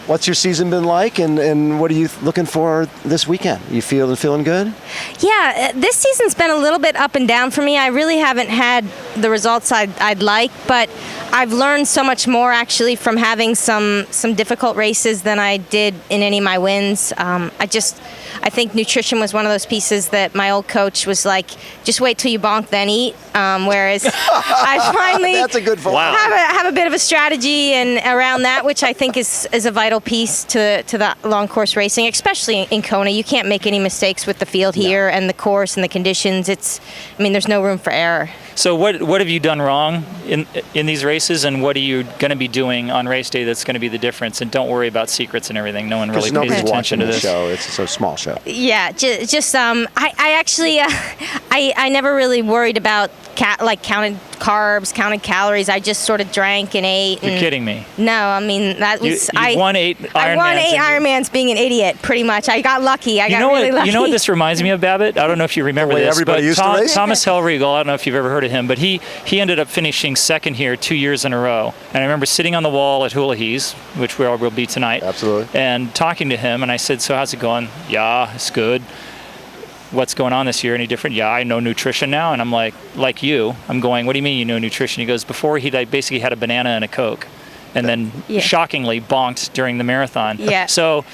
what's your season been like, and what are you looking for this weekend? You feeling good? Yeah, this season's been a little bit up and down for me. I really haven't had the results I'd like, but I've learned so much more actually from having some difficult races than I did in any of my wins. I think nutrition was one of those pieces that my old coach was like, just wait till you bonk, then eat. Whereas I finally That's a good have a bit of a strategy and around that, which I think is a vital piece to the long course racing, especially in Kona. You can't make any mistakes with the field here and the course and the conditions. There's no room for error. So what have you done wrong in these races, and what are you going to be doing on race day that's going to be the difference? And don't worry about secrets and everything. No one really pays attention to this. Show. It's a small show. Yeah, I actually I never really worried about counted carbs, counted calories. I just sort of drank and ate. You're kidding me. No, that was you won 8 Ironmans. I won 8 Ironmans being an idiot, pretty much. I got lucky. I got really lucky. You know what this reminds me of, Babbitt? I don't know if you remember this, everybody but used to race? Thomas Hellriegel, I don't know if you've ever heard of him, but he ended up finishing second here 2 years in a row. And I remember sitting on the wall at Hula He's, which we all will be tonight. Absolutely. And talking to him, and I said, so how's it going? Yeah, it's good. What's going on this year? Any different? Yeah, I know nutrition now. And I'm like you. I'm going, what do you mean you know nutrition? He goes, before he basically had a banana and a Coke, and then shockingly bonked during the marathon. Yeah. So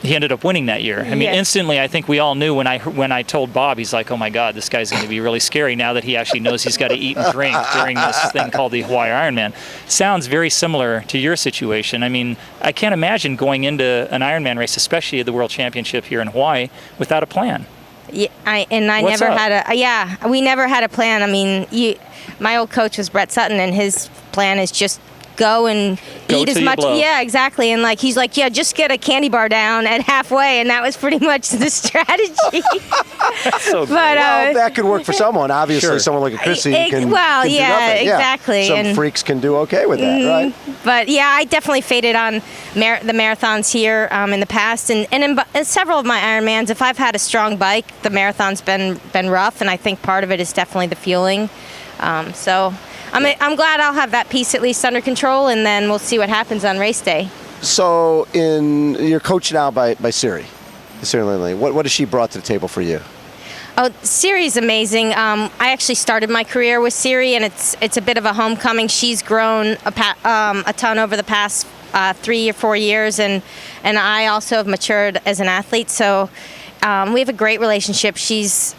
he ended up winning that year. I mean, instantly, I think we all knew when I told Bob, he's like, oh my God, this guy's going to be really scary now that he actually knows he's got to eat and drink during this thing called the Hawaii Ironman. Sounds very similar to your situation. I mean, I can't imagine going into an Ironman race, especially the World Championship here in Hawaii, without a plan. Yeah, we never had a plan. I mean, my old coach was Brett Sutton, and his plan is just go and eat as much. Yeah, exactly. And he's like, yeah, just get a candy bar down at halfway, and that was pretty much the strategy. So well, that could work for someone. Obviously, sure. Someone like a Chrissie can. Well, can yeah, exactly. Some freaks can do okay with that, right? But yeah, I definitely faded on the marathons here in the past, and in several of my Ironmans, if I've had a strong bike, the marathon's been rough, and I think part of it is definitely the fueling. So I'm glad I'll have that piece at least under control, and then we'll see what happens on race day. So, you're coached now by Siri Lindley. What has she brought to the table for you? Oh, Siri's amazing. I actually started my career with Siri, and it's a bit of a homecoming. She's grown a ton over the past 3 or 4 years, and I also have matured as an athlete. So we have a great relationship. She's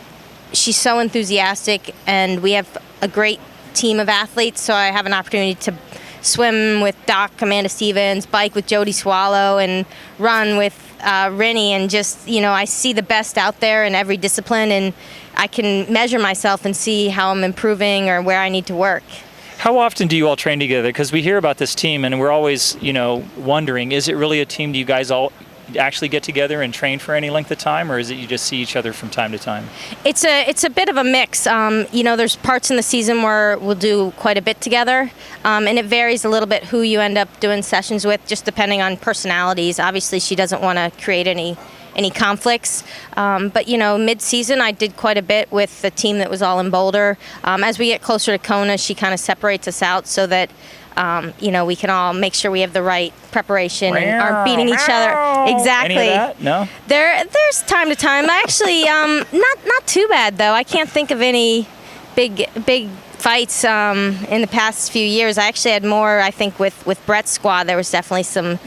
so enthusiastic, and we have a great team of athletes. So I have an opportunity to swim with Doc, Amanda Stevens, bike with Jody Swallow, and run with Ronnie, and just, I see the best out there in every discipline, and I can measure myself and see how I'm improving or where I need to work. How often do you all train together? Because we hear about this team, and we're always, wondering, is it really a team? Do you guys all actually get together and train for any length of time, or is it you just see each other from time to time? It's a bit of a mix. There's parts in the season where we'll do quite a bit together, and it varies a little bit who you end up doing sessions with, just depending on personalities. Obviously, she doesn't want to create any conflicts, but mid-season I did quite a bit with the team that was all in Boulder. As we get closer to Kona, she kind of separates us out so that we can all make sure we have the right preparation and aren't beating each other. Exactly. Any of that? No? There's time to time. I actually, not too bad though. I can't think of any big fights in the past few years. I actually had more, I think, with Brett's squad. There was definitely some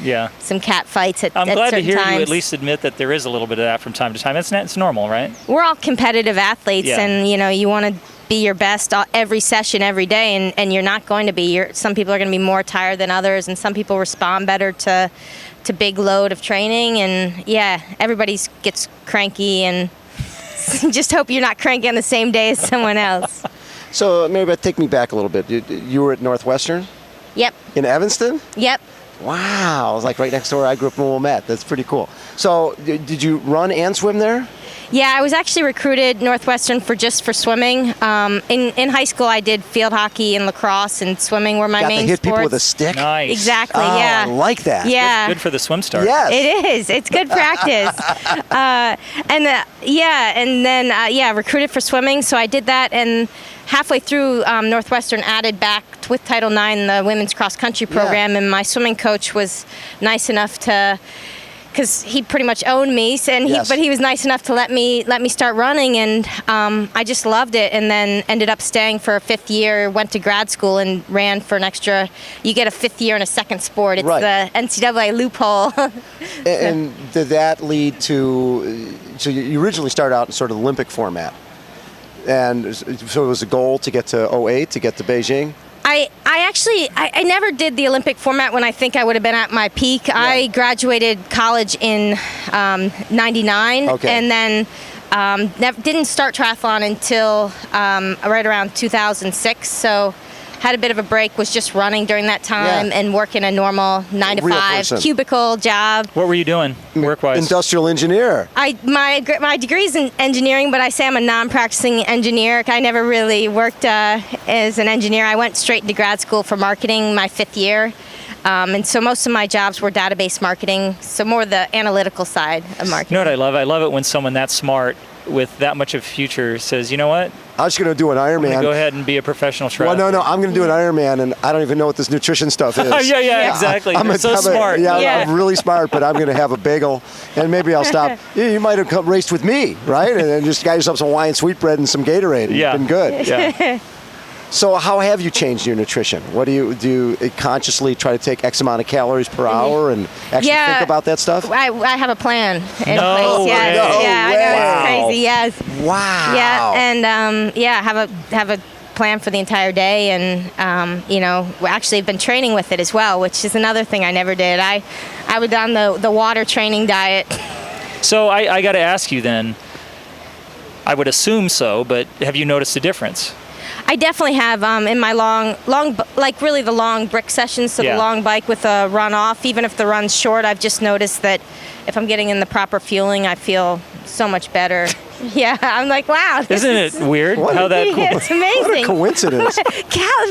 cat fights at I'm glad to certain hear times. you at least admit that there is a little bit of that from time to time. It's normal, right? We're all competitive athletes, and you want to be your best every session, every day, and you're not going to be. Some people are going to be more tired than others, and some people respond better to big load of training, and everybody gets cranky, and just hope you're not cranky on the same day as someone else. So maybe take me back a little bit. You were at Northwestern? Yep. In Evanston? Yep. Wow, it was like right next door. I grew up in Wilmette. That's pretty cool. So did you run and swim there? Yeah, I was actually recruited Northwestern for swimming. In high school, I did field hockey and lacrosse, and swimming were my main to hit sports. people with a stick? Nice. Exactly, Oh, yeah. I like that. Yeah. Good for the swim start. Yes. It is. It's good practice. Recruited for swimming, so I did that, and halfway through, Northwestern added back with Title IX the women's cross country program, and my swimming coach was nice enough to, because he pretty much owned me, but he was nice enough to let me start running, and I just loved it, and then ended up staying for a 5th year, went to grad school and ran for an extra. You get a 5th year in a second sport. It's the NCAA loophole. And did that lead to? So you originally started out in sort of the Olympic format, and so it was a goal to get to 08, to get to Beijing. I never did the Olympic format when I think I would have been at my peak. Yeah. I graduated college in '99, and then didn't start triathlon until right around 2006. So had a bit of a break, was just running during that time and working a normal 9 to 5 cubicle job. What were you doing work-wise? Industrial engineer. My degree's in engineering, but I say I'm a non-practicing engineer. I never really worked as an engineer. I went straight into grad school for marketing my 5th year. And so most of my jobs were database marketing, so more the analytical side of marketing. You know what I love? I love it when someone that smart with that much of a future says, you know what? I'm just going to do an Ironman. I'm going to go ahead and be a professional triathlete. Well, no, I'm going to do an Ironman, and I don't even know what this nutrition stuff is. yeah, exactly. I'm so smart. I'm really smart, but I'm going to have a bagel, and maybe I'll stop. You might have raced with me, right? And then just got yourself some Hawaiian sweetbread and some Gatorade. Yeah. It's been good. Yeah. So how have you changed your nutrition? What do you consciously try to take X amount of calories per hour and actually think about that stuff? I have a plan in place. No Yes. way. I know, it's crazy. Yes. Wow. Yeah, and have a plan for the entire day, and we actually have been training with it as well, which is another thing I never did. I was on the water training diet. So I got to ask you then. I would assume so, but have you noticed a difference? I definitely have in my long, like really the long brick sessions, so the long bike with a run off. Even if the run's short, I've just noticed that if I'm getting in the proper fueling, I feel so much better. Yeah, I'm like, wow. Isn't it weird how that? It's amazing. What a coincidence.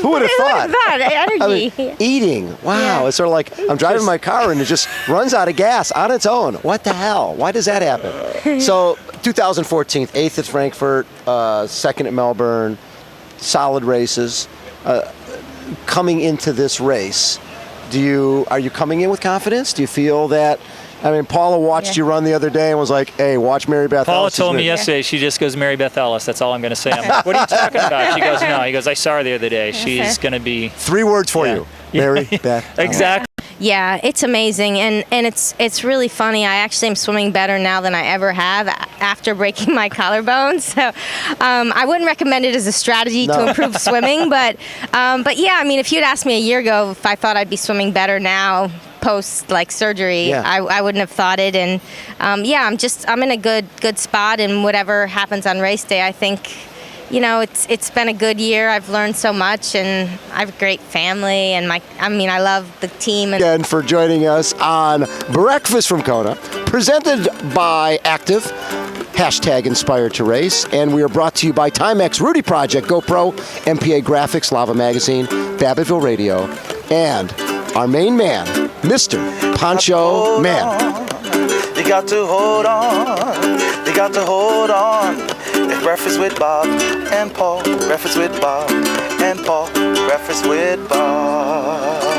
Who would have thought? Energy. I mean, eating. Wow. It's sort of like I'm driving my car and it just runs out of gas on its own. What the hell? Why does that happen? So 2014, 8th at Frankfurt, 2nd at Melbourne. Solid races. Coming into this race, are you coming in with confidence? Do you feel that? I mean, Paula watched you run the other day and was like, "Hey, watch Mary Beth Ellis." Paula told me yesterday she just goes Mary Beth Ellis. That's all I'm going to say. I'm like, what are you talking about? She goes, no. He goes, I saw her the other day. She's going to be 3 words for you, Mary Beth. Exactly. Yeah, it's amazing, and it's really funny. I actually am swimming better now than I ever have after breaking my collarbone. So I wouldn't recommend it as a strategy to improve swimming, but yeah, I mean, if you'd asked me a year ago if I thought I'd be swimming better now post surgery, I wouldn't have thought it. And I'm in a good spot, and whatever happens on race day, I think. It's been a good year. I've learned so much, and I have a great family, and I love the team. Again, for joining us on Breakfast from Kona, presented by Active, #Inspired to Race, and we are brought to you by Timex, Rudy Project, GoPro, MPA Graphics, Lava Magazine, Babbittville Radio, and our main man, Mr. Poncho Man. You got to hold on. You got to hold on. It's Breakfast with Bob and Paul. Breakfast with Bob and Paul. Breakfast with Bob.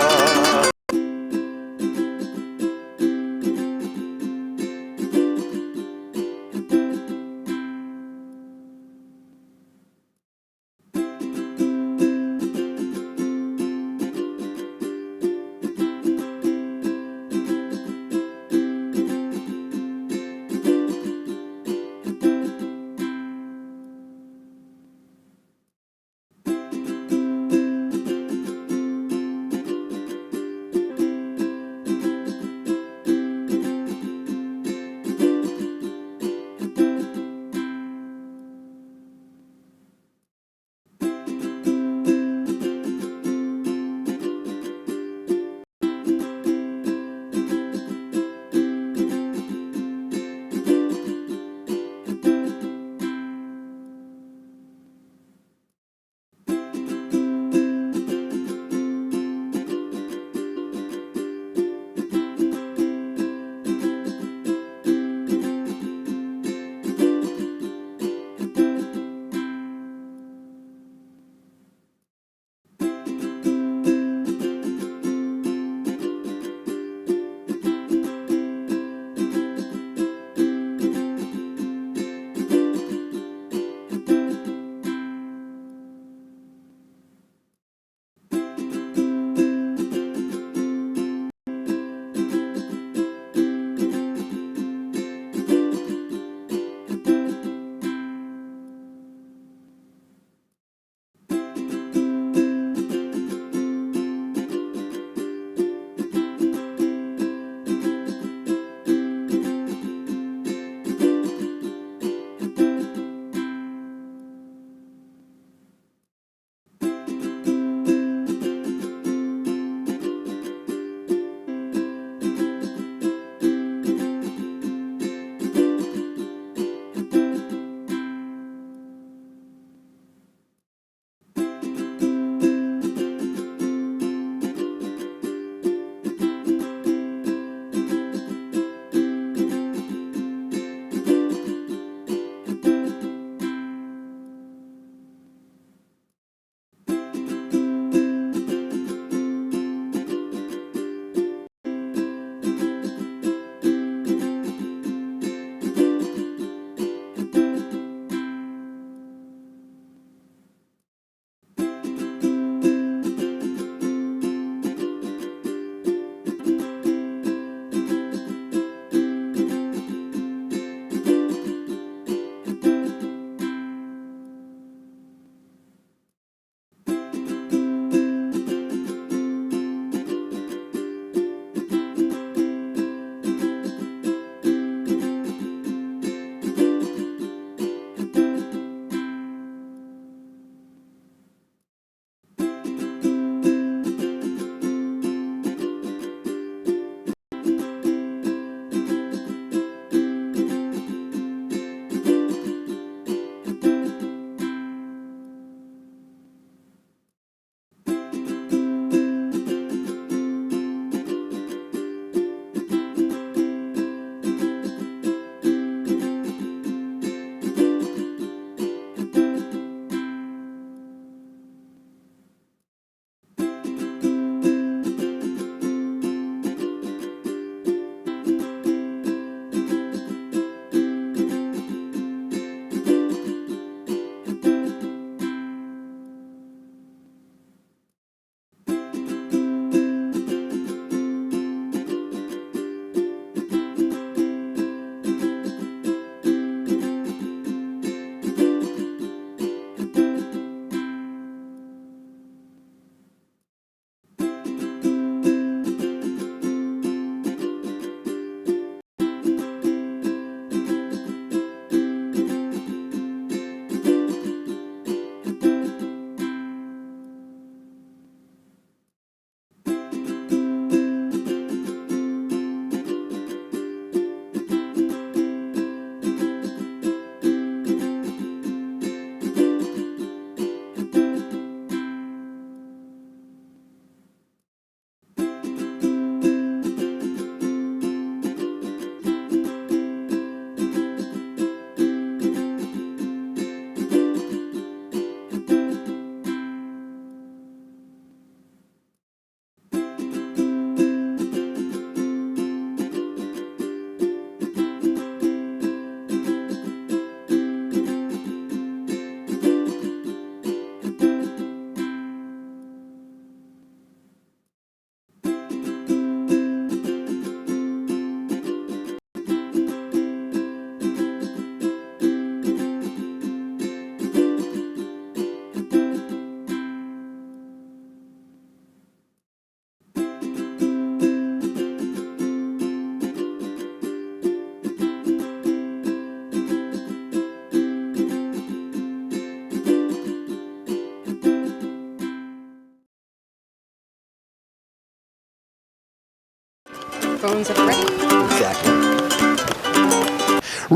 microphones at the ready. Exactly.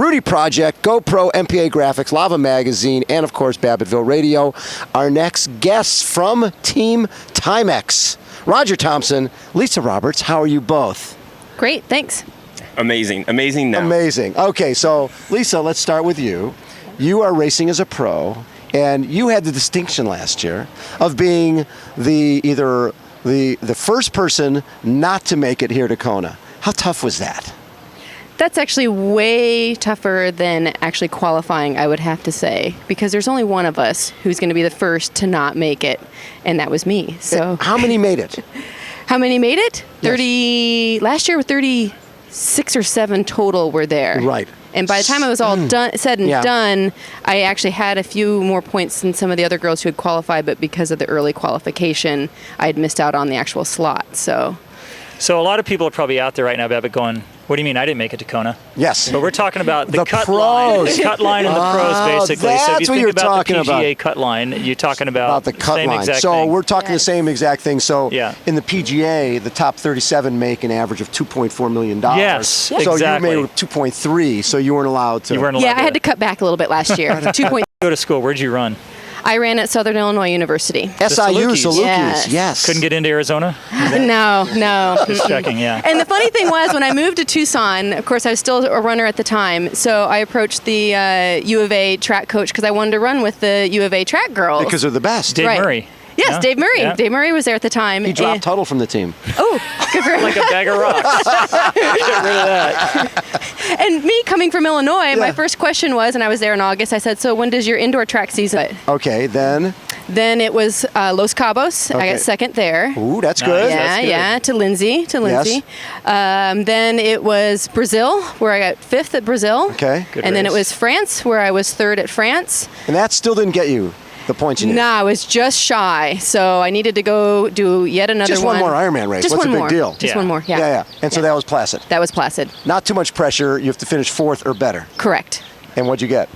Rudy Project, GoPro, MPA Graphics, Lava Magazine, and of course Babbittville Radio. Our next guests from Team Timex, Roger Thompson, Lisa Roberts. How are you both? Great, thanks. Amazing now. Amazing. Okay, so Lisa, let's start with you. You are racing as a pro, and you had the distinction last year of being the first person not to make it here to Kona. How tough was that? That's actually way tougher than actually qualifying, I would have to say, because there's only one of us who's going to be the first to not make it, and that was me. So how many made it? How many made it? Yes. 30. Last year, 36 or 7 total were there. Right. And by the time it was all said and done, I actually had a few more points than some of the other girls who had qualified, but because of the early qualification, I had missed out on the actual slot. So a lot of people are probably out there right now, Babbitt, going, what do you mean I didn't make it to Kona? Yes. But we're talking about the cut pros. line. The cut line and the pros, basically. That's so if you what think you're about talking the PGA about. cut line, you're talking about the cut same line. exact So thing. we're talking the same exact thing. So Yeah. in the PGA, the top 37 make an average of $2.4 million. Yes, So exactly. you made 2.3, so you weren't allowed to. You weren't allowed yeah, I had to cut back a little bit last year. 2 point. go to school. Where'd you run? I ran at Southern Illinois University. SIU, Salukis, Yes. yes. Couldn't get into Arizona? No. Just checking, yeah. And the funny thing was, when I moved to Tucson, of course, I was still a runner at the time, so I approached the U of A track coach because I wanted to run with the U of A track girls. Because they're the best. Dave Right. Murray. Yes, Yeah. Dave Murray. Yeah. Dave Murray was there at the time. He dropped Tuttle from the team. Oh, good for him. Like a bag of rocks. Get rid of that. And me coming from Illinois, my first question was, and I was there in August, I said, so when does your indoor track season? Okay, then. Then it was Los Cabos. I Okay. got second there. Ooh, that's good. Yeah, to Lindsay. Yes. Then it was Brazil, where I got 5th at Brazil. Okay. Good and then it race. was France, where I was 3rd at France. And that still didn't get you the points you needed. No, I was just shy, so I needed to go do yet another Just one more Ironman race. Just What's one the big more. deal? Just Yeah. one more, yeah. Yeah. And so that was placid. That was placid. Not too much pressure. You have to finish 4th or better. Correct. And what'd you get?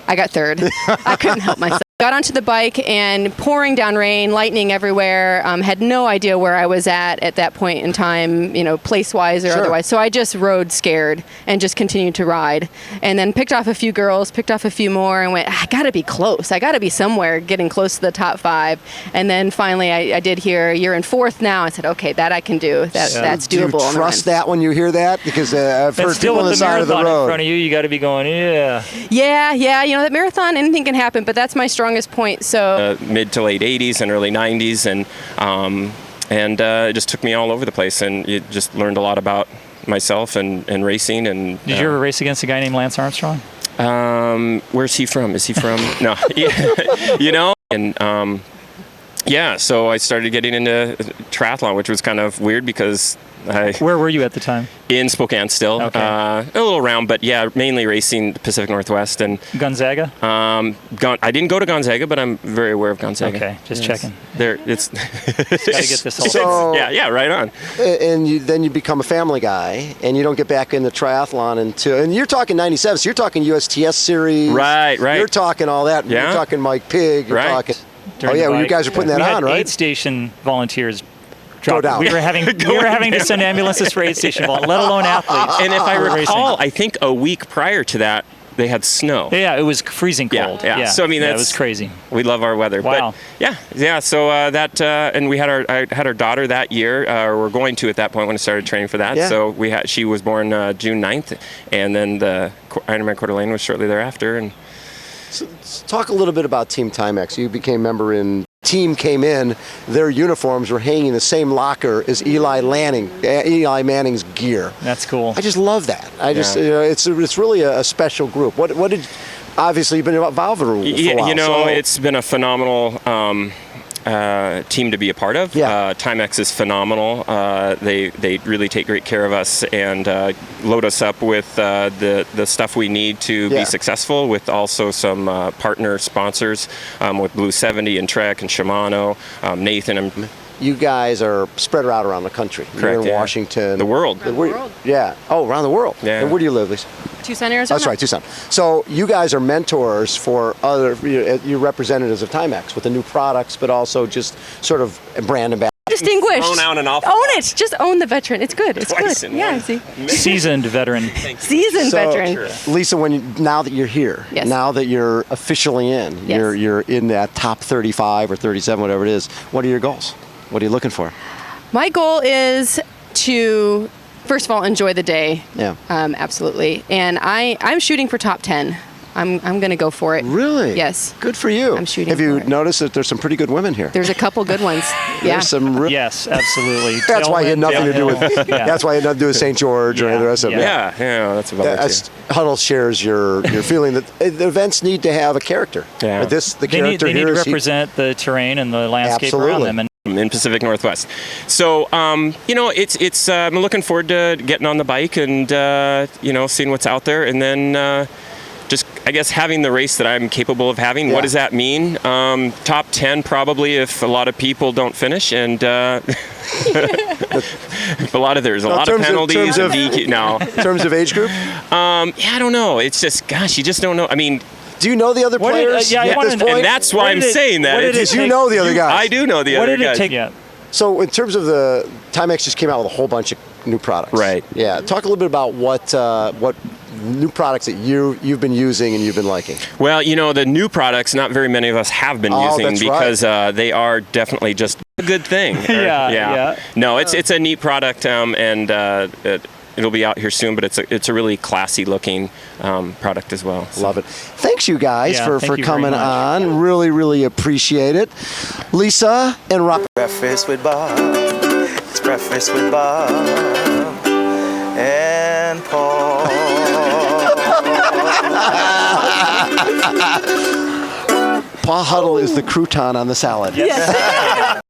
I got 3rd. I couldn't help myself. Got onto the bike and pouring down rain, lightning everywhere. Had no idea where I was at that point in time, place-wise or otherwise. So I just rode scared and just continued to ride. And then picked off a few girls, picked off a few more, and went, I got to be close. I got to be somewhere getting close to the top 5. And then finally I did hear, you're in 4th now. I said, okay, that I can do. That's doable. Do you trust that when you hear that? Because I've heard Still people on with the side of the marathon in road. front of you, you got to be going, yeah. Yeah. That marathon, anything can happen, but that's my strongest point. So Mid to late 80s and early 90s, and it just took me all over the place, and you just learned a lot about myself and racing. And Did you ever race against a guy named Lance Armstrong? where's he from? Is he from? No, and so I started getting into triathlon, which was kind of weird because Where were you at the time? In Spokane still. Okay. A little around, but yeah, mainly racing the Pacific Northwest. And Gonzaga? I didn't go to Gonzaga, but I'm very aware of Gonzaga. Okay, just checking. Gotta get this all. So, yeah, right on. And then you become a family guy, and you don't get back into triathlon until, and you're talking 97, so you're talking USTS series. Right. You're talking all that. Yeah. You're talking Mike Pigg. You're talking. During Oh, yeah, the well, you bike. guys are putting that We on, had right? aid station volunteers Go down. We were having to send ambulances for aid station, let alone athletes. And if I who were recall, racing. I think a week prior to that, they had snow. Yeah, it was freezing cold. Yeah. So I mean, it was crazy. We love our weather. Wow. But yeah. So and we had I had our daughter that year. We're going to at that point when I started training for that. Yeah. So she was born June 9th, and then the Ironman Coeur d'Alene was shortly thereafter. And So, talk a little bit about Team Timex. You became member in. Team came in, their uniforms were hanging in the same locker as Eli Manning's gear. That's cool. I just love that. It's really a special group. What did, obviously you've been involved for a while. It's been a phenomenal team to be a part of. Yeah. Timex is phenomenal. They really take great care of us and load us up with the stuff we need to be successful, with also some partner sponsors with Blue 70 and Trek and Shimano, Nathan and You guys are spread out around the country. Correct, You're in Washington. the world. Yeah. Oh, around the world. Yeah. And where do you live, Lisa? Tucson, Arizona. That's right, Tucson. So you guys are mentors for you're representatives of Timex with the new products, but also just sort of brand ambassadors. To distinguished. thrown out an awful Own lot. it. Just own the veteran. It's good. It's Twice good. in Yeah, one. see. Seasoned veteran. Seasoned veteran. Lisa, now that you're here, Yes. now that you're officially in, Yes. you're in that top 35 or 37, whatever it is. What are your goals? What are you looking for? My goal is to, first of all, enjoy the day. Yeah. Absolutely. And I'm shooting for top 10. I'm going to go for it. Really? Yes. Good for you. I'm shooting Have you for it. noticed that there's some pretty good women here? There's a couple good ones. Yeah. There's some Yes, absolutely. That's why he had nothing to do with. Yeah. That's why he had nothing to do with St. George or any of the rest of it. Yeah, that's about it. Too. Huddle shares your feeling that the events need to have a character. Yeah. But the They need character to here is represent the terrain and the landscape around them. And in Pacific Northwest. So, it's I'm looking forward to getting on the bike and, seeing what's out there, and then just, I guess, having the race that I'm capable of having. Yeah. What does that mean? Top 10 probably if a lot of people don't finish, and there's a lot of penalties. In terms of age group? I don't know. It's just, gosh, you just don't know. I mean, do you know the other players at this point? And that's why I'm saying that. Because you know the other guys. I do know the other guys. So in terms of the Timex just came out with a whole bunch of new products. Right. Yeah. Talk a little bit about what new products that you've been using and you've been liking. Well, the new products, not very many of us have been using that's because they are definitely just a good thing. Yeah. No, it's a neat product, and it'll be out here soon. But it's a really classy looking product as well. So. Love it. Thanks, you guys, for thank you coming very much. on. Really, really appreciate it. Lisa and Rob. Breakfast with Bob. It's breakfast with Bob and Paul. Paw Huddle is the crouton on the salad. Yes.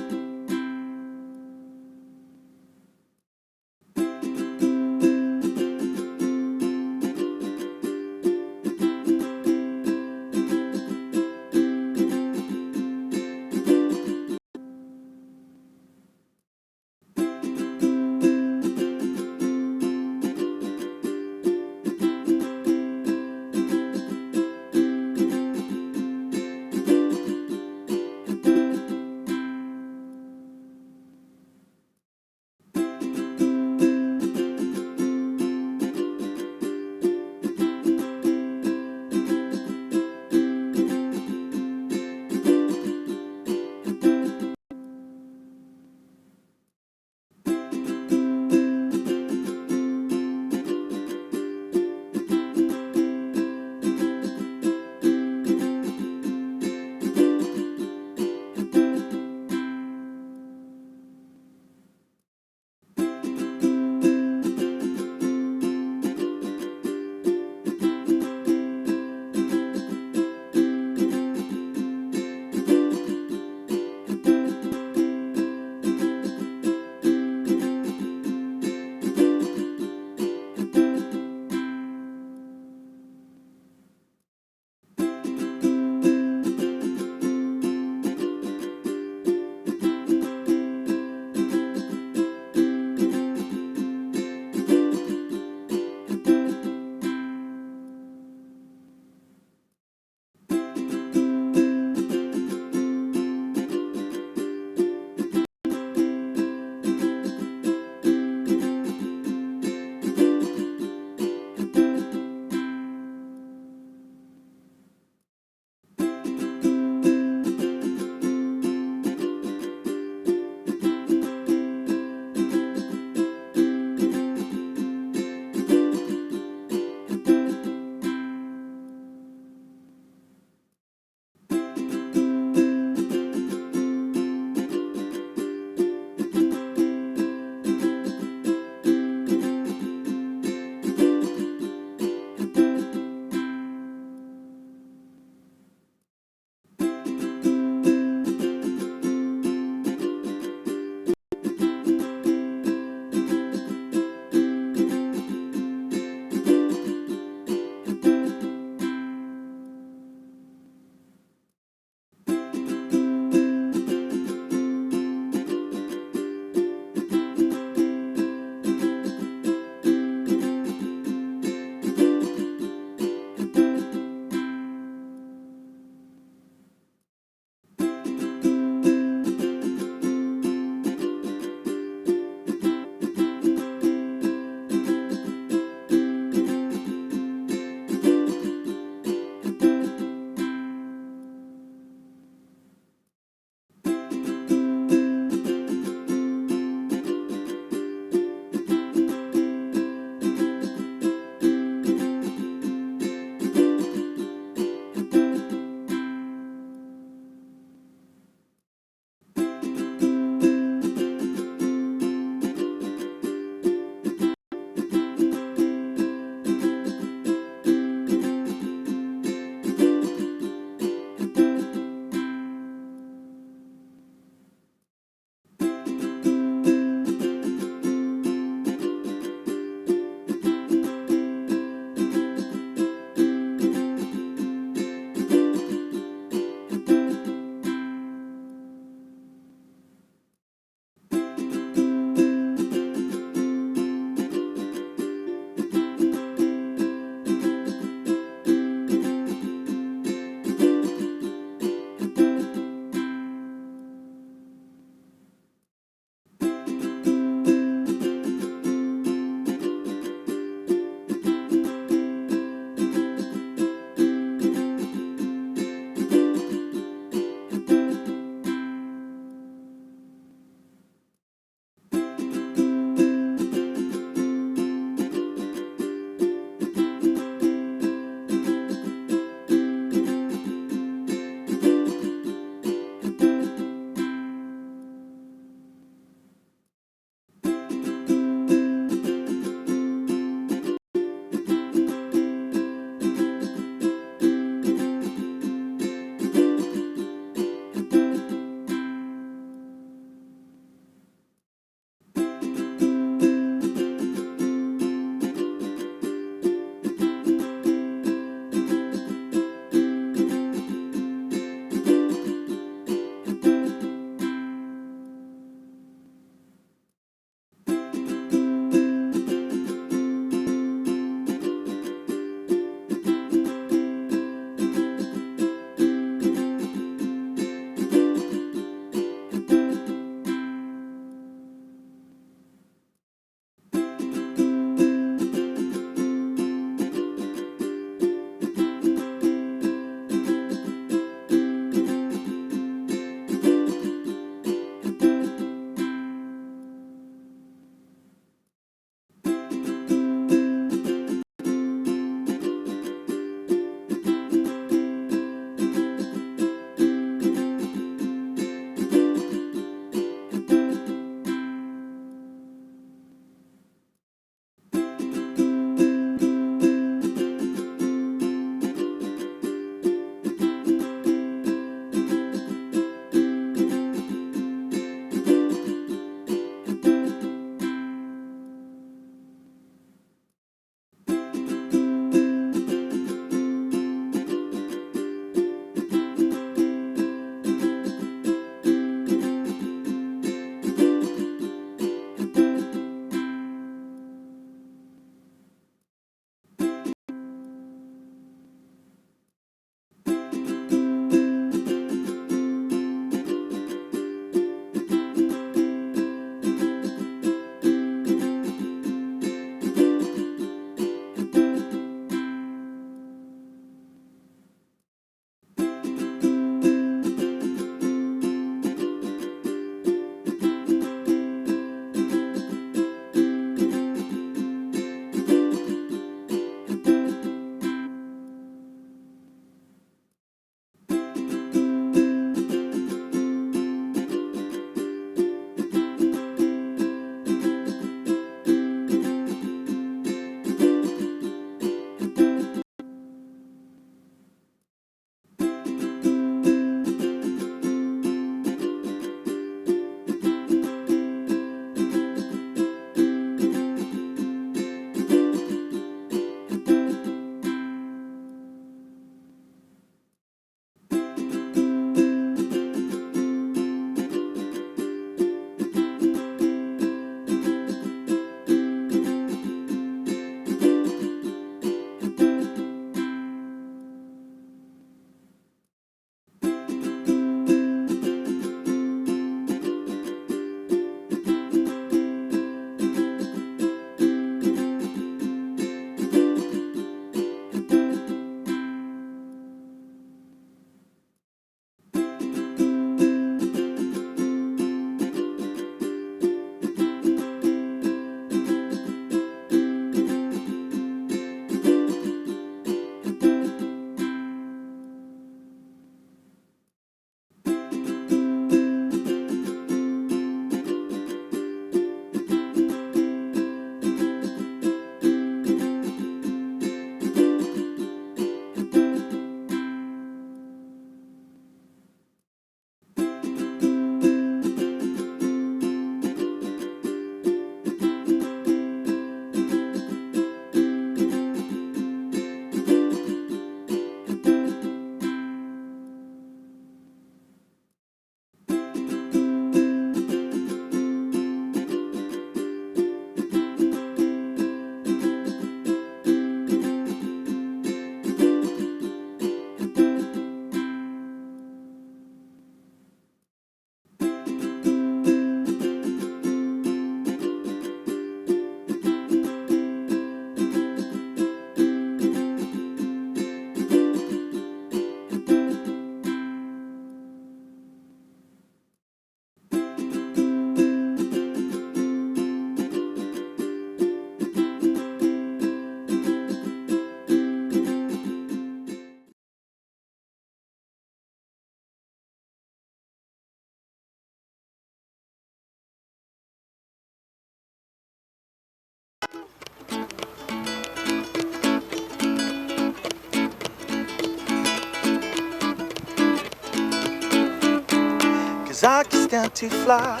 stand to fly.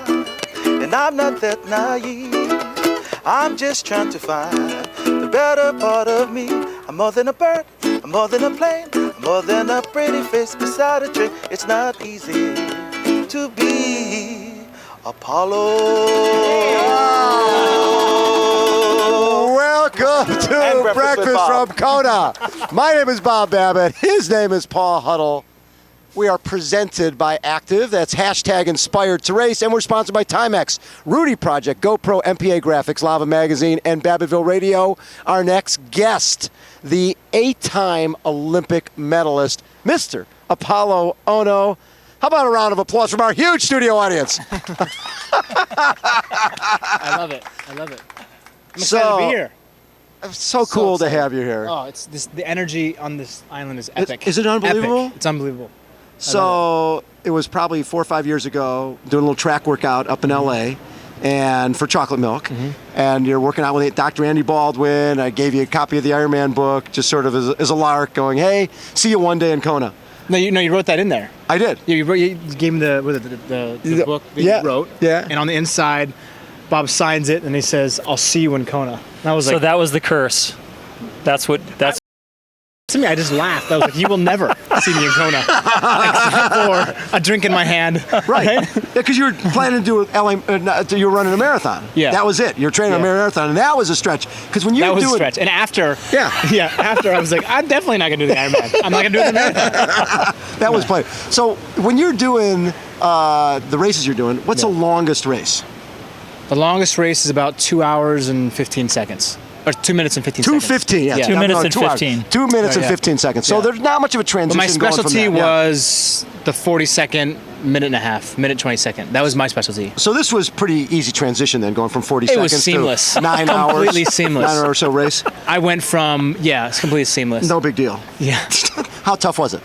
And I'm not that naive. I'm just trying to find the better part of me. I'm more than a bird, I'm more than a plane, I'm more than a pretty face beside a train. It's not easy to be Apolo. Welcome to Breakfast from Kona. My name is Bob Babbitt. His name is Paul Huddle. We are presented by Active. That's hashtag inspired to race. And we're sponsored by Timex, Rudy Project, GoPro, MPA Graphics, Lava Magazine, and Babbittville Radio. Our next guest, the 8-time Olympic medalist, Mr. Apolo Ohno. How about a round of applause from our huge studio audience? I love it. I love it. I'm excited to be here. It's so cool to have you here. Oh, the energy on this island is epic. Is it unbelievable? Epic. It's unbelievable. So it was probably 4 or 5 years ago, doing a little track workout up in LA, and for Chocolate Milk, and you're working out with Dr. Andy Baldwin. I gave you a copy of the Ironman book, just sort of as a lark, going, "Hey, see you one day in Kona." No, you wrote that in there. I did. You gave me the book that you wrote. Yeah. And on the inside, Bob signs it, and he says, "I'll see you in Kona." And I was So that was the curse. That's to me, I just laughed. I was like, "You will never see me in Kona, except for a drink in my hand." Right. Yeah, because you were planning to do you were running a marathon. Yeah. That was it. You were training a marathon, and that was a stretch. Because when you that were was doing a stretch. And after, yeah, after I was like, "I'm definitely not gonna do the Ironman. I'm not gonna do the marathon." That was planned. So when you're doing the races you're doing, what's the longest race? The longest race is about 2 hours and 15 seconds. Or 2 minutes and 15 seconds. 2:15, yeah. 2 minutes and 2 hours. 15. 2 minutes and 15 seconds. So there's not much of a transition. But my specialty going from that. was the 40-second, minute and a half, minute 20-second. That was my specialty. So this was pretty easy transition then, going from 40 It seconds was seamless. to 9 hours. Completely seamless. 9 hour or so race. I went from, it's completely seamless. No big deal. Yeah. How tough was it?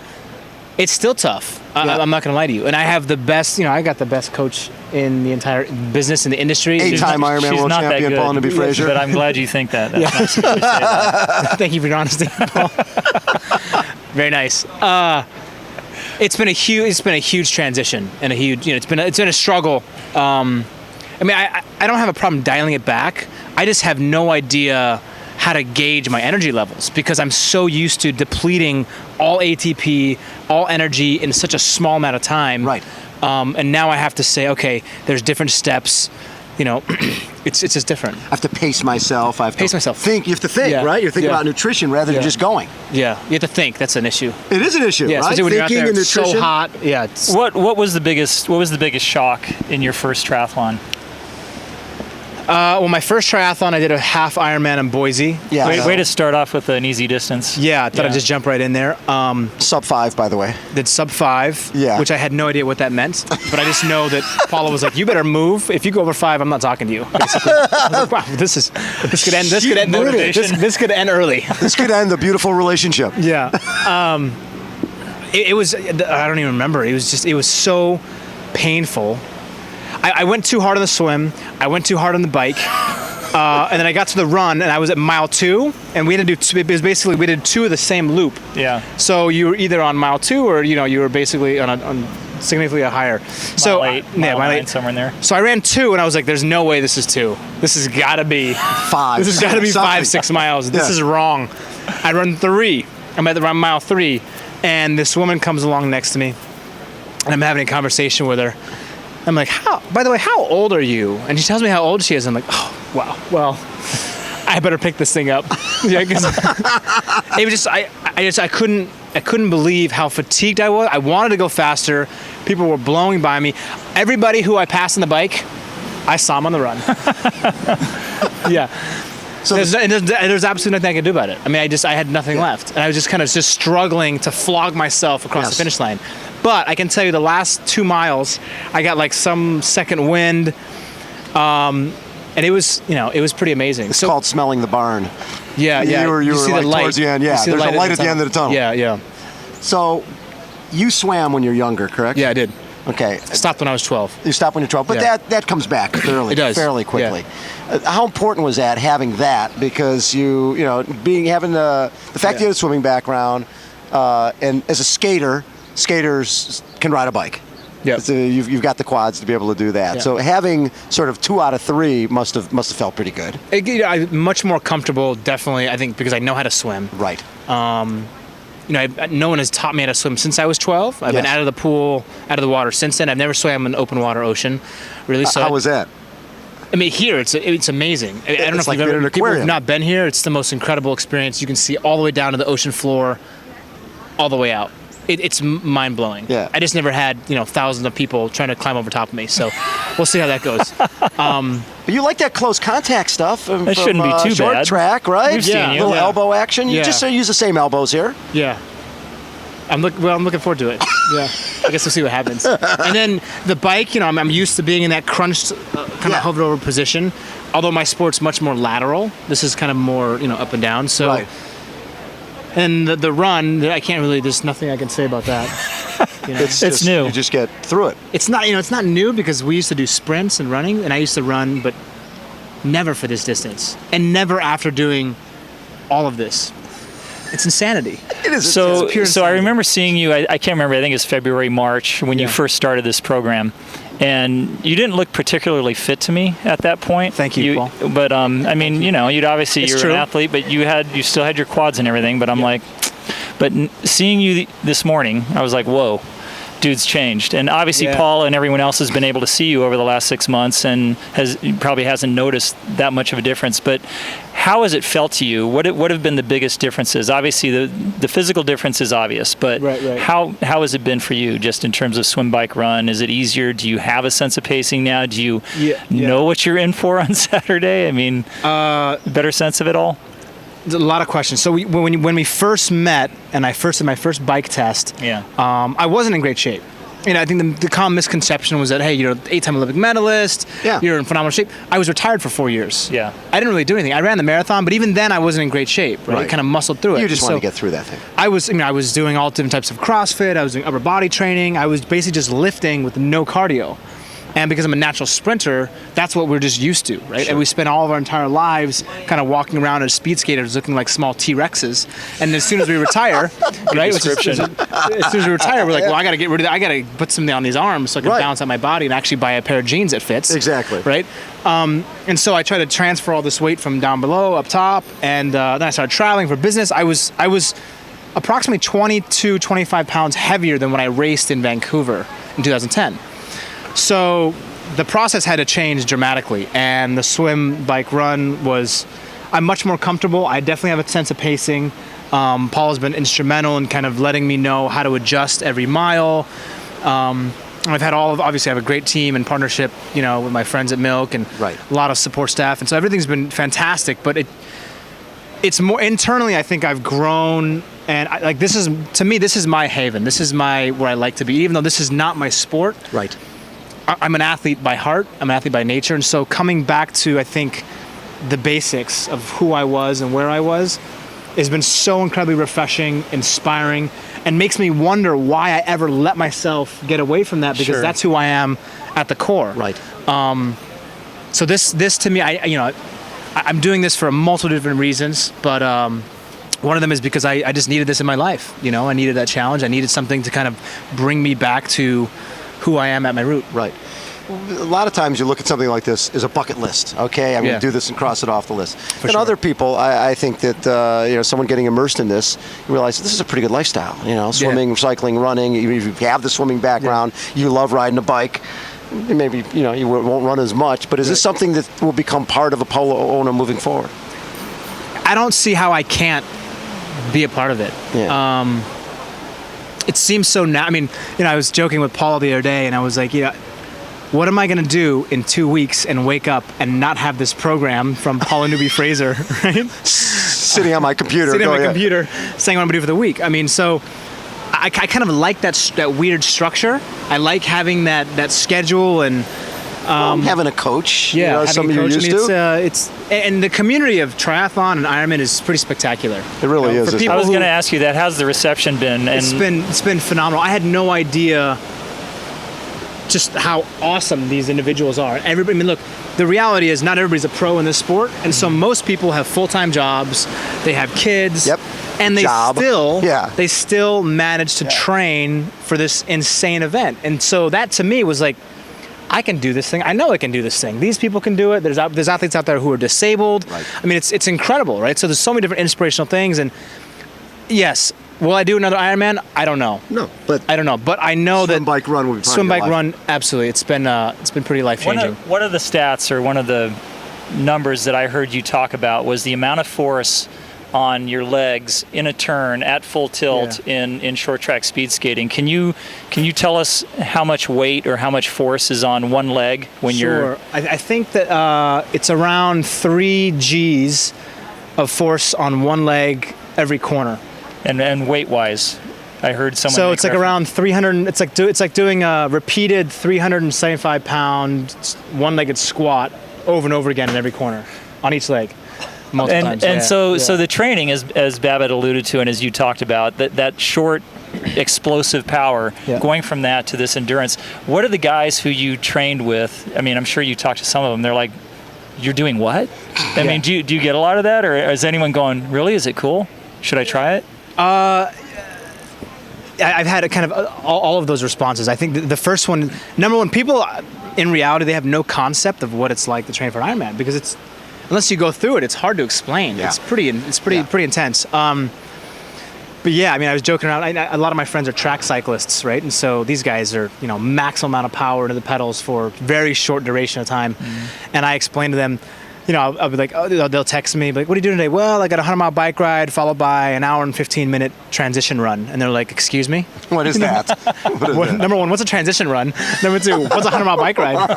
It's still tough. I'm not going to lie to you. And I have the best, I got the best coach in the entire business, in the industry. 8-time Ironman world champion, Paul Nibby Fraser. But I'm glad you think that. That's nice of you to say that. Thank you for your honesty, Paul. Very nice. It's been a huge transition and a huge, it's been a struggle. I don't have a problem dialing it back. I just have no idea how to gauge my energy levels because I'm so used to depleting all ATP, all energy in such a small amount of time. Right. And now I have to say, okay, there's different steps. It's just different. I have to pace myself. I have to pace myself. Think. You have to think, right? You're thinking about nutrition rather than just going. Yeah, you have to think. That's an issue. It is an issue, right? Thinking when you're out there, and it's nutrition. so hot. Yeah. What was the biggest shock in your first triathlon? Well, my first triathlon, I did a half Ironman in Boise. Yeah. Way to start off with an easy distance. Yeah, I thought I'd just jump right in there. Sub 5, by the way. Did sub 5, Yeah. which I had no idea what that meant. But I just know that Paula was like, "You better move. If you go over 5, I'm not talking to you." Basically. I was like, wow, this could end. This could end early. This could end the beautiful relationship. Yeah. It was. I don't even remember. It was so painful. I went too hard on the swim. I went too hard on the bike. And then I got to the run, and I was at mile 2, and we had to do. It was basically we did 2 of the same loop. Yeah. So you were either on mile 2, or you were basically on significantly higher. Mile 8, mile 9, somewhere in there. So I ran 2, and I was like, "There's no way this is 2. This has got to be 5. This has got to be 5-6 miles. This is wrong." I run 3. I'm at around mile 3, and this woman comes along next to me, and I'm having a conversation with her. I'm like, by the way, how old are you? And she tells me how old she is. I'm like, oh, wow. Well, I better pick this thing up. It was just, I couldn't believe how fatigued I was. I wanted to go faster. People were blowing by me. Everybody who I passed on the bike, I saw them on the run. Yeah. So there's absolutely nothing I could do about it. I mean, I had nothing left. And I was just kind of struggling to flog myself across the finish line. But I can tell you the last 2 miles, I got like some second wind. And it was pretty amazing. It's called smelling the barn. Yeah, yeah. You were see like the light. towards the end. Yeah, there's a light at the end of the tunnel. Yeah, yeah. So you swam when you're younger, correct? Yeah, I did. Okay. Stopped when I was 12. You stopped when you're 12, but that comes back fairly quickly. Yeah. How important was that, having that? Because having the fact that you had a swimming background, and as a skater, skaters can ride a bike. Yep. You've got the quads to be able to do that. Yeah. So having sort of 2 out of 3 must have felt pretty good. I'm much more comfortable, definitely, I think, because I know how to swim. Right. No one has taught me how to swim since I was 12. I've been out of the pool, out of the water since then. I've never swam in an open water ocean, really. So how was that? I mean, here it's amazing. I don't know if like you've ever, people who have aquarium. not been here. It's the most incredible experience. You can see all the way down to the ocean floor, all the way out. It's mind blowing. Yeah. I just never had thousands of people trying to climb over top of me. So we'll see how that goes. But you like that close contact stuff. That shouldn't be too short bad. Track, right? We've seen you. Little elbow action. You just use the same elbows here. Yeah. I'm looking forward to it. Yeah. I guess we'll see what happens. And then the bike, I'm used to being in that crunched, kind of hovered over position. Although my sport's much more lateral. This is kind of more, up and down. So. Right. And the run, I can't really. There's nothing I can say about that. It's new. You just get through it. It's not. It's not new because we used to do sprints and running, and I used to run, but never for this distance, and never after doing all of this. It's insanity. It is. So I remember seeing you. I can't remember. I think it's February, March when you first started this program, and you didn't look particularly fit to me at that point. Thank you, Paul. But I mean, you'd obviously you're an athlete, but you still had your quads and everything. But I'm like, seeing you this morning, I was like, whoa. Dude's changed, and obviously Paul and everyone else has been able to see you over the last 6 months and probably hasn't noticed that much of a difference. But how has it felt to you? What have been the biggest differences? Obviously, the physical difference is obvious, but how has it been for you, just in terms of swim, bike, run? Is it easier? Do you have a sense of pacing now? Do you know what you're in for on Saturday? I mean, better sense of it all. A lot of questions. So when we first met and I first did my first bike test, I wasn't in great shape. I think the common misconception was that, hey, you're an 8-time Olympic medalist, you're in phenomenal shape. I was retired for 4 years. Yeah. I didn't really do anything. I ran the marathon, but even then I wasn't in great shape. Right? I kind of muscled through it. You just wanted to get through that thing. I was doing all different types of CrossFit. I was doing upper body training. I was basically just lifting with no cardio. And because I'm a natural sprinter, that's what we're just used to, right? Sure. And we spend all of our entire lives kind of walking around as speed skaters looking like small T-Rexes. And as soon as we retire, right? As soon as we retire, we're like, well, I got to get rid of that. I got to put something on these arms so I can balance out my body and actually buy a pair of jeans that fits. Exactly. Right? And so I try to transfer all this weight from down below up top. And then I started traveling for business. I was approximately 22, 25 pounds heavier than when I raced in Vancouver in 2010. So the process had to change dramatically, and the swim, bike, run I'm much more comfortable. I definitely have a sense of pacing. Paul has been instrumental in kind of letting me know how to adjust every mile. Obviously I have a great team and partnership, with my friends at Milk and a lot of support staff. And so everything's been fantastic, but it's more internally, I think I've grown. And this is my haven. This is where I like to be, even though this is not my sport. Right. I'm an athlete by heart. I'm an athlete by nature. And so coming back to, I think, the basics of who I was and where I was has been so incredibly refreshing, inspiring, and makes me wonder why I ever let myself get away from that, because that's who I am at the core. Right. So this to me, I'm doing this for multiple different reasons, but one of them is because I just needed this in my life. I needed that challenge. I needed something to kind of bring me back to who I am at my root. Right. A lot of times you look at something like this as a bucket list. Okay, I'm going to do this and cross it off the list. Other people, I think that someone getting immersed in this, you realize this is a pretty good lifestyle. Swimming, cycling, running. Even if you have the swimming background, you love riding a bike. Maybe you won't run as much, but is this something that will become part of Apolo Ohno moving forward? I don't see how I can't be a part of it. Yeah. It seems so now. I mean, I was joking with Paul the other day, and I was like, what am I going to do in 2 weeks and wake up and not have this program from Paula Newby-Fraser, right? Sitting on my computer. Saying what I'm going to do for the week. I mean, so I kind of like that weird structure. I like having that schedule and having a coach. Yeah, some of you used to. It's and the community of triathlon and Ironman is pretty spectacular. It really is. I was going to ask you that. How's the reception been? It's been phenomenal. I had no idea just how awesome these individuals are. Everybody. I mean, look. The reality is not everybody's a pro in this sport, and so most people have full-time jobs. They have kids. Yep. and job. They still managed to train for this insane event. And so that to me was like, I can do this thing. I know I can do this thing. These people can do it. There's athletes out there who are disabled. Right. I mean, it's incredible, right? So there's so many different inspirational things. And yes, will I do another Ironman? I don't know. No, but I don't know. But I know swim, bike, run will be swim, bike, run. Absolutely, it's been pretty life changing. One of the stats, or one of the numbers that I heard you talk about, was the amount of force on your legs in a turn at full tilt in short track speed skating. Can you tell us how much weight or how much force is on one leg when you're? I think that it's around 3 Gs of force on one leg every corner. And weight wise, I heard someone. So it's like around 300. It's like doing a repeated 375-pound one-legged squat over and over again in every corner on each leg. So the training, as Babbitt alluded to and as you talked about, that short explosive power, going from that to this endurance. What are the guys who you trained with? I mean, I'm sure you talked to some of them. They're like, you're doing what? I mean, do you get a lot of that, or is anyone going, really? Is it cool? Should I try it? I've had kind of all of those responses. I think the first one, number one, people in reality, they have no concept of what it's like to train for an Ironman, because it's, unless you go through it, it's hard to explain. Yeah. It's pretty intense. But yeah, I mean, I was joking around. A lot of my friends are track cyclists, right? And so these guys are, maximum amount of power into the pedals for very short duration of time. Mm-hmm. And I explain to them, I'll be like, they'll text me, like, what are you doing today? Well, I got a 100-mile bike ride followed by an hour and 15-minute transition run. And they're like, excuse me? What is that? Number one, what's a transition run? Number two, what's a 100-mile bike ride?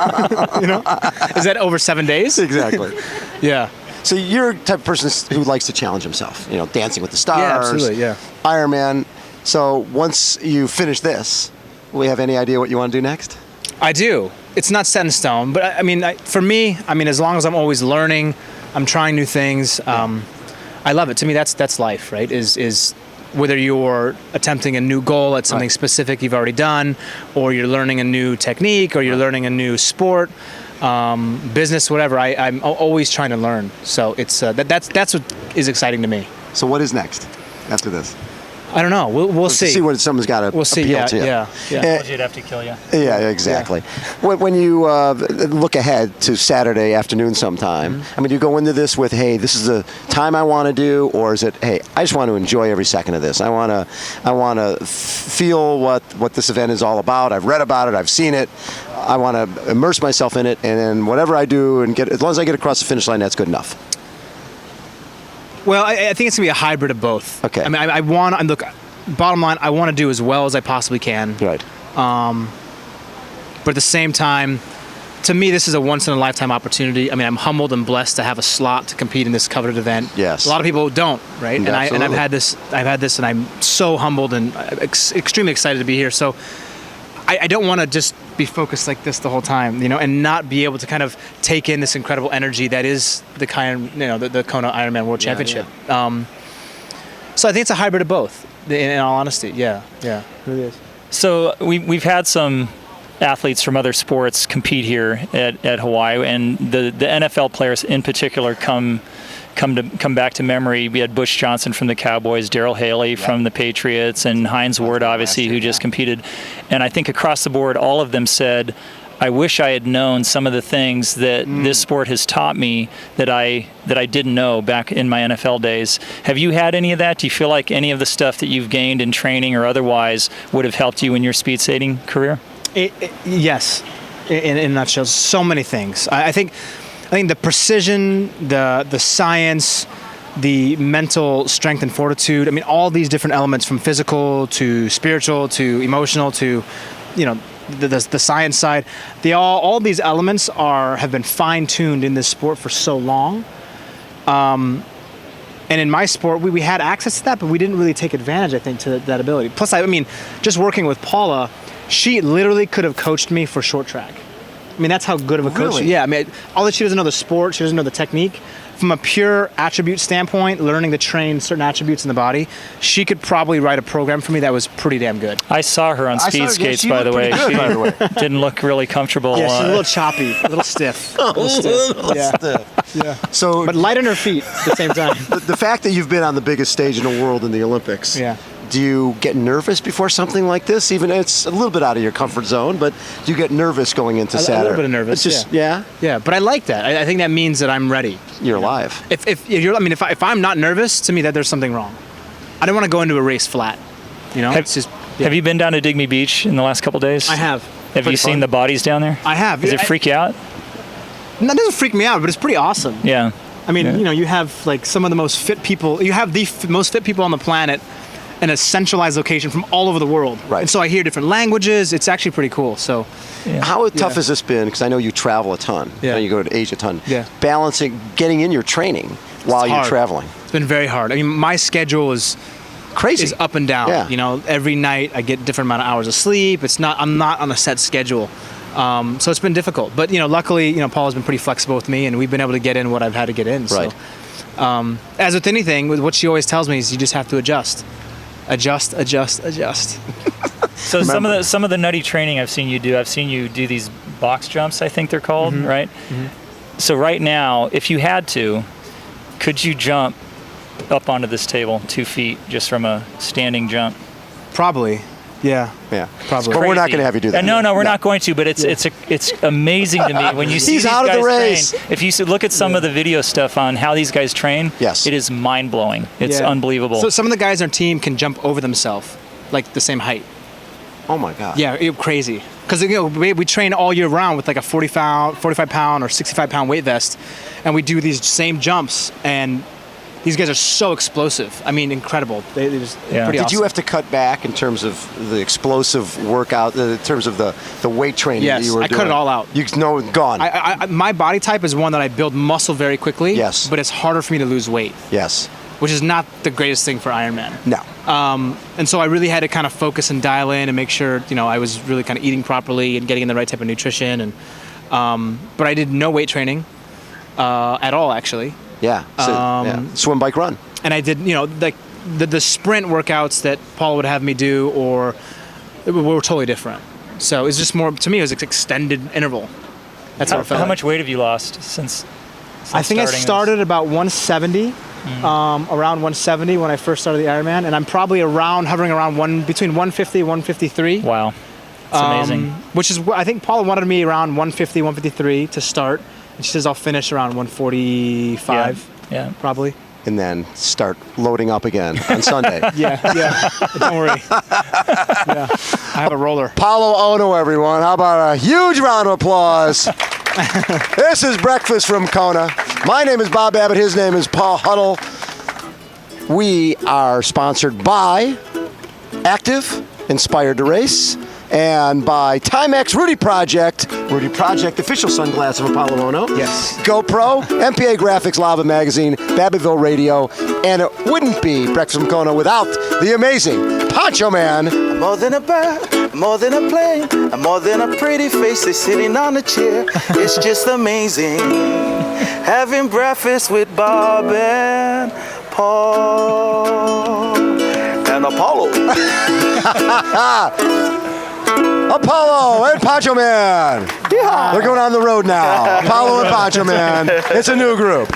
Is that over 7 days? Exactly. Yeah. So you're the type of person who likes to challenge himself, Dancing with the Stars. Yeah, absolutely, yeah. Ironman. So once you finish this, will you have any idea what you want to do next? I do. It's not set in stone, but I mean, for me, as long as I'm always learning, I'm trying new things. I love it. To me, that's life, right? Is whether you're attempting a new goal at something specific you've already done, or you're learning a new technique, or you're learning a new sport, business, whatever. I'm always trying to learn. So it's that's what is exciting to me. So what is next after this? I don't know. We'll see. See what someone's got to appeal to you. Yeah. You'd have to kill you. Yeah, exactly. Yeah. When you look ahead to Saturday afternoon sometime, Mm-hmm. do you go into this with, hey, this is the time I want to do, or is it, hey, I just want to enjoy every second of this. I want to feel what this event is all about. I've read about it. I've seen it. I want to immerse myself in it, and then whatever I do, as long as I get across the finish line, that's good enough. Well, I think it's going to be a hybrid of both. Okay. Look, bottom line, I want to do as well as I possibly can. Right. But at the same time, to me, this is a once-in-a-lifetime opportunity. I'm humbled and blessed to have a slot to compete in this coveted event. Yes. A lot of people don't, right? Yeah, and I've had this, and I'm so humbled and extremely excited to be here. So I don't want to just be focused like this the whole time, and not be able to kind of take in this incredible energy that is the the Kona Ironman World Championship. Yeah. So I think it's a hybrid of both, in all honesty. Yeah, it really is. So we've had some athletes from other sports compete here at Hawaii, and the NFL players in particular come back to memory. We had Bush Johnson from the Cowboys, Darryl Haley from the Patriots, and Hines Ward, obviously, who just competed. And I think across the board, all of them said, I wish I had known some of the things that this sport has taught me that I didn't know back in my NFL days. Have you had any of that? Do you feel like any of the stuff that you've gained in training or otherwise would have helped you in your speed skating career? Yes, in a nutshell, so many things. I think the precision, the science, the mental strength and fortitude. All these different elements, from physical to spiritual to emotional to, the science side. All these elements have been fine-tuned in this sport for so long. And in my sport, we had access to that, but we didn't really take advantage, I think, to that ability. Plus, just working with Paula, she literally could have coached me for short track. That's how good of a coach. Really? Yeah, all that she doesn't know the sport, she doesn't know the technique. From a pure attribute standpoint, learning to train certain attributes in the body, she could probably write a program for me that was pretty damn good. I saw her on speed skates, by the way. She didn't look really comfortable. Yeah, she's a little choppy, a little stiff. Stiff. Yeah. So, but light on her feet at the same time. the fact that you've been on the biggest stage in the world in the Olympics. Yeah. Do you get nervous before something like this? Even it's a little bit out of your comfort zone, but do you get nervous going into Saturday? A little bit of nervous. It's just, yeah. But I like that. I think that means that I'm ready. You're alive. If I'm not nervous, to me that there's something wrong. I don't want to go into a race flat. You know, Have you been down to Digby Beach in the last couple days? I have. Have you seen the bodies down there? I have. Does it freak you out? No, it doesn't freak me out, but it's pretty awesome. Yeah. I mean, you know, you have like some of the most fit people. You have the most fit people on the planet in a centralized location from all over the world. Right. And so I hear different languages. It's actually pretty cool. So, how tough has this been? Because I know you travel a ton. Yeah. I know you go to Asia a ton. Yeah. Balancing, getting in your training while you're traveling. It's been very hard. I mean, my schedule is crazy. Is up and down. Yeah. You know, every night I get different amount of hours of sleep. I'm not on a set schedule. So it's been difficult. But, you know, luckily, you know, Paul has been pretty flexible with me, and we've been able to get in what I've had to get in. Right. So, as with anything, with what she always tells me is you just have to adjust. Adjust. So some of the nutty training I've seen you do these box jumps, I think they're called, right? Mm-hmm. So right now, if you had to, could you jump up onto this table 2 feet just from a standing jump? Probably. Yeah. Probably. But we're not going to have you do that. No, we're not going to. But it's amazing to me when you see He's these out of guys the race. train. If you look at some of the video stuff on how these guys train, yes, it is mind blowing. It's unbelievable. So some of the guys on our team can jump over themselves, like the same height. Oh my God. Yeah, crazy. Because you know we train all year round with like a 45 pound or 65 pound weight vest, and we do these same jumps and. These guys are so explosive. I mean, incredible. They're just pretty awesome. Did you have to cut back in terms of the explosive workout, in terms of the weight training that you were doing? Yes, I cut it all out. Gone. My body type is one that I build muscle very quickly. Yes. But it's harder for me to lose weight. Yes. Which is not the greatest thing for Ironman. No. And so I really had to kind of focus and dial in and make sure, you know, I was really kind of eating properly and getting in the right type of nutrition. And but I did no weight training at all, actually. Yeah. So, swim, bike, run. And I did, you know, like the sprint workouts that Paul would have me do, or were totally different. So it's just more, to me, it was an extended interval. That's how it felt. How much weight have you lost since I think I started about 170, around 170 when I first started the Ironman, and I'm probably hovering around between 150 and 153. Wow. That's amazing. Which is, I think Paula wanted me around 150, 153 to start. And she says I'll finish around 145. Yeah. Probably. And then start loading up again on Sunday. Yeah. Don't worry. Yeah. I have a roller. Apolo Ohno, everyone. How about a huge round of applause? This is Breakfast from Kona. My name is Bob Abbott. His name is Paul Huddle. We are sponsored by Active, Inspired to Race, and by Timex Rudy Project, official sunglasses of Apolo Ohno. Yes. GoPro, MPA Graphics, Lava Magazine, Babbittville Radio, and it wouldn't be Breakfast from Kona without the amazing Poncho Man. I'm more than a bird, I'm more than a plane, I'm more than a pretty face that's sitting on a chair. It's just amazing having breakfast with Bob and Paul and Apollo. Apollo and Poncho Man. Yeah. They're going on the road now. Apollo and Poncho Man. It's a new group.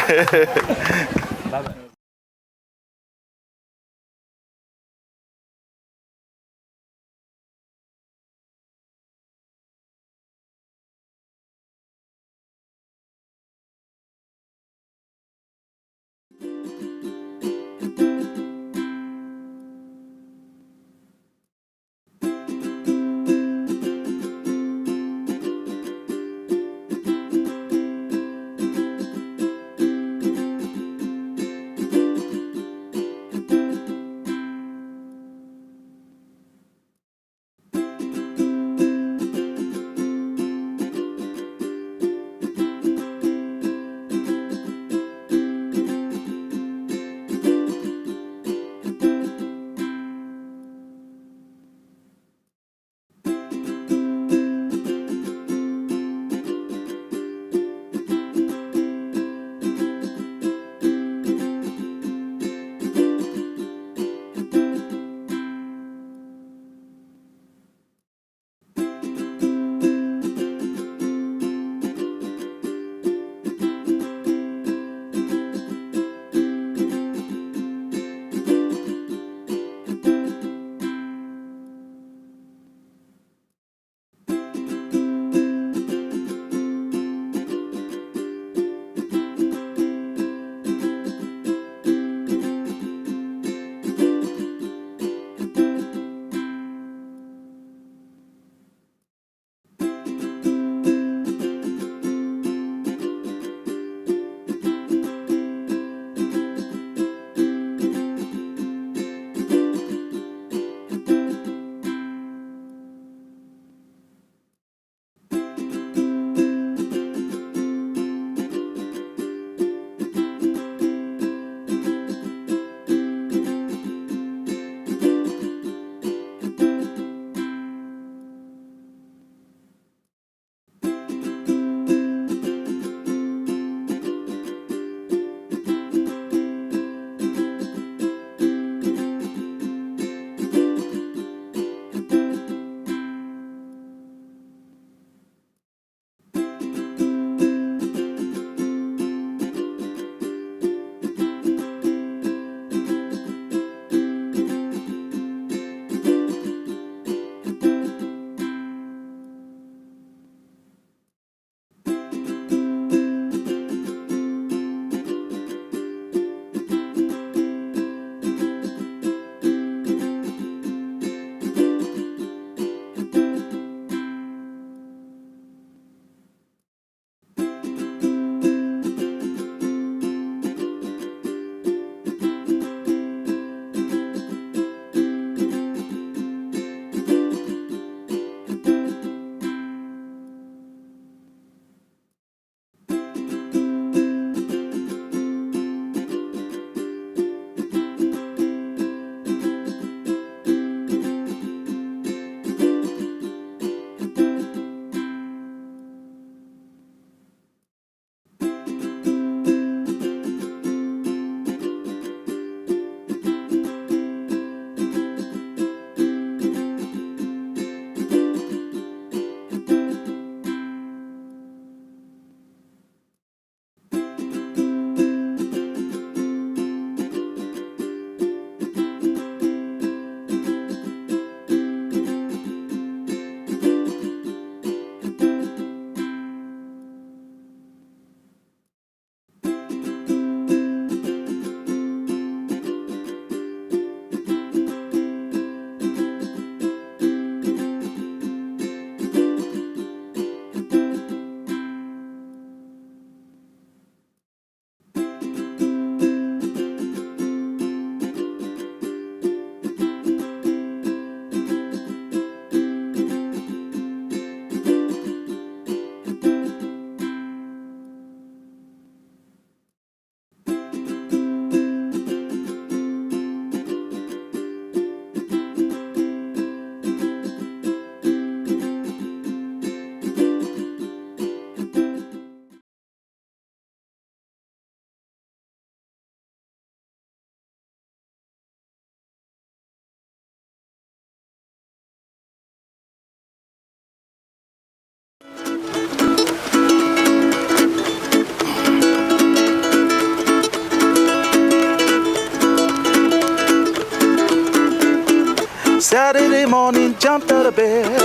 Saturday morning, jumped out of bed.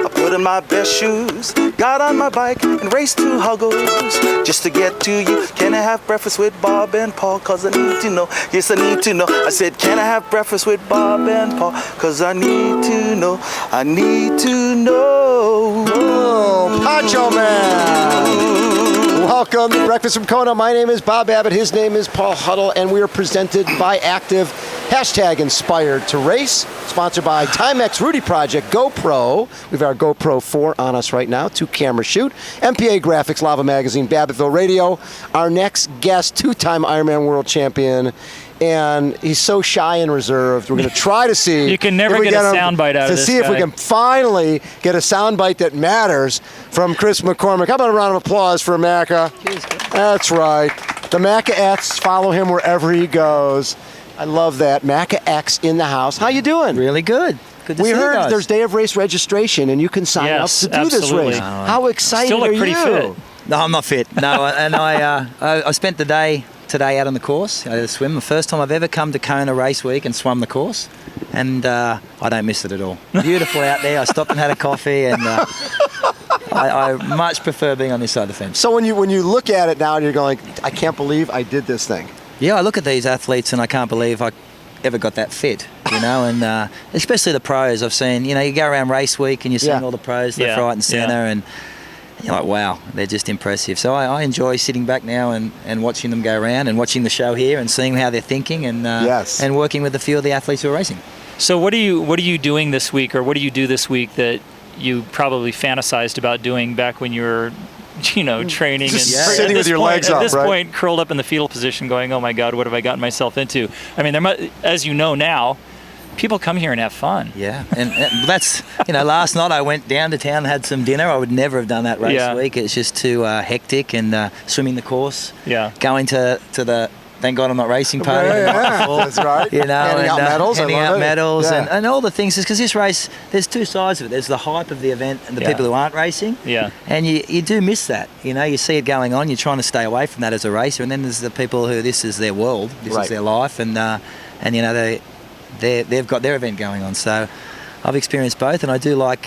I put on my best shoes, got on my bike, and raced to Huggles just to get to you. Can I have breakfast with Bob and Paul? Cause I need to know. Yes, I need to know. I said, can I have breakfast with Bob and Paul? Cause I need to know. I need to know. Oh, Pancho Man. Welcome to Breakfast from Kona. My name is Bob Abbott. His name is Paul Huddle, and we are presented by Active. Hashtag inspired to race. Sponsored by Timex Rudy Project GoPro. We've got our GoPro 4 on us right now. 2-camera shoot. MPA Graphics, Lava Magazine, Babbittville Radio. Our next guest, 2-time Ironman world champion. And he's so shy and reserved. We're going to try to see. You can never get a soundbite out of this To see if we guy. can finally get a soundbite that matters from Chris McCormack. How about a round of applause for Macca? That's right. The Macca X. Follow him wherever he goes. I love that. Macca X in the house. How you doing? Really good. Good to we see you heard guys. There's day of race registration, and you can sign up to do this race. How excited Still look are you? pretty fit. No, I'm not fit. No, and I spent the day today out on the course. I had a swim. The first time I've ever come to Kona race week and swum the course, and I don't miss it at all. Beautiful out there. I stopped and had a coffee, and I much prefer being on this side of the fence. So when you look at it now, and you're going, I can't believe I did this thing. Yeah, I look at these athletes and I can't believe I ever got that fit, you know, and especially the pros. I've seen, you know, you go around race week and you're seeing all the pros left, right and centre, and you're like, wow, they're just impressive. So I enjoy sitting back now and watching them go around and watching the show here and seeing how they're thinking and and working with a few of the athletes who are racing. So what are you doing this week, or what do you do this week that you probably fantasized about doing back when you were, you know, training Just and sitting with your legs up, at this right? point, curled up in the fetal position, going, "Oh my God, what have I gotten myself into?" I mean, as you know now, people come here and have fun. Yeah, and that's, you know, last night I went down to town and had some dinner. I would never have done that race week. It's just too hectic, and swimming the course. Yeah. Going to the thank God I'm not racing party. That's right. You know, handing out medals. handing out medals and all the things. Because this race, there's two sides of it. There's the hype of the event and the people who aren't racing. Yeah. And you do miss that. You know, you see it going on. You're trying to stay away from that as a racer. And then there's the people who this is their world. This is their life. And you know, they've got their event going on. So I've experienced both, and I do like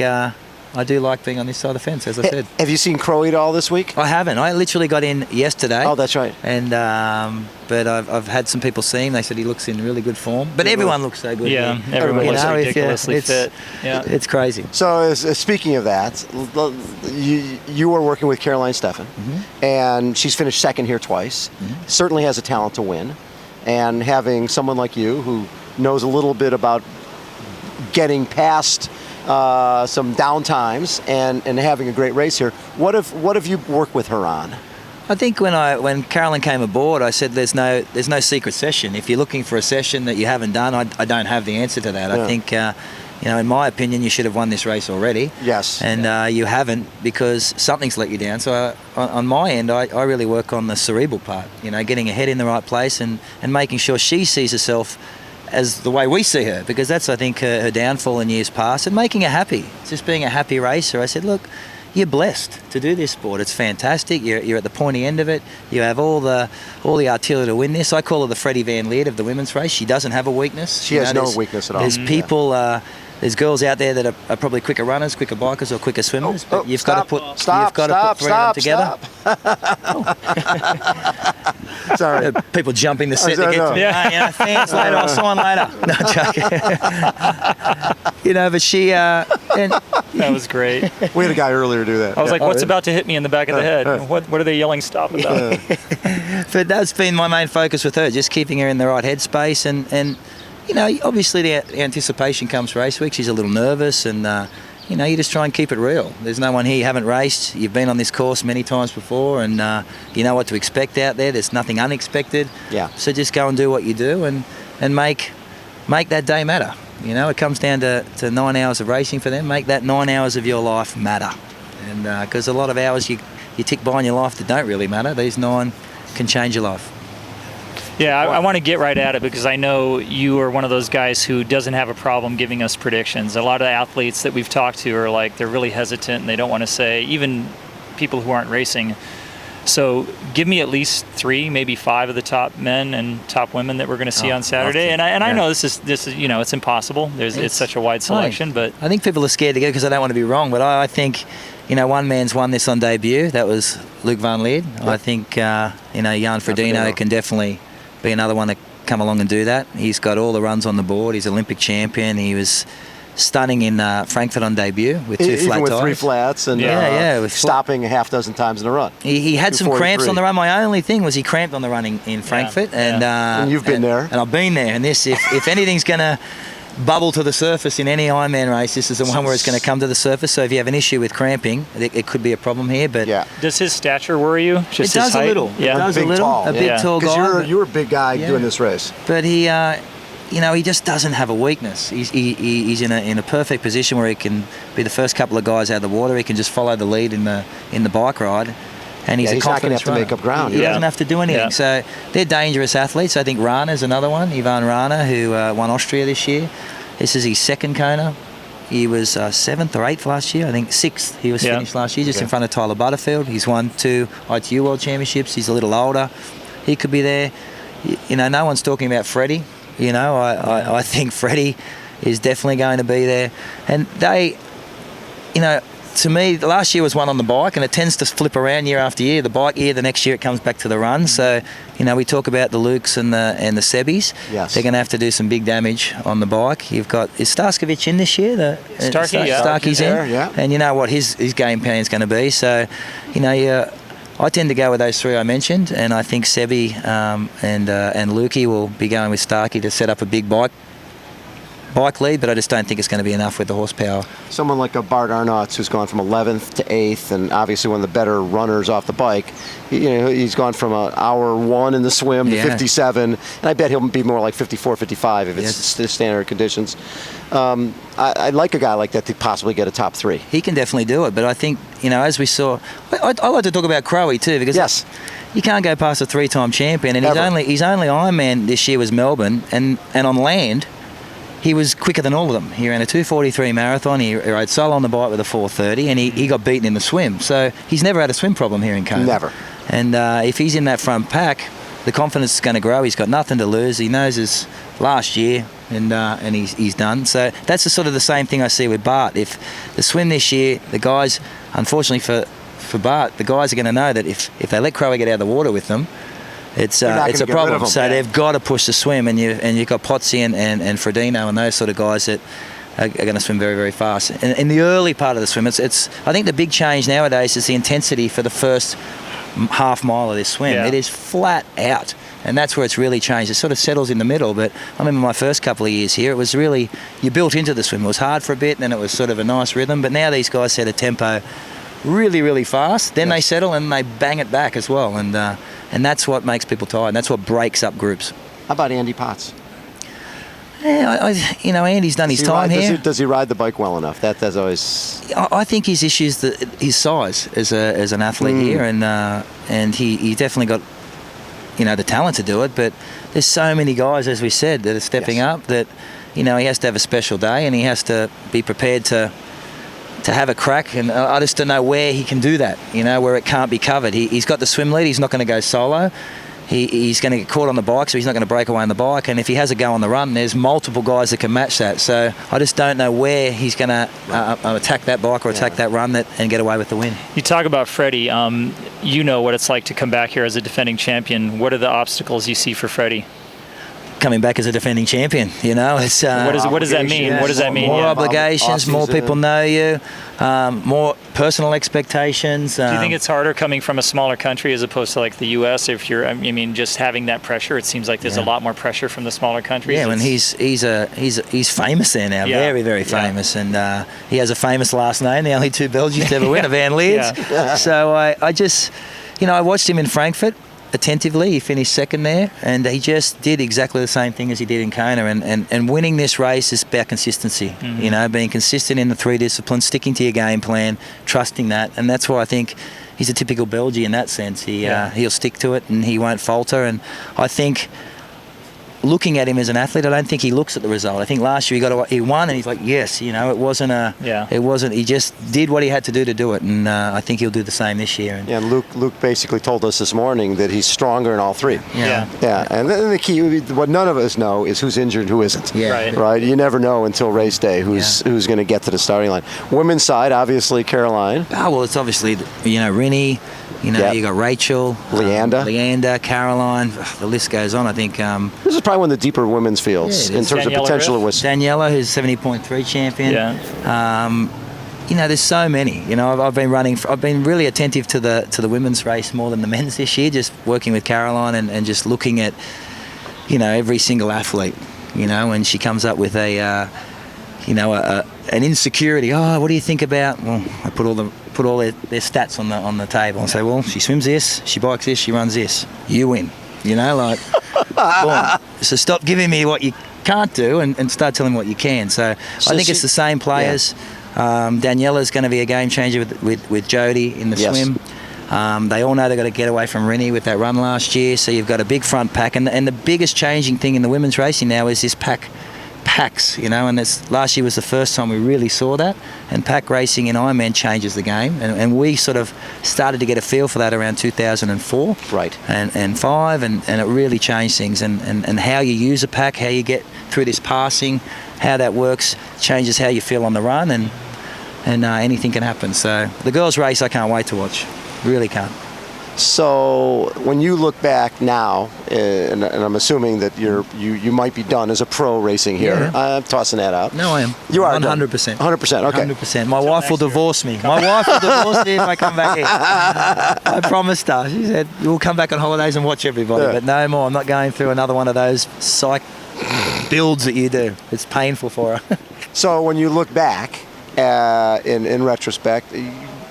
being on this side of the fence, as I said. Have you seen Crow at all this week? I haven't. I literally got in yesterday. Oh, that's right. And but I've had some people see him. They said he looks in really good form. But everyone looks so good. Yeah, here. everyone looks ridiculously it's, fit. Yeah, it's crazy. So speaking of that, you were working with Caroline Steffen, and she's finished second here twice. Certainly has a talent to win, and having someone like you who knows a little bit about getting past some down times and having a great race here. What have you worked with her on? I think when Carolyn came aboard, I said there's no secret session. If you're looking for a session that you haven't done, I don't have the answer to that. Yeah. I think you know, in my opinion, you should have won this race already. Yes. And you haven't, because something's let you down. So on my end, I really work on the cerebral part. You know, getting her head in the right place and making sure she sees herself as the way we see her, because that's, I think, her downfall in years past, and making her happy. Just being a happy racer. I said, look, you're blessed to do this sport. It's fantastic. You're at the pointy end of it. You have all the artillery to win this. I call her the Freddie Van Lierde of the women's race. She doesn't have a weakness. She has no weakness at all. There's people. There's girls out there that are probably quicker runners, quicker bikers, or quicker swimmers. But you've got to put three of them together. Sorry. People jumping the set to get to me. Yeah. You know, fans later, I'll sign later. No, joking. You know, but she... that was great. We had a guy earlier do that. I was like, what's about to hit me in the back of the head? What are they yelling stop about? But that's been my main focus with her, just keeping her in the right headspace. And you know, obviously the anticipation comes race week. She's a little nervous, and you know, you just try and keep it real. There's no one here you haven't raced. You've been on this course many times before, and you know what to expect out there. There's nothing unexpected. Yeah. So just go and do what you do, and make that day matter. You know, it comes down to 9 hours of racing for them. Make that 9 hours of your life matter. And because a lot of hours you tick by in your life that don't really matter, these 9 can change your life. Yeah, I want to get right at it, because I know you are one of those guys who doesn't have a problem giving us predictions. A lot of athletes that we've talked to are like, they're really hesitant and they don't want to say, even people who aren't racing, So give me at least 3, maybe 5 of the top men and top women that we're going to see on Saturday. And I know this is it's impossible. It's such a wide selection, but I think people are scared to go because they don't want to be wrong. But I think, one man's won this on debut. That was Luc Van Lierde. Yep. I think Jan Frodeno can definitely be another one to come along and do that. He's got all the runs on the board. He's Olympic champion. He was stunning in Frankfurt on debut with 2 flat with tires. 3 flats and with stopping a half dozen times in a run. He had some cramps on the run. My only thing was he cramped on the run in Frankfurt. And you've been there. And I've been there. And this, if anything's going to bubble to the surface in any Ironman race, this is the one where it's going to come to the surface. So if you have an issue with cramping, it could be a problem here. But does his stature worry you? Just it does his height? a little. Yeah, it does a little. Tall. A big tall guy. Because you're a big guy doing this race. But he. He just doesn't have a weakness. He's in a perfect position where he can be the first couple of guys out of the water. He can just follow the lead in the bike ride, and he's a not going to have to runner. make up ground. He doesn't have to do anything. So they're dangerous athletes. I think Rana's another one. Yvonne Rana, who won Austria this year. This is his second Kona. He was 7th or 8th last year. I think 6th. He was finished last year, just in front of Tyler Butterfield. He's won 2 ITU World Championships. He's a little older. He could be there. No one's talking about Freddie. I think Freddie is definitely going to be there. And they, to me, last year was one on the bike, and it tends to flip around year after year. The bike year, the next year it comes back to the run. So, we talk about the Lucs and the Sebbies. Yes. They're going to have to do some big damage on the bike. You've got, is Starskovich in this year? Starkey's in. Yeah. And you know what his game plan is going to be. So, I tend to go with those 3 I mentioned, and I think Sebi and Lukey will be going with Starkey to set up a big bike lead, but I just don't think it's going to be enough with the horsepower. Someone like a Bart Aernouts, who's gone from 11th to 8th, and obviously one of the better runners off the bike. He's gone from an hour 1 in the swim to 57, and I bet he'll be more like 54, 55 if it's the standard conditions. I'd like a guy like that to possibly get a top 3. He can definitely do it, but I think, as we saw, I like to talk about Crowe too, because you can't go past a 3-time champion, and his only Ironman this year was Melbourne, and on land, he was quicker than all of them. He ran a 2:43 marathon. He rode solo on the bike with a 4:30, and he got beaten in the swim. So he's never had a swim problem here in Kona. Never. And if he's in that front pack, the confidence is going to grow. He's got nothing to lose. He knows his last year, and he's done. So that's the same thing I see with Bart. If the swim this year, the guys, unfortunately for Bart, the guys are going to know that if they let Crowe get out of the water with them, it's a problem. So they've got to push the swim, and you've got Potsy and Frodeno and those sort of guys that are going to swim very, very fast. And in the early part of the swim, I think the big change nowadays is the intensity for the first half mile of this swim. It is flat out, and that's where it's really changed. It sort of settles in the middle, but I remember my first couple of years here, it was really, you built into the swim. It was hard for a bit, and then it was sort of a nice rhythm, but now these guys set a tempo really, really fast, then they settle and they bang it back as well, and that's what makes people tired, and that's what breaks up groups. How about Andy Potts? Yeah, Andy's done his time here. Does he ride the bike well enough? That's always. I think his issue is his size as an athlete here, and he definitely got the talent to do it. But there's so many guys, as we said, that are stepping up that he has to have a special day, and he has to be prepared to have a crack. And I just don't know where he can do that. Where it can't be covered. He's got the swim lead. He's not going to go solo. He's going to get caught on the bike, so he's not going to break away on the bike. And if he has a go on the run, there's multiple guys that can match that. So I just don't know where he's going to attack that bike or attack that run and get away with the win. You talk about Freddie. You know what it's like to come back here as a defending champion. What are the obstacles you see for Freddie? Coming back as a defending champion, it's what does that mean? What does that mean? More obligations, more people know you, more personal expectations. Do you think it's harder coming from a smaller country as opposed to like the U.S.? If you're, just having that pressure, it seems like there's a lot more pressure from the smaller countries. Yeah, and he's famous there now, very, very famous, and he has a famous last name. The only 2 Belgians to ever win, Van Lierde. So I just, I watched him in Frankfurt attentively. He finished second there, and he just did exactly the same thing as he did in Kona, and winning this race is about consistency. Being consistent in the 3 disciplines, sticking to your game plan, trusting that, and that's why I think he's a typical Belgian in that sense. He'll stick to it and he won't falter, and I think looking at him as an athlete. I don't think he looks at the result. I think last year he won, and he's like, yes, you know, it wasn't. He just did what he had to do it, and I think he'll do the same this year. And Luc basically told us this morning that he's stronger in all three. Yeah. And then the key, what none of us know, is who's injured and who isn't. Yeah. Right. You never know until race day who's going to get to the starting line. Women's side, obviously Caroline. Oh well, it's obviously Ronnie. You know, you got Rachel, Leander, Caroline. The list goes on. I think this is probably one of the deeper women's fields in terms of potential. Daniela, who's 70.3 champion. Yeah. You know, there's so many. You know, I've been really attentive to the women's race more than the men's this year. Just working with Caroline and just looking at, you know, every single athlete. You know, and she comes up with an insecurity. Oh, what do you think about? Well, I put all their stats on the table and say, well, she swims this, she bikes this, she runs this. You win. You know, like, boom. So stop giving me what you can't do and start telling me what you can. So I think it's the same players. Yeah. Daniela's going to be a game changer with Jody in the swim. They all know they've got to get away from Rennie with that run last year. So you've got a big front pack, and the biggest changing thing in the women's racing now is this packs, you know, and last year was the first time we really saw that. And pack racing in Ironman changes the game, and we sort of started to get a feel for that around 2004, right, and 5, and it really changed things, and how you use a pack, how you get through this passing, how that works, changes how you feel on the run, and anything can happen. So the girls' race, I can't wait to watch. Really can't. So when you look back now, and I'm assuming that you might be done as a pro racing here. Yeah. I'm tossing that out. No, I am. You are 100%. 100%. Okay. 100%. My wife will divorce me. My wife will divorce me if I come back here. I promised her. She said, "We'll come back on holidays and watch everybody." Yeah. But no more. I'm not going through another one of those psych builds that you do. It's painful for her. So when you look back, in retrospect,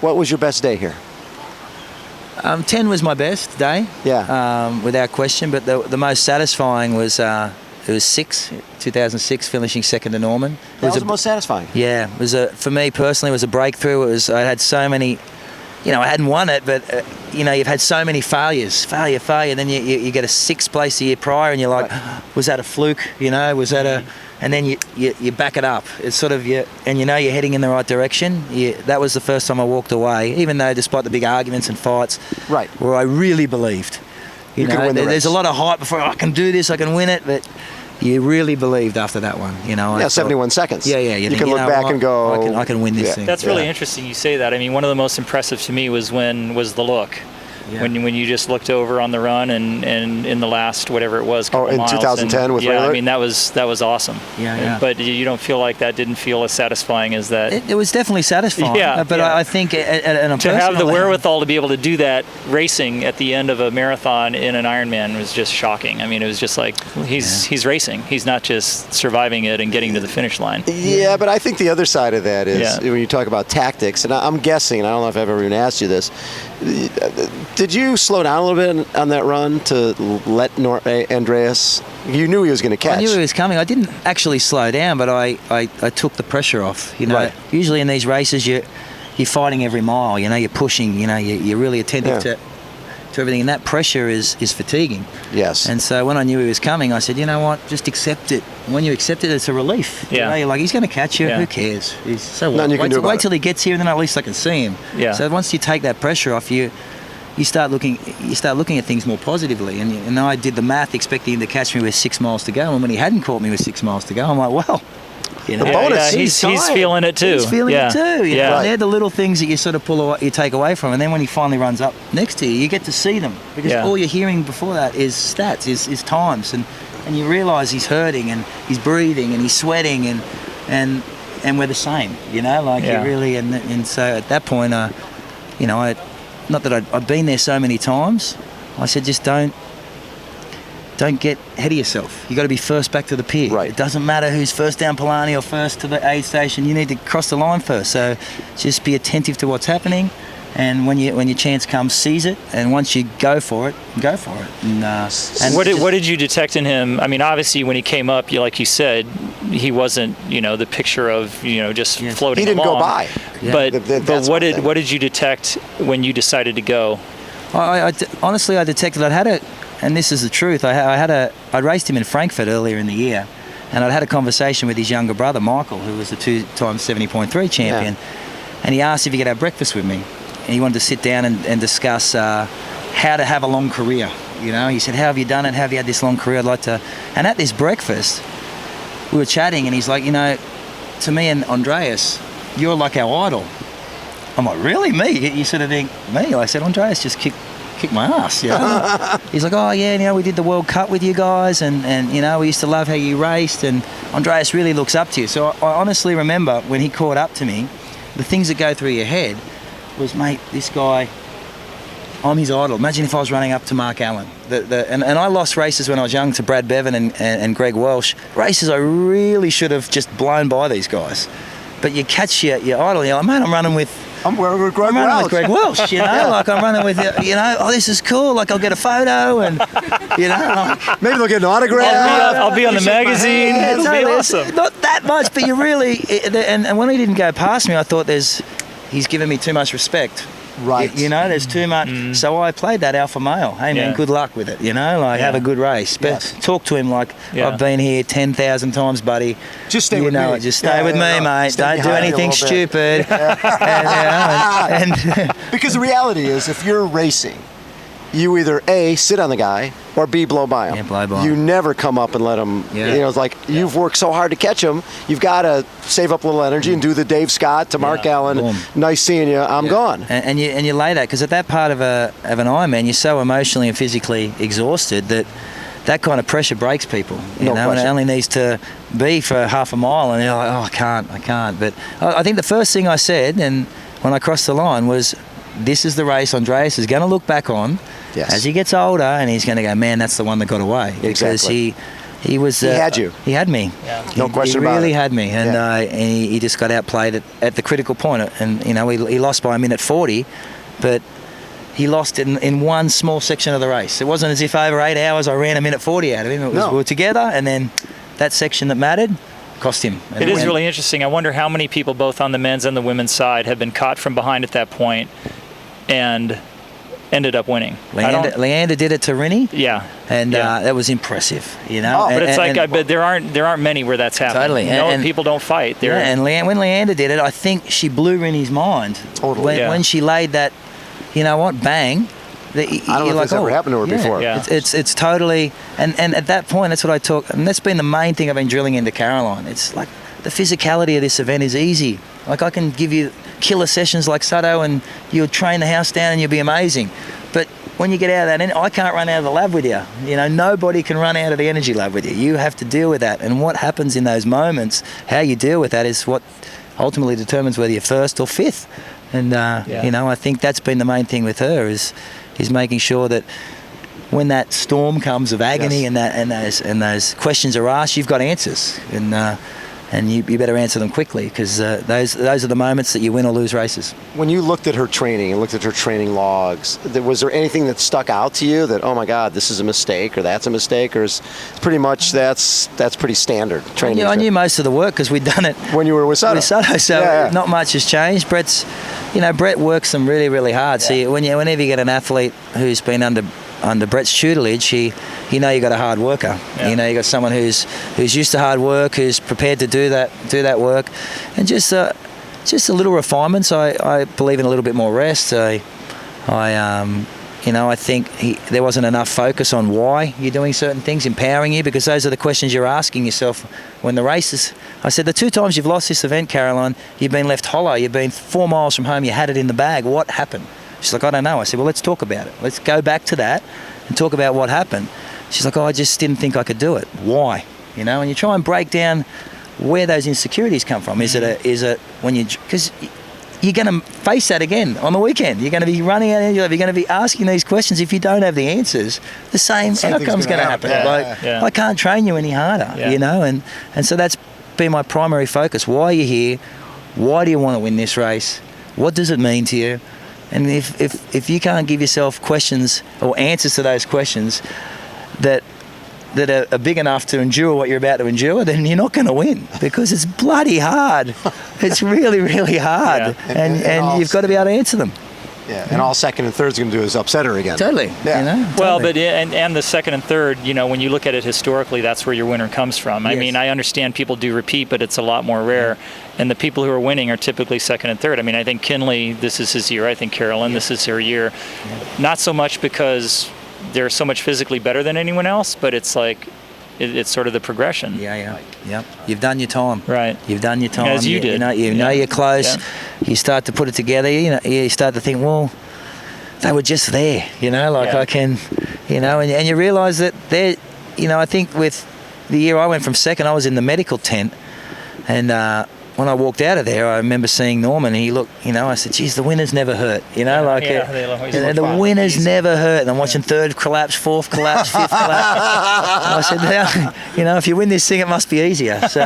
what was your best day here? 10 was my best day, without question. But the most satisfying was it was 2006, finishing second to Norman. That was the most satisfying. Yeah, it was for me personally. It was a breakthrough. I had so many, you know, I hadn't won it, but you know, you've had so many failure. Then you get a 6th place the year prior, and you're like, was that a fluke? You know, was that a? And then you back it up. It's sort of and you know you're heading in the right direction. That was the first time I walked away, even though despite the big arguments and fights, right, where I really believed. You know, there's a lot of hype before I can do this, I can win it, but you really believed after that one. You know, yeah, 71 seconds. Yeah. You can look back and go, I can win this thing. That's really interesting you say that. I mean, one of the most impressive to me was the look. Yeah. When you just looked over on the run and in the last whatever it was in miles, 2010 with Raylert? I mean that was awesome. Yeah. But you don't feel like that didn't feel as satisfying as that. It was definitely satisfying. Yeah, but I think to have the wherewithal to be able to do that racing at the end of a marathon in an Ironman was just shocking. I mean, it was just like he's racing. He's not just surviving it and getting to the finish line. Yeah, but I think the other side of that is when you talk about tactics, and I'm guessing, and I don't know if I've ever even asked you this. Did you slow down a little bit on that run to let Andreas? You knew he was going to catch. I knew he was coming. I didn't actually slow down, but I took the pressure off. You know, usually in these races you're fighting every mile. You know, you're pushing. You know, you're really attentive to everything, and that pressure is fatiguing. Yes. And so when I knew he was coming, I said, you know what, just accept it. When you accept it, it's a relief. Yeah. You know, you're like, he's going to catch you. Who cares? So what? Nothing you can do about wait till he gets here, and then at least I can see him. Yeah. So once you take that pressure off, you start looking at things more positively. And I did the math, expecting him to catch me with 6 miles to go. And when he hadn't caught me with 6 miles to go, I'm like, well. You know, the bonus. Yeah, he's feeling it too. He's feeling it too. You know? Right. They're the little things that you sort of you take away from, and then when he finally runs up next to you, you get to see them because all you're hearing before that is stats, is times, and you realise he's hurting and he's breathing and he's sweating and we're the same. You know, like you really and so at that point, you know, not that I'd been there so many times. I said, just don't get ahead of yourself. You got to be first back to the pier. Right. It doesn't matter who's first down Palani or first to the aid station. You need to cross the line first. So just be attentive to what's happening, and when your chance comes, seize it. And once you go for it, go for it. And what did you detect in him? I mean, obviously when he came up, like you said, he wasn't the picture of just floating. He didn't along. go by. Yeah. But what did you detect when you decided to go? Honestly, I detected I'd and this is the truth. I raced him in Frankfurt earlier in the year, and I'd had a conversation with his younger brother Michael, who was the 2-time 70.3 champion, and he asked if he could have breakfast with me, and he wanted to sit down and discuss how to have a long career. You know, he said, "How have you done it? How have you had this long career? I'd like to." And at this breakfast, we were chatting, and he's like, "You know, to me and Andreas, you're like our idol." I'm like, "Really? Me?" You sort of think, "Me?" I said, "Andreas just kicked my ass." You know? He's like, "Oh yeah, you know, we did the World Cup with you guys, and you know, we used to love how you raced, and Andreas really looks up to you." So I honestly remember when he caught up to me, the things that go through your head was, mate, this guy, I'm his idol. Imagine if I was running up to Mark Allen. And I lost races when I was young to Brad Bevan and Greg Welsh. Races I really should have just blown by these guys. But you catch your idol, you're like, "Man, I'm running with Greg Welsh, you know, like I'm running with, you know, oh, this is cool, like I'll get a photo and, you know. Maybe they'll get an autograph. I'll be on the magazine. It'll be awesome. Not that much, but you really, and when he didn't go past me, I thought he's given me too much respect. Right. You know, there's too much. So I played that alpha male. Hey, man, good luck with it, you know, like have a good race. But talk to him like, "I've been here 10,000 times, buddy. Just stay with me. Just stay with me, mate. Don't do anything stupid." and because the reality is, if you're racing, you either A, sit on the guy, or B, blow by him. Yeah, blow by him. You never come up and let him, you know, it's like you've worked so hard to catch him, you've got to save up a little energy and do the Dave Scott to Mark Allen. Boom. Nice seeing you, I'm gone. And you lay that, because at that part of an Ironman, you're so emotionally and physically exhausted that kind of pressure breaks people. You know, and it only needs to be for half a mile, and you're like, "Oh, I can't. But I think the first thing I said, and when I crossed the line, was, "This is the race Andreas is going to look back on as he gets older, and he's going to go, man, that's the one that got away." Because he was... he had you. He had me. Yeah. No question about it. He really had me. And he just got outplayed at the critical point. And, you know, he lost by a minute 40, but he lost in one small section of the race. It wasn't as if over 8 hours I ran a minute 40 out of him. It was, we were together, and then that section that mattered cost him. It is really interesting. I wonder how many people, both on the men's and the women's side, have been caught from behind at that point and ended up winning. Leander did it to Ronnie. Yeah. And that was impressive, you know. But it's like, I bet there aren't many where that's happening. Totally. You know, and people don't fight. And when Leander did it, I think she blew Ronnie's mind. Totally. When she laid that, you know what, bang. I don't know if that's ever happened to her before. Yeah. It's totally, and at that point, that's what I talk, and that's been the main thing I've been drilling into Caroline. It's like the physicality of this event is easy. Like I can give you killer sessions like Sutto, and you'll train the house down and you'll be amazing. But when you get out of that, I can't run out of the lab with you. You know, nobody can run out of the energy lab with you. You have to deal with that. And what happens in those moments, how you deal with that is what ultimately determines whether you're first or fifth. And, you know, I think that's been the main thing with her is making sure that when that storm comes of agony and those questions are asked, you've got answers. And you better answer them quickly, because those are the moments that you win or lose races. When you looked at her training and looked at her training logs, was there anything that stuck out to you that, oh my God, this is a mistake or that's a mistake, or is pretty much that's pretty standard training? I knew most of the work because we'd done it when you were with Sutto. So not much has changed. Brett works them really, really hard. Yeah. So whenever you get an athlete who's been under Brett's tutelage, you know you got a hard worker. Yeah. You know you got someone who's used to hard work, who's prepared to do that work, and just a little refinements. I believe in a little bit more rest. I think there wasn't enough focus on why you're doing certain things, empowering you, because those are the questions you're asking yourself when the race is. I said, the 2 times you've lost this event, Caroline, you've been left hollow. You've been 4 miles from home. You had it in the bag. What happened? She's like, I don't know. I said, well, let's talk about it. Let's go back to that and talk about what happened. She's like, I just didn't think I could do it. Why? You know, and you try and break down where those insecurities come from. Is it when because you're going to face that again on the weekend. You're going to be running out, you're going to be asking these questions. If you don't have the answers, the same outcome's going to happen. I can't train you any harder, you know, and so that's been my primary focus. Why are you here? Why do you want to win this race? What does it mean to you? And if you can't give yourself questions or answers to those questions that are big enough to endure what you're about to endure, then you're not going to win, because it's bloody hard. It's really, really hard, and you've got to be able to answer them. Yeah, and all second and third's going to do is upset her again. Totally. Yeah. You know, Well, totally. but and the second and third, when you look at it historically, that's where your winner comes from. I mean, I understand people do repeat, but it's a lot more rare. And the people who are winning are typically second and third. I mean, I think Kinley, this is his year. I think Carolyn, this is her year. Not so much because they're so much physically better than anyone else, but it's like it's sort of the progression. Yeah. You've done your time. Right. You've done your time. As you did. You know you're close. Yeah. You start to put it together. You start to think, well, they were just there. I can, and you realise that they're, I think with the year I went from second, I was in the medical tent, and when I walked out of there, I remember seeing Norman, and he looked, I said, geez, the winners never hurt, the winners never hurt. And I'm watching third collapse, fourth collapse, fifth collapse. I said, if you win this thing, it must be easier. So,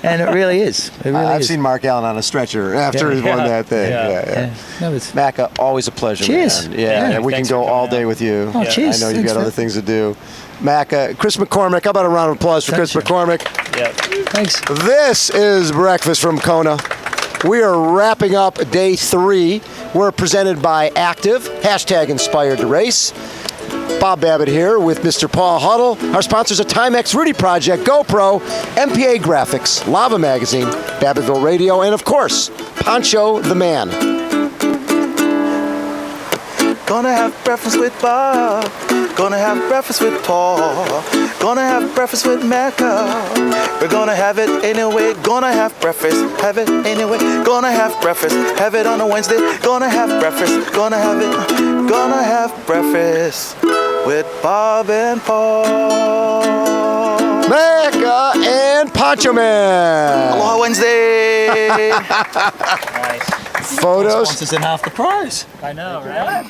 and it really is. It really I've is. seen Mark Allen on a stretcher after he won that thing. Yeah. No, Macca, always a pleasure. Cheers. Man. Yeah, and we can go all day with you. Oh, cheers. I know you've Thanks, got other man. things to do. Macca, Chris McCormack, how about a round of applause for Chris McCormack? Yeah. Thanks. This is Breakfast from Kona. We are wrapping up day 3. We're presented by Active, #inspired to race. Bob Babbitt here with Mr. Paul Huddle. Our sponsors are Timex, Rudy Project, GoPro, MPA Graphics, Lava Magazine, Babbittville Radio, and of course, Poncho the Man. Gonna have breakfast with Bob. Gonna have breakfast with Paul. Gonna have breakfast with Macca. We're gonna have it anyway. Gonna have breakfast, have it anyway. Gonna have breakfast, have it on a Wednesday. Gonna have breakfast, gonna have it. Gonna have breakfast with Bob and Paul. Macca and Poncho Man. Aloha Wednesday. Nice. Photos. Sponsors in half the prize. I know, right?